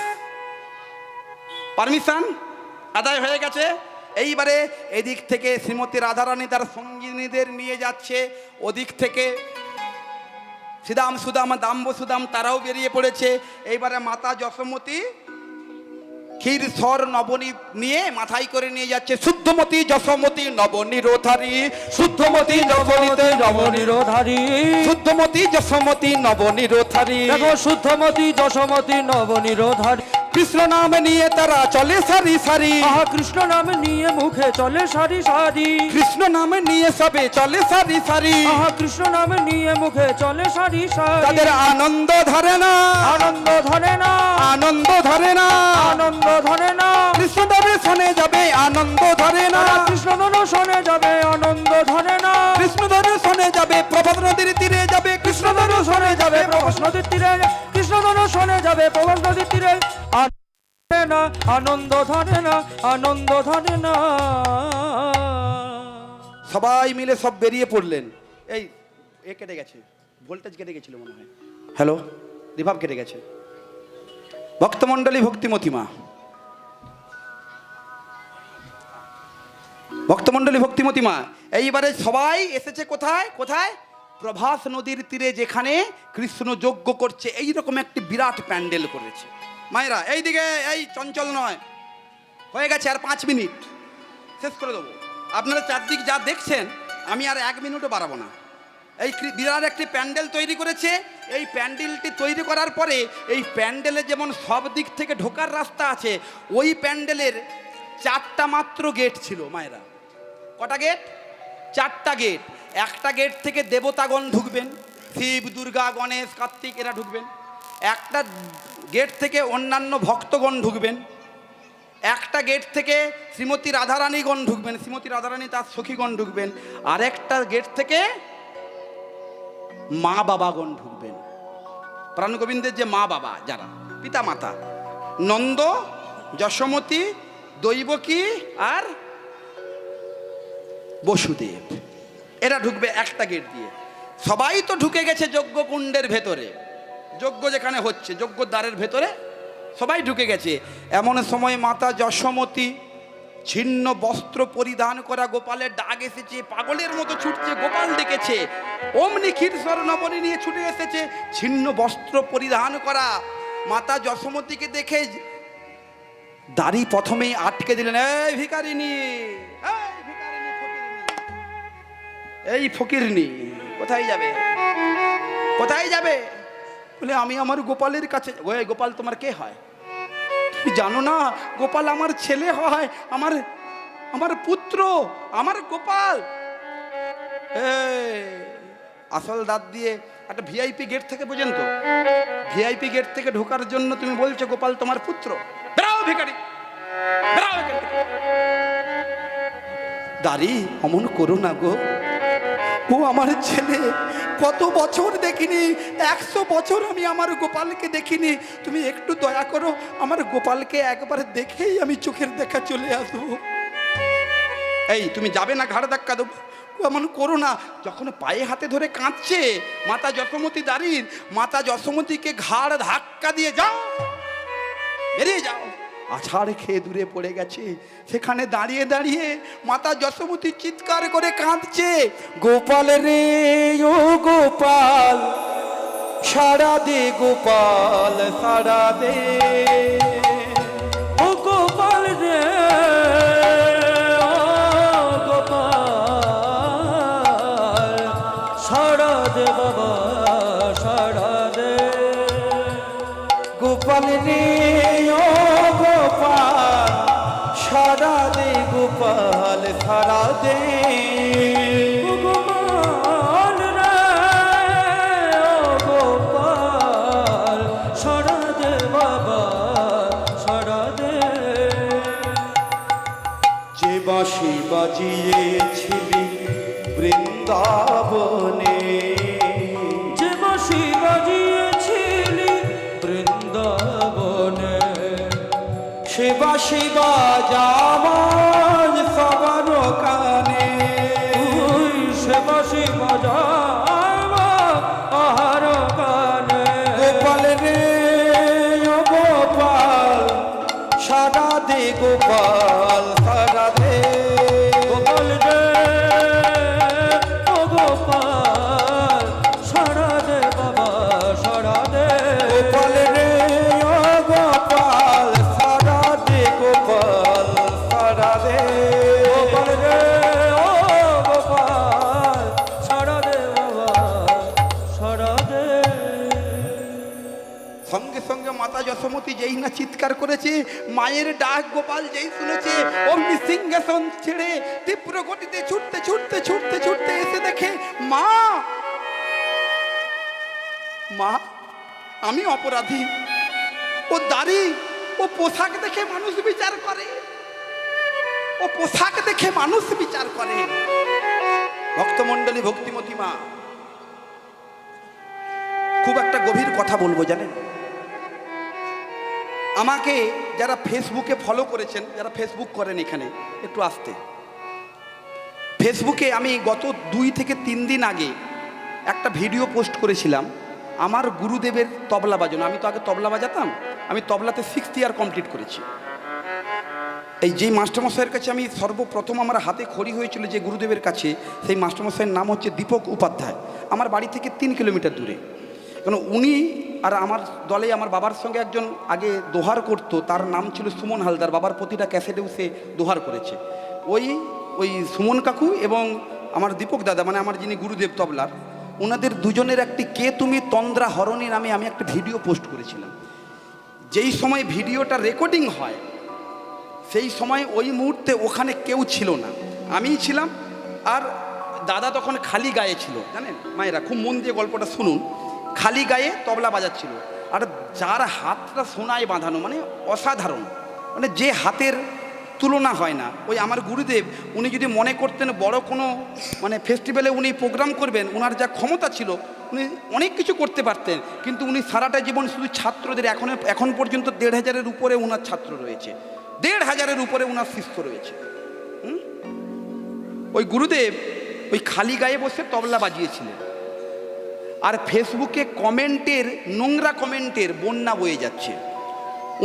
পারমিশন আদায় হয়ে গেছে। এইবারে এদিক থেকে শ্রীমতী রাধারানী তার সঙ্গিনীদের নিয়ে যাচ্ছে, ওদিক থেকে শ্রীদাম সুদাম দাম্ব সুদাম তারাও বেরিয়ে পড়েছে। এইবারে মাতা যশোমতী ক্ষীর সর নবনী নিয়ে মাথায় করে নিয়ে যাচ্ছে শুদ্ধমতী যশোমতী নবনীরোধারী, শুদ্ধমতী নবনীতে নবনীরোধারী, শুদ্ধমতী যশোমতী নবনীরোধারী। দেখো শুদ্ধমতী যশোমতী নবনীরোধারী। কৃষ্ণ নাম নিয়ে তারা চলে সারি সারি, আহা কৃষ্ণ নাম নিয়ে মুখে চলে সারি সারি, কৃষ্ণ নাম নিয়ে সবে চলে সারি সারি। আহা কৃষ্ণ নাম নিয়ে মুখে চলে সারি সারি। তাদের আনন্দ ধরে না, আনন্দ ধরে না, আনন্দ ধরে না, আনন্দ ধরে না। কৃষ্ণ দর্শনে যাবে আনন্দ ধরে না, কৃষ্ণ দর্শনে যাবে আনন্দ ধরে না, কৃষ্ণ দর্শনে যাবে প্রভাত নদীর তীরে যাবে, কৃষ্ণ দর্শনে যাবে প্রভাস নদীর তীরে, কৃষ্ণ দর্শনে যাবে প্রভাস নদীর তীরে। না আনন্দ ধরে না, আনন্দ ধরে না। সবাই মিলে সব বেরিয়ে পড়লেন। এই এ কেটে গেছে, ভোল্টেজ কেটে গেছিল মনে হয়। হ্যালো, রিভাব কেটে গেছে। ভক্তমণ্ডলী ভক্তিমতিমা, ভক্তমণ্ডলী ভক্তিমতিমা, এইবারে সবাই এসেছে কোথায় কোথায়? প্রভাস নদীর তীরে, যেখানে কৃষ্ণ যজ্ঞ করছে। এইরকম একটি বিরাট প্যান্ডেল করেছে। মায়েরা এইদিকে, এই চঞ্চল নয়, হয়ে গেছে আর 5 মিনিট, শেষ করে দেবো। আপনারা চারদিক যা দেখছেন, আমি আর 1 মিনিটও বাড়াবো না। এই বিরাট একটি প্যান্ডেল তৈরি করেছে। এই প্যান্ডেলটি তৈরি করার পরে এই প্যান্ডেলে যেমন সব দিক থেকে ঢোকার রাস্তা আছে, ওই প্যান্ডেলের 4টা মাত্র গেট ছিল। মায়েরা, কটা গেট? 4টা গেট। একটা গেট থেকে দেবতাগণ ঢুকবেন, শিব দুর্গা গণেশ কার্তিক এরা ঢুকবেন। একটা গেট থেকে অন্যান্য ভক্তগণ ঢুকবেন। একটা গেট থেকে শ্রীমতী রাধারানীগণ ঢুকবেন, শ্রীমতী রাধারানী তার সখীগণ ঢুকবেন। আর একটা গেট থেকে মা বাবাগণ ঢুকবেন। প্রাণ গোবিন্দের যে মা বাবা, যারা পিতা মাতা, নন্দ, যশোমতী, দৈবকী আর বসুদেব, এরা ঢুকবে একটা গেট দিয়ে। সবাই তো ঢুকে গেছে যজ্ঞকুণ্ডের ভেতরে, যজ্ঞ যেখানে হচ্ছে, যজ্ঞ দ্বারের ভেতরে সবাই ঢুকে গেছে। এমন সময় মাতা যশোমতী ছিন্ন বস্ত্র পরিধান করা গোপালের ডাক এসেছে, পাগলের মতো ছুটছে, গোপাল ডেকেছে। অমনি ক্ষীরসর নবনী নিয়ে ছুটে এসেছে, ছিন্ন বস্ত্র পরিধান করা মাতা যশোমতীকে দেখে দাড়ি প্রথমেই আটকে দিলেন। এই ভিখারিনী, এই ভিখারিনী, ফকিরনী, এই ফকিরনী, কোথায় যাবে, কোথায় যাবে? বলে আমি আমার গোপালের কাছে। ওই গোপাল তোমার কে হয়? তুমি জানো না গোপাল আমার ছেলে হয়, আমার আমার পুত্র, আমার গোপাল। আসল দাঁত দিয়ে একটা ভিআইপি গেট থেকে, বোঝেন তো, ভিআইপি গেট থেকে ঢোকার জন্য তুমি বলছো গোপাল তোমার পুত্র। বেরাও ভিখারি, বেরাও এখান থেকে। দাঁড়ি অমন করো না গো, ও আমার ছেলে। কত বছর দেখিনি, 100 বছর আমি আমার গোপালকে দেখিনি। তুমি একটু দয়া করো, আমার গোপালকে একবার দেখেই আমি চোখের দেখা চলে আসবো। এই তুমি যাবে না, ঘাড় ধাক্কা দেবো। এমন করো না। যখন পায়ে হাতে ধরে কাঁদছে মাতা যশোমতী দাঁড়িয়ে, মাতা যশোমতীকে ঘাড় ধাক্কা দিয়ে যাও, বেরিয়ে যাও। আছাড় খেয়ে দূরে পড়ে গেছে। সেখানে দাঁড়িয়ে দাঁড়িয়ে মাতা যশোমতী চিৎকার করে কাঁদছে, গোপাল রে ও গোপাল, সারা দে গোপাল, সারা দে। ও গোপাল রে, ও গোপাল, সারা দে বাবা, সারা দে। গোপাল রে ও গোপাল, সারা দে গোপাল, সারা দে। ও গোপাল রে, ও গোপাল, সারা দে বাবা, সারা দে। যে বাঁশি বাজিয়েছিলি বৃন্দাবনে, যে বাঁশি বাজিয়েছিলি বৃন্দাবনে, সে বাঁশি বাজাবাজ সবার কানে। ওই সে বাঁশি বাজাবা আহার কানে। গোপাল রে ও গোপাল, সারা দে গোপাল, সারা দে। সঙ্গে সঙ্গে মাতা যশোমতী যেই না চিৎকার করেছে, মায়ের ডাক গোপাল যেই শুনেছে, অমনি সিংহাসন ছেড়ে তীব্র গতিতে ছুটতে ছুটতে ছুটতে ছুটতে এসে দেখে মা, মা আমি অপরাধী। ও দাড়ি, ও পোশাক দেখে মানুষ বিচার করে, ও পোশাক দেখে মানুষ বিচার করে। ভক্তমণ্ডলী, ভক্তিমতী মা, খুব একটা গভীর কথা বলবো জানেন। আমাকে যারা ফেসবুকে ফলো করেছেন, যারা ফেসবুক করেন এখানে একটু আসতে, ফেসবুকে আমি গত 2 থেকে 3 দিন আগে একটা ভিডিও পোস্ট করেছিলাম আমার গুরুদেবের তবলা বাজানো। আমি তো আগে তবলা বাজাতাম, আমি তবলাতে 6th ইয়ার কমপ্লিট করেছি। এই যেই মাস্টারমশাইয়ের কাছে আমি সর্বপ্রথম আমার হাতে খড়ি হয়েছিল, যে গুরুদেবের কাছে, সেই মাস্টারমশাইয়ের নাম হচ্ছে দীপক উপাধ্যায়। আমার বাড়ি থেকে 3 কিলোমিটার দূরে। কারণ উনি আর আমার দলে আমার বাবার সঙ্গে একজন আগে দোহার করতো, তার নাম ছিল সুমন হালদার। বাবার প্রতিটা ক্যাসেটেও সে দোহার করেছে। ওই সুমন কাকু এবং আমার দীপক দাদা, মানে আমার যিনি গুরুদেব তবলার, ওনাদের দুজনের একটি কে তুমি তন্দ্রা হরণী নামে আমি একটা ভিডিও পোস্ট করেছিলাম। যেই সময় ভিডিওটা রেকর্ডিং হয় সেই সময় ওই মুহূর্তে ওখানে কেউ ছিল না, আমিই ছিলাম। আর দাদা তখন খালি গায়ে ছিল, জানেন মায়েরা, খুব মন দিয়ে গল্পটা শুনুন। খালি গায়ে তবলা বাজাচ্ছিল, আর যার হাতটা সোনায় বাঁধানো, মানে অসাধারণ, মানে যে হাতের তুলনা হয় না। ওই আমার গুরুদেব, উনি যদি মনে করতেন বড় কোনো মানে ফেস্টিভ্যালে উনি প্রোগ্রাম করবেন, ওনার যা ক্ষমতা ছিল, উনি অনেক কিছু করতে পারতেন। কিন্তু উনি সারাটা জীবন শুধু ছাত্রদের, এখন পর্যন্ত 1,500-এর উপরে ওনার ছাত্র রয়েছে, 1,500-এর উপরে ওনার শিষ্য রয়েছে। ওই গুরুদেব ওই খালি গায়ে বসে তবলা বাজিয়েছিলেন, আর ফেসবুকে কমেন্টের, নোংরা কমেন্টের বন্যা বয়ে যাচ্ছে।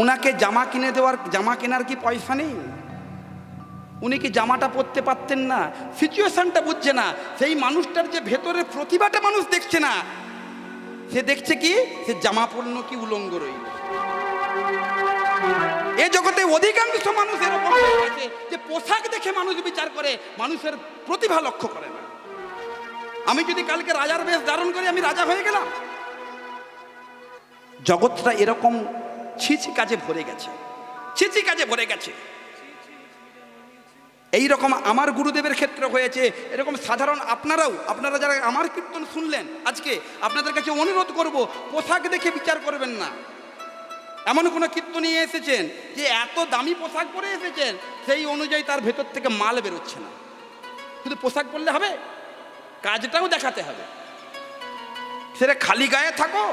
ওনাকে জামা কেনার কি পয়সা নেই? উনি কি জামাটা পরতে পারতেন না? সিচুয়েশনটা বুঝছে না। সেই মানুষটার যে ভেতরের প্রতিভাটা মানুষ দেখছে না, সে দেখছে কি, সে জামা পরল কি উলঙ্গ রইল। এ জগতে অধিকাংশ মানুষ এরকম হয়ে গেছে যে পোশাক দেখে মানুষ বিচার করে, মানুষের প্রতিভা লক্ষ্য করে না। আমি যদি কালকে রাজার বেশ ধারণ করি, আমি রাজা হয়ে গেলাম? জগৎটা এরকম ছিছি কাজে ভরে গেছে, ছিছি কাজে ভরে গেছে। এই রকম আমার গুরুদেবের ক্ষেত্রে হয়েছে। এরকম সাধারণ আপনারা যারা আমার কীর্তন শুনলেন আজকে, আপনাদের কাছে অনুরোধ করব, পোশাক দেখে বিচার করবেন না। এমন কোনো কীর্তন নিয়ে এসেছেন যে এত দামি পোশাক পরে এসেছেন, সেই অনুযায়ী তার ভেতর থেকে মাল বেরোচ্ছে না। শুধু পোশাক পরলে হবে? কাজটাও দেখাতে হবে। সেটা খালি গায়ে থাকো,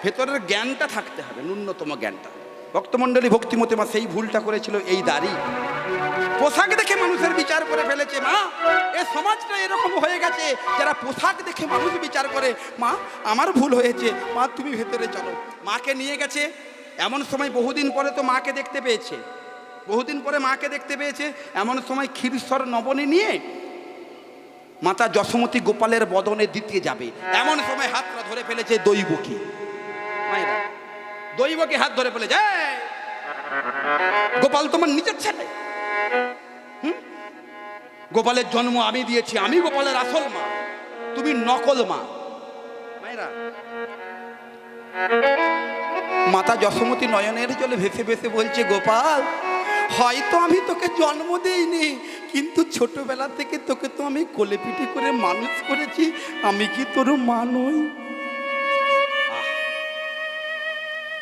ভেতরের জ্ঞানটা থাকতে হবে, ন্যূনতম জ্ঞানটা। ভক্তমণ্ডলী, ভক্তিমতী মা সেই ভুলটা করেছিল। এই দাড়ি, পোশাক দেখে মানুষের বিচার করে ফেলেছে। মা, এ সমাজটা এরকম হয়ে গেছে, যারা পোশাক দেখে মানুষ বিচার করে। মা, আমার ভুল হয়েছে, মা তুমি ভেতরে চলো। মাকে নিয়ে গেছে, এমন সময় বহুদিন পরে তো মাকে দেখতে পেয়েছে, বহুদিন পরে মাকে দেখতে পেয়েছে। এমন সময় ক্ষীরসর নবনী নিয়ে মাতা যশোমতী গোপালের বদনে দিতে যাবে, এমন সময় হাতটা ধরে ফেলেছে দৈবকী। মায়েরা, দৈবকী হাত ধরে ফেলেছে। গোপাল তোমার নিজের ছেলে? গোপালের জন্ম আমি দিয়েছি, আমি গোপালের আসল মা, তুমি নকল মা। মায়েরা, মাতা যশোমতী নয়নের জলে ভেসে ভেসে বলছে, গোপাল, হয়তো আমি তোকে জন্ম দেইনি, কিন্তু ছোটবেলা থেকে তোকে তো আমি কোলে পিঠে করে মানুষ করেছি, আমি কি তোর মা নই?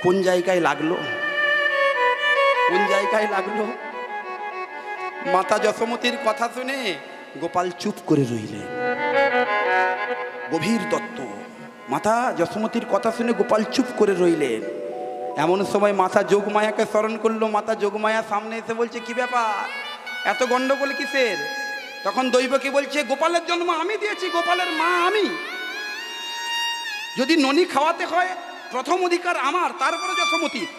কোন জায়গায় লাগলো, কোন জায়গায় লাগলো? মাতা যশোমতীর কথা শুনে গোপাল চুপ করে রইলেন। গভীর তত্ত্ব। মাতা যশোমতীর কথা শুনে গোপাল চুপ করে রইলেন। এমন সময় মাতা যোগমায়াকে স্মরণ করলো। মাতা যোগমায়া সামনে এসে বলছে, কি ব্যাপার, এত গন্ডগোল কিসের? তখন দৈবকী বলছে, গোপালের জন্ম আমি দিয়েছি, গোপালের মা আমি। যদি ননি খাওয়াতে হয়, প্রথম অধিকার আমার, তারপরে যশোমতীর।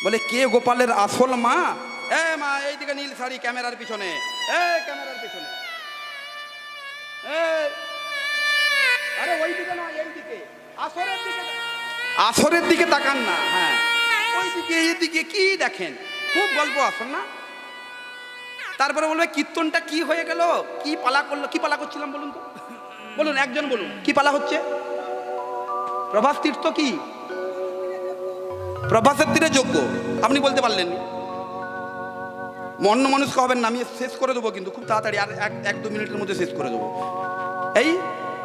বলে, কে গোপালের আসল মা? এ মা, এইদিকে নীল শাড়ি, ক্যামেরার পিছনে, ক্যামেরার পিছনে, আরে ওইদিকে না, এইদিকে, আসরের দিকে, আসরের দিকে তাকান না। হ্যাঁ, ওইদিকে, এইদিকে কি দেখেন? খুব গল্প আসর না। তারপরে বলবে, কীর্তনটা কি হয়ে গেল, কি পালা করলো, কি পালা করছিলাম বলুন তো, বলুন, একজন বলুন, কি পালা হচ্ছে? প্রভাস তীর্থ কি প্রভাসের তীরে যজ্ঞ, আপনি বলতে পারলেন অন্য মানুষকে হবেন না, আমি শেষ করে দেবো কিন্তু খুব তাড়াতাড়ি, আর 1-2 মিনিটের মধ্যে শেষ করে দেবো। এই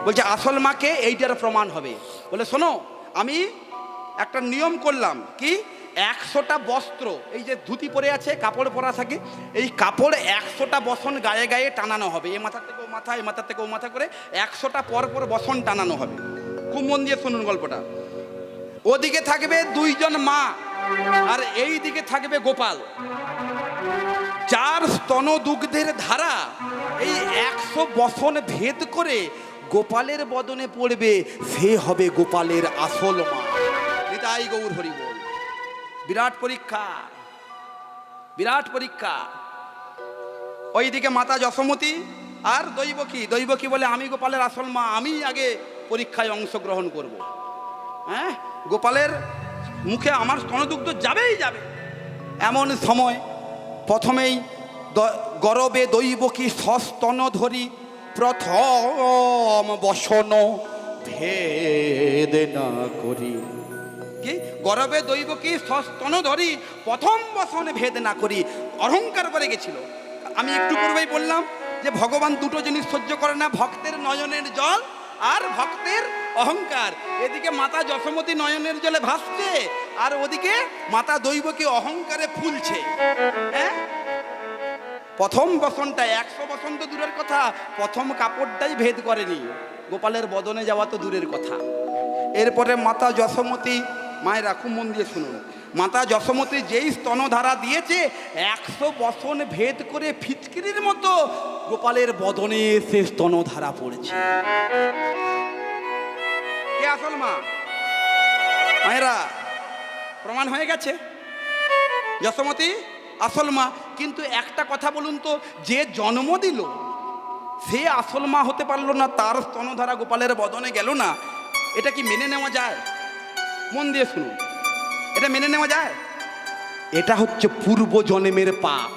বলছে আসল মাকে এইটার প্রমাণ হবে। বলে শোনো, আমি একটা নিয়ম করলাম কি, 100টা বস্ত্র, এই যে ধুতি পরে আছে, কাপড় পরা থাকে, এই কাপড় 100টা বসন গায়ে গায়ে টানানো হবে, এ মাথা থেকে ও মাথা, এ মাথা থেকে ও মাথা করে 100টা পর পর বসন টানানো হবে। খুব মন দিয়ে শুনুন গল্পটা। ওদিকে থাকবে 2 জন মা, আর এই দিকে থাকবে গোপাল, যার স্তন দুগ্ধের ধারা এই 100 বসন ভেদ করে গোপালের বদনে পড়বে, সে হবে গোপালের আসল মা। নিতাই গৌর হরি বল। বিরাট পরীক্ষা, বিরাট পরীক্ষা। ওইদিকে মাতা যশোমতী আর দৈবকী, দৈবকী বলে আমি গোপালের আসল মা, আমি আগে পরীক্ষায় অংশগ্রহণ করব। হ্যাঁ, গোপালের মুখে আমার স্তনদুগ্ধ যাবেই যাবে। এমন সময় প্রথমেই গরবে দৈবকী সস্তন ধরি প্রথম বসন ভেদ না করি। কি গরবে দৈবকী সস্তন ধরি প্রথম বসন ভেদ না করি, অহংকার করে গেছিল। আমি একটু পূর্বেই বললাম যে ভগবান দুটো জিনিস সহ্য করে না, ভক্তের নয়নের জল আর ভক্তের অহংকার। এদিকে মাতা যশোমতী নয়নের জলে ভাসছে, আর ওদিকে মাতা দৈবকী অহংকারে ফুলছে। হ্যাঁ, প্রথম বসনটা 100 বসন তো দূরের কথা, প্রথম কাপড়টাই ভেদ করেনি, গোপালের বদনে যাওয়া তো দূরের কথা। এরপরে মাতা যশোমতী, মায়েরা খুব মন দিয়ে শুনুন, মাতা যশোমতী যেই স্তনধারা দিয়েছে 100 বসন ভেদ করে ফিচকিরির মতো গোপালের বদনে সে স্তনধারা পড়েছে। কে আসল মা? মায়েরা প্রমাণ হয়ে গেছে, যশোমতী আসল মা। কিন্তু একটা কথা বলুন তো, যে জন্ম দিল সে আসল মা হতে পারলো না, তার স্তনধারা গোপালের বদনে গেল না, এটা কি মেনে নেওয়া যায়? মন দিয়ে শুনুন, এটা মেনে নেওয়া যায়? এটা হচ্ছে পূর্ব জন্মের পাপ।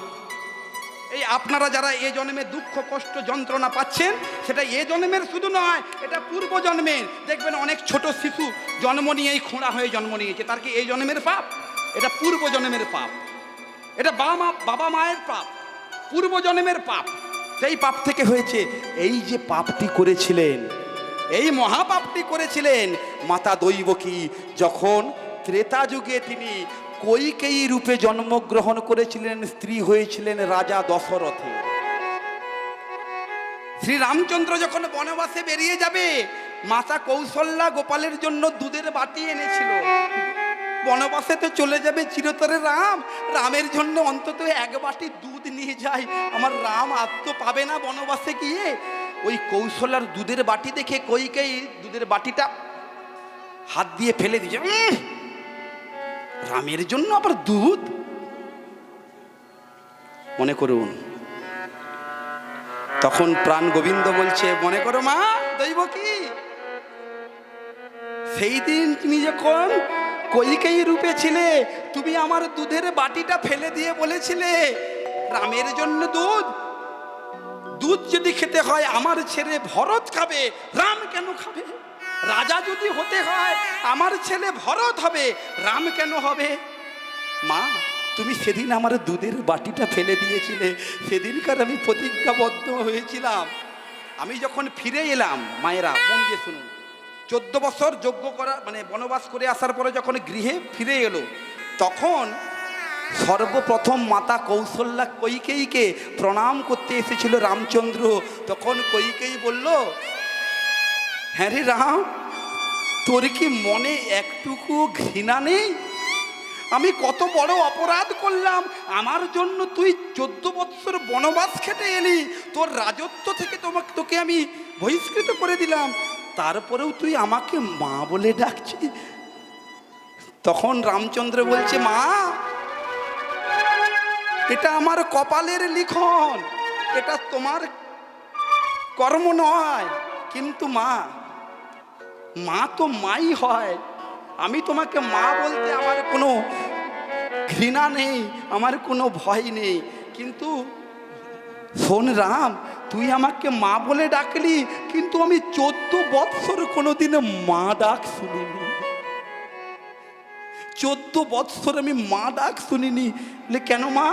এই আপনারা যারা এ জন্মে দুঃখ কষ্ট যন্ত্রণা পাচ্ছেন, সেটা এ জন্মের শুধু নয়, এটা পূর্ব জন্মের। দেখবেন অনেক ছোট শিশু জন্ম নিয়েই খোঁড়া হয়ে জন্ম নিয়েছে, তার কি এই জন্মের পাপ? এটা পূর্ব জন্মের পাপ, এটা বাবা মায়ের পাপ, পূর্ব জন্মের পাপ। সেই পাপ থেকে হয়েছে। এই যে পাপটি করেছিলেন, এই মহাপাপটি করেছিলেন মাতা দৈবকী যখন ত্রেতা যুগে তিনি কৈকেয়ী রূপে জন্মগ্রহণ করেছিলেন, স্ত্রী হয়েছিলেন রাজা দশরথের। শ্রী রামচন্দ্র যখন বনবাসে বেরিয়ে যাবে, মাতা কৌশল্যা গোপালের জন্য দুধের বাটি এনেছিল। বনবাসে তো চলে যাবে চিরতরে রাম, রামের জন্য অন্তত 1 বাটি দুধ নিয়ে যায়, আমার রাম আর তো পাবে না বনবাসে গিয়ে। ওই কৌশলার দুধের বাটি দেখে কৈকেয়ী দুধের বাটিটা হাত দিয়ে ফেলে দিয়েছে, রামের জন্য আবার দুধ। মনে করুন, তখন প্রাণ গোবিন্দ বলছে, মনে করো মা দৈবকী, সেই দিন তুমি যখন কৈকেয়ী রূপে ছিলে, তুমি আমার দুধের বাটিটা ফেলে দিয়ে বলেছিলে রামের জন্য দুধ। দুধ যদি খেতে হয় আমার ছেলে ভরত খাবে, রাম কেন খাবে? রাজা যদি হতে হয় আমার ছেলে ভরত হবে, রাম কেন হবে? মা, তুমি সেদিন আমার দুধের বাটিটা ফেলে দিয়েছিলে, সেদিনকার আমি প্রতিজ্ঞাবদ্ধ হয়েছিলাম। আমি যখন ফিরে এলাম, মায়েরা মন দিয়ে শুনুন, 14 বছর যজ্ঞ করা মানে বনবাস করে আসার পরে যখন গৃহে ফিরে এলো, তখন সর্বপ্রথম মাতা কৌশল্যা কৈকেয়ীকে প্রণাম করতে এসেছিল রামচন্দ্র। তখন কৈকেয়ী বলল, হ্যাঁ রে রাম, তোর কি মনে একটুকু ঘৃণা নেই? আমি কত বড় অপরাধ করলাম, আমার জন্য তুই 14 বৎসর বনবাস খেটে এলি, তোর রাজত্ব থেকে তোকে আমি বহিষ্কৃত করে দিলাম, তারপরেও তুই আমাকে মা বলে ডাকছিস। তখন রামচন্দ্র বলছে, মা, এটা আমার কপালের লিখন, এটা তোমার কর্ম নয়। কিন্তু মা, মা তো মাই হয়, আমি তোমাকে মা বলতে আমার কোনো ঘৃণা নেই, আমার কোনো ভয় নেই। কিন্তু শোন রাম, তুই আমাকে মা বলে ডাকলি, কিন্তু আমি 14 বৎসর কোনোদিন মা ডাক শুনিনি। 14 বৎসর আমি মা ডাক শুনিনি। বলে কেন মা?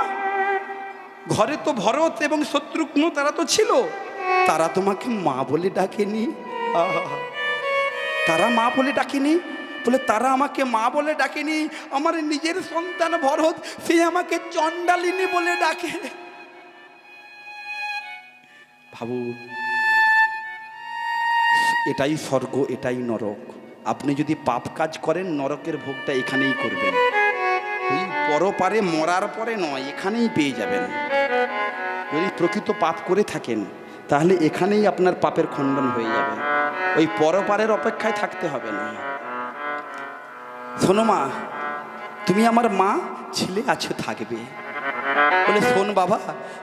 ঘরে তো ভরত এবং শত্রুঘ্ন তারা তো ছিল, তারা তোমাকে মা বলে ডাকেনি? আহা! তারা মা বলে ডাকেনি? বলে তারা আমাকে মা বলে ডাকেনি, আমার নিজের সন্তান ভরত সে আমাকে চণ্ডালিনী বলে ডাকে। ভাবু, এটাই স্বর্গ, এটাই নরক। আপনি যদি পাপ কাজ করেন নরকের ভোগটা এখানেই করবেন, ওই পরপারে মরার পরে নয়, এখানেই পেয়ে যাবেন। যদি প্রকৃত পাপ করে থাকেন তাহলে এখানেই আপনার পাপের খণ্ডন হয়ে যাবে, ওই পরপারের অপেক্ষায় থাকতে হবে না। শোনো মা, তুমি আমার মা, ছেলে আছে থাকবে। বলে শোন বাবা,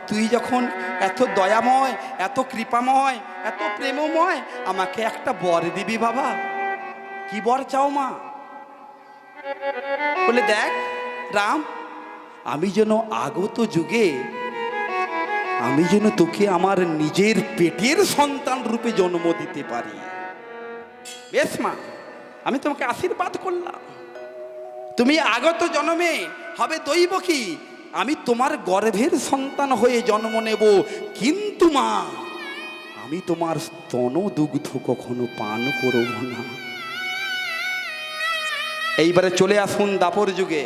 তুই যখন এত দয়াময়, এত কৃপাময়, এত প্রেমময়, আমাকে একটা বর দিবি বাবা। কি বর চাও মা? বলে দেখ রাম, আমি যেন আগত যুগে আমি যেন তোকে আমার নিজের পেটের সন্তান রূপে জন্ম দিতে পারি। বেশ মা, আমি তোমাকে আশীর্বাদ করলাম, তুমি আগত জন্মে হবে দৈব কি আমি তোমার গর্ভের সন্তান হয়ে জন্ম নেব, কিন্তু মা আমি তোমার স্তন দুগ্ধ কখনো পান করব না। এইবারে চলে আসুন দাপর যুগে।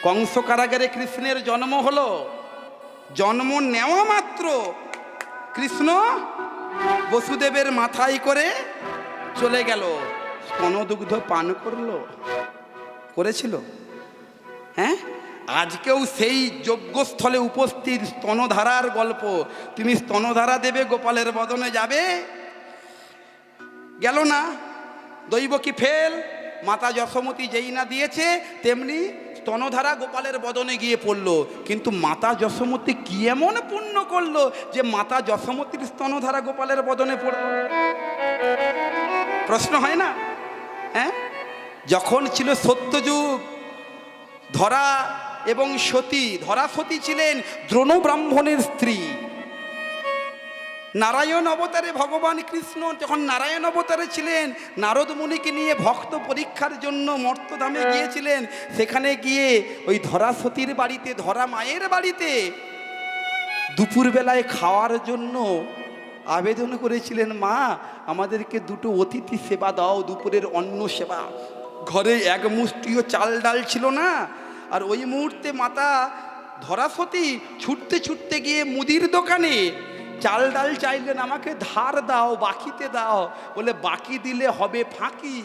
কংস কারাগারে কৃষ্ণের জন্ম হলো। জন্ম নেওয়া মাত্র কৃষ্ণ বসুদেবের মাথায় করে চলে গেল, স্তনদুগ্ধ পান করলো, করেছিল? হ্যাঁ, আজকেও সেই যজ্ঞস্থলে উপস্থিত স্তনধারার গল্প। তুমি স্তনধারা দেবে, গোপালের বদনে যাবে, গেল না, দৈব কি ফেল। মাতা যশোমতী যেই না দিয়েছে তেমনি স্তনধারা গোপালের বদনে গিয়ে পড়লো। কিন্তু মাতা যশোমতী কি এমন পুণ্য করলো যে মাতা যশোমতীর স্তনধারা গোপালের বদনে পড়লো? প্রশ্ন হয় না? হ্যাঁ, যখন ছিল সত্যযুগ, ধরা এবং সতী, ধরা সতী ছিলেন দ্রোণ ব্রাহ্মণের স্ত্রী। নারায়ণ অবতারে ভগবান কৃষ্ণ যখন নারায়ণ অবতারে ছিলেন, নারদ মুনিকে নিয়ে ভক্ত পরীক্ষার জন্য মর্তধামে গিয়েছিলেন। সেখানে গিয়ে ওই ধরা সতীর বাড়িতে, ধরা মায়ের বাড়িতে দুপুরবেলায় খাওয়ার জন্য আবেদন করেছিলেন, মা আমাদেরকে দুটো অতিথি সেবা দাও, দুপুরের অন্ন সেবা। ঘরে এক মুষ্টিও চাল ডাল ছিল না। আর ওই মুহূর্তে মাতা ধরা সতী ছুটতে ছুটতে গিয়ে মুদির দোকানে চাল ডাল চাইলেন, আমাকে ধার দাও, বাকিতে দাও। বলে বাকি দিলে হবে ফাঁকি,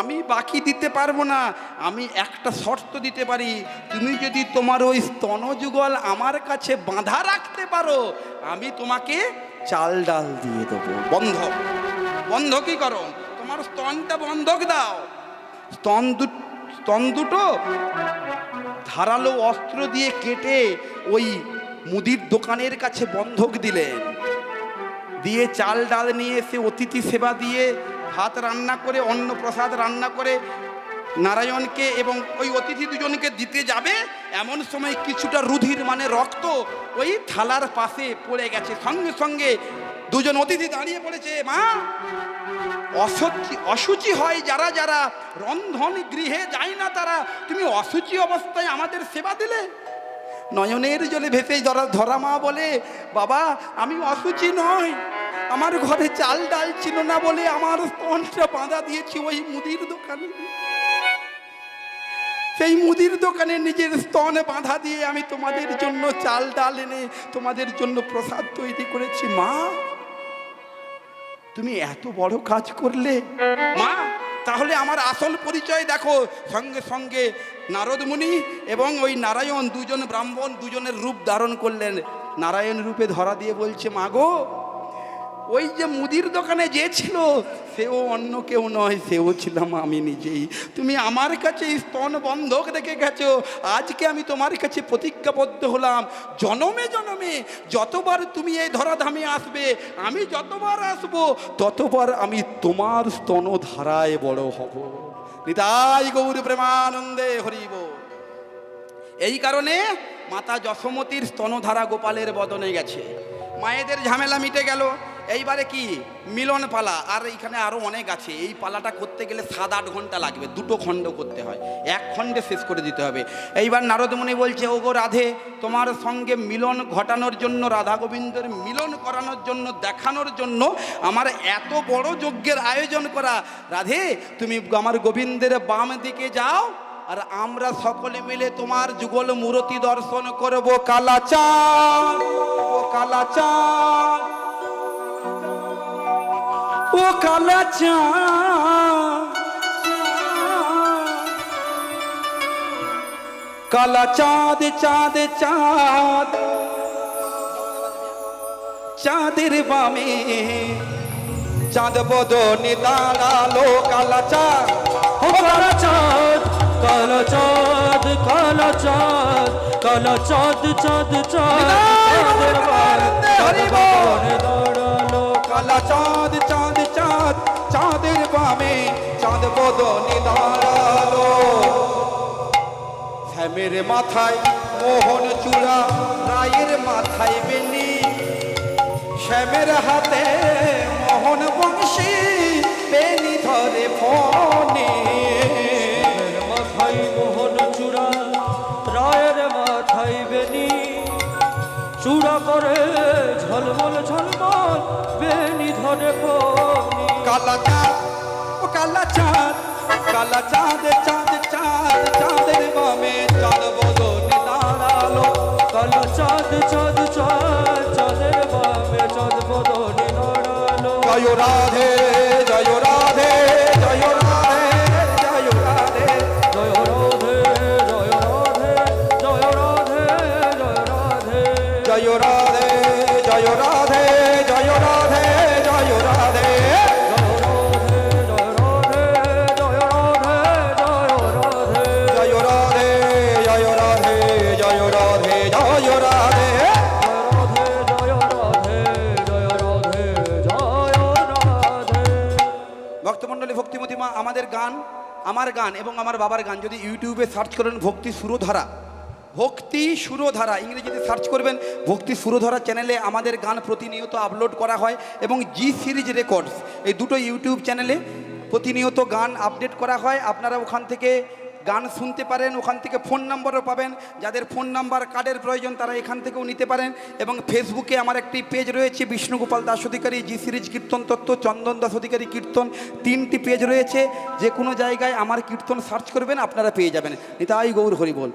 আমি বাকি দিতে পারবো না, আমি একটা শর্ত দিতে পারি, তুমি যদি তোমার ওই স্তনযুগল আমার কাছে বাঁধা রাখতে পারো আমি তোমাকে চাল ডাল দিয়ে দেবো। বন্ধক, বন্ধকই করো, তোমার স্তনটা বন্ধক দাও। স্তন দুটো ধারালো অস্ত্র দিয়ে কেটে ওই মুদির দোকানের কাছে বন্ধক দিলেন। দিয়ে চাল ডাল নিয়ে এসে অতিথি সেবা দিয়ে ভাত রান্না করে, অন্ন প্রসাদ রান্না করে নারায়ণকে এবং ওই অতিথি দুজনকে দিতে যাবে, এমন সময় কিছুটা রুধির মানে রক্ত ওই থালার পাশে পড়ে গেছে। সঙ্গে সঙ্গে দুজন অতিথি দাঁড়িয়ে পড়েছে, মা অসুচি হয় যারা যারা, রন্ধন গৃহে যায় না তারা, তুমি অসুচি অবস্থায় আমাদের সেবা দিলে। নয়নের জলে ভেসে ধরা মা বলে, বাবা আমি অসুচি নয়, আমার ঘরে চাল ডাল ছিল না বলে আমার স্তনটা বাঁধা দিয়েছি ওই মুদির দোকানে। সেই মুদির দোকানে নিজের স্তনে বাঁধা দিয়ে আমি তোমাদের জন্য চাল ডাল এনে তোমাদের জন্য প্রসাদ তৈরি করেছি। মা তুমি এত বড় কাজ করলে, মা তাহলে আমার আসল পরিচয় দেখো। সঙ্গে সঙ্গে নারদ মুনি এবং ওই নারায়ণ দুজন ব্রাহ্মণ দুজনের রূপ ধারণ করলেন। নারায়ণ রূপে ধরা দিয়ে বলছে, মা গো ওই যে মুদির দোকানে যে ছিল সেও অন্য কেউ নয়, সেও ছিলাম আমি নিজেই। তুমি আমার কাছে স্তন বন্ধক রেখে গেছো, আজকে আমি তোমার কাছে প্রতিজ্ঞাবদ্ধ হলাম, জনমে জনমে যতবার তুমি এই ধরাধামে আসবে, আমি যতবার আসবো ততবার আমি তোমার স্তন ধারায় বড় হব। নিতাই গৌর প্রেমানন্দে হরিব। এই কারণে মাতা যশোমতীর স্তনধারা গোপালের বদনে গেছে। মায়েদের ঝামেলা মিটে গেল। এইবারে কি মিলন পালা, আর এইখানে আরও অনেক আছে। এই পালাটা করতে গেলে 7-8 ঘন্টা লাগবে, 2টো খণ্ড করতে হয়, 1 খণ্ডে শেষ করে দিতে হবে। এইবার নারদমুনি বলছে, ওগো রাধে, তোমার সঙ্গে মিলন ঘটানোর জন্য, রাধা গোবিন্দের মিলন করানোর জন্য, দেখানোর জন্য আমার এত বড় যজ্ঞের আয়োজন করা। রাধে, তুমি আমার গোবিন্দের বাম দিকে যাও, আর আমরা সকলে মিলে তোমার যুগল মূরতি দর্শন করব। কালাচাঁদ, ও কালাচাঁদ, ও কালাচাঁদ, কালাচাঁদ, চাঁদ চাঁদ, চাঁদের বামে চাঁদ বদনে দাঁড়ালো। কালাচাঁদ, ও কালা চাঁদ, কালা চাঁদ, কালা চাঁদ, কালা চাঁদ, চাঁদ চাঁদ, চাঁদের বামে চাঁদ বদনে দাঁড়ালো। কালা চাঁদ, চাঁদ চাঁদ, চাঁদের বামে চাঁদ বদনে দাঁড়ালো। শ্যামের মাথায় মোহন চূড়া, রায়ের মাথায় বেনি, শ্যামের হাতে মোহন বংশী, বেনি ধরে ফণি। মাথায় মোহন চূড়া, রায়ের মাথায় বেনি, চূড়া করে ঝলমল ঝলমল, বেনি ধরে পনি। কালা চাঁদ, ও কালা চাঁদ, কালা চাঁদ, চাঁদ চাঁদ, চাঁদের বামে চাঁদ বদনে দাঁড়ালো। কালা চাঁদ, চাঁদ চাঁদ, চাঁদের বামে চাঁদ বদনে দাঁড়ালো। জয় রাধে, জয় রাধে, জয় রাধে, জয় রাধে। জয় রাধে, জয় রাধে, জয় রাধে, জয় রাধে। জয় রাধে, জয় রাধে, জয় রাধে, জয় রাধে। জয় রাধে, জয় রাধে, জয় রাধে, জয় রাধে। ভক্তমণ্ডলী, ভক্তিমতী মা, আমাদের গান, আমার গান এবং আমার বাবার গান যদি ইউটিউবে সার্চ করেন ভক্তি সুরধারা, ভক্তি সুরধারা ইংরেজিতে সার্চ করবেন, ভক্তি সুরধারা চ্যানেলে আমাদের গান প্রতিনিয়ত আপলোড করা হয়। এবং জি সিরিজ রেকর্ডস, এই দুটো ইউটিউব চ্যানেলে প্রতিনিয়ত গান আপডেট করা হয়। আপনারা ওখান থেকে গান শুনতে পারেন, ওখান থেকে ফোন নাম্বারও পাবেন। যাদের ফোন নাম্বার কার্ডের প্রয়োজন তারা এখান থেকেও নিতে পারেন। এবং ফেসবুকে আমার একটি পেজ রয়েছে, বিষ্ণুগোপাল দাস অধিকারী জি সিরিজ কীর্তন তত্ত্ব, চন্দন দাস অধিকারী কীর্তন, 3টি পেজ রয়েছে। যে কোনো জায়গায় আমার কীর্তন সার্চ করবেন, আপনারা পেয়ে যাবেন। নিতাই গৌর হরি বল।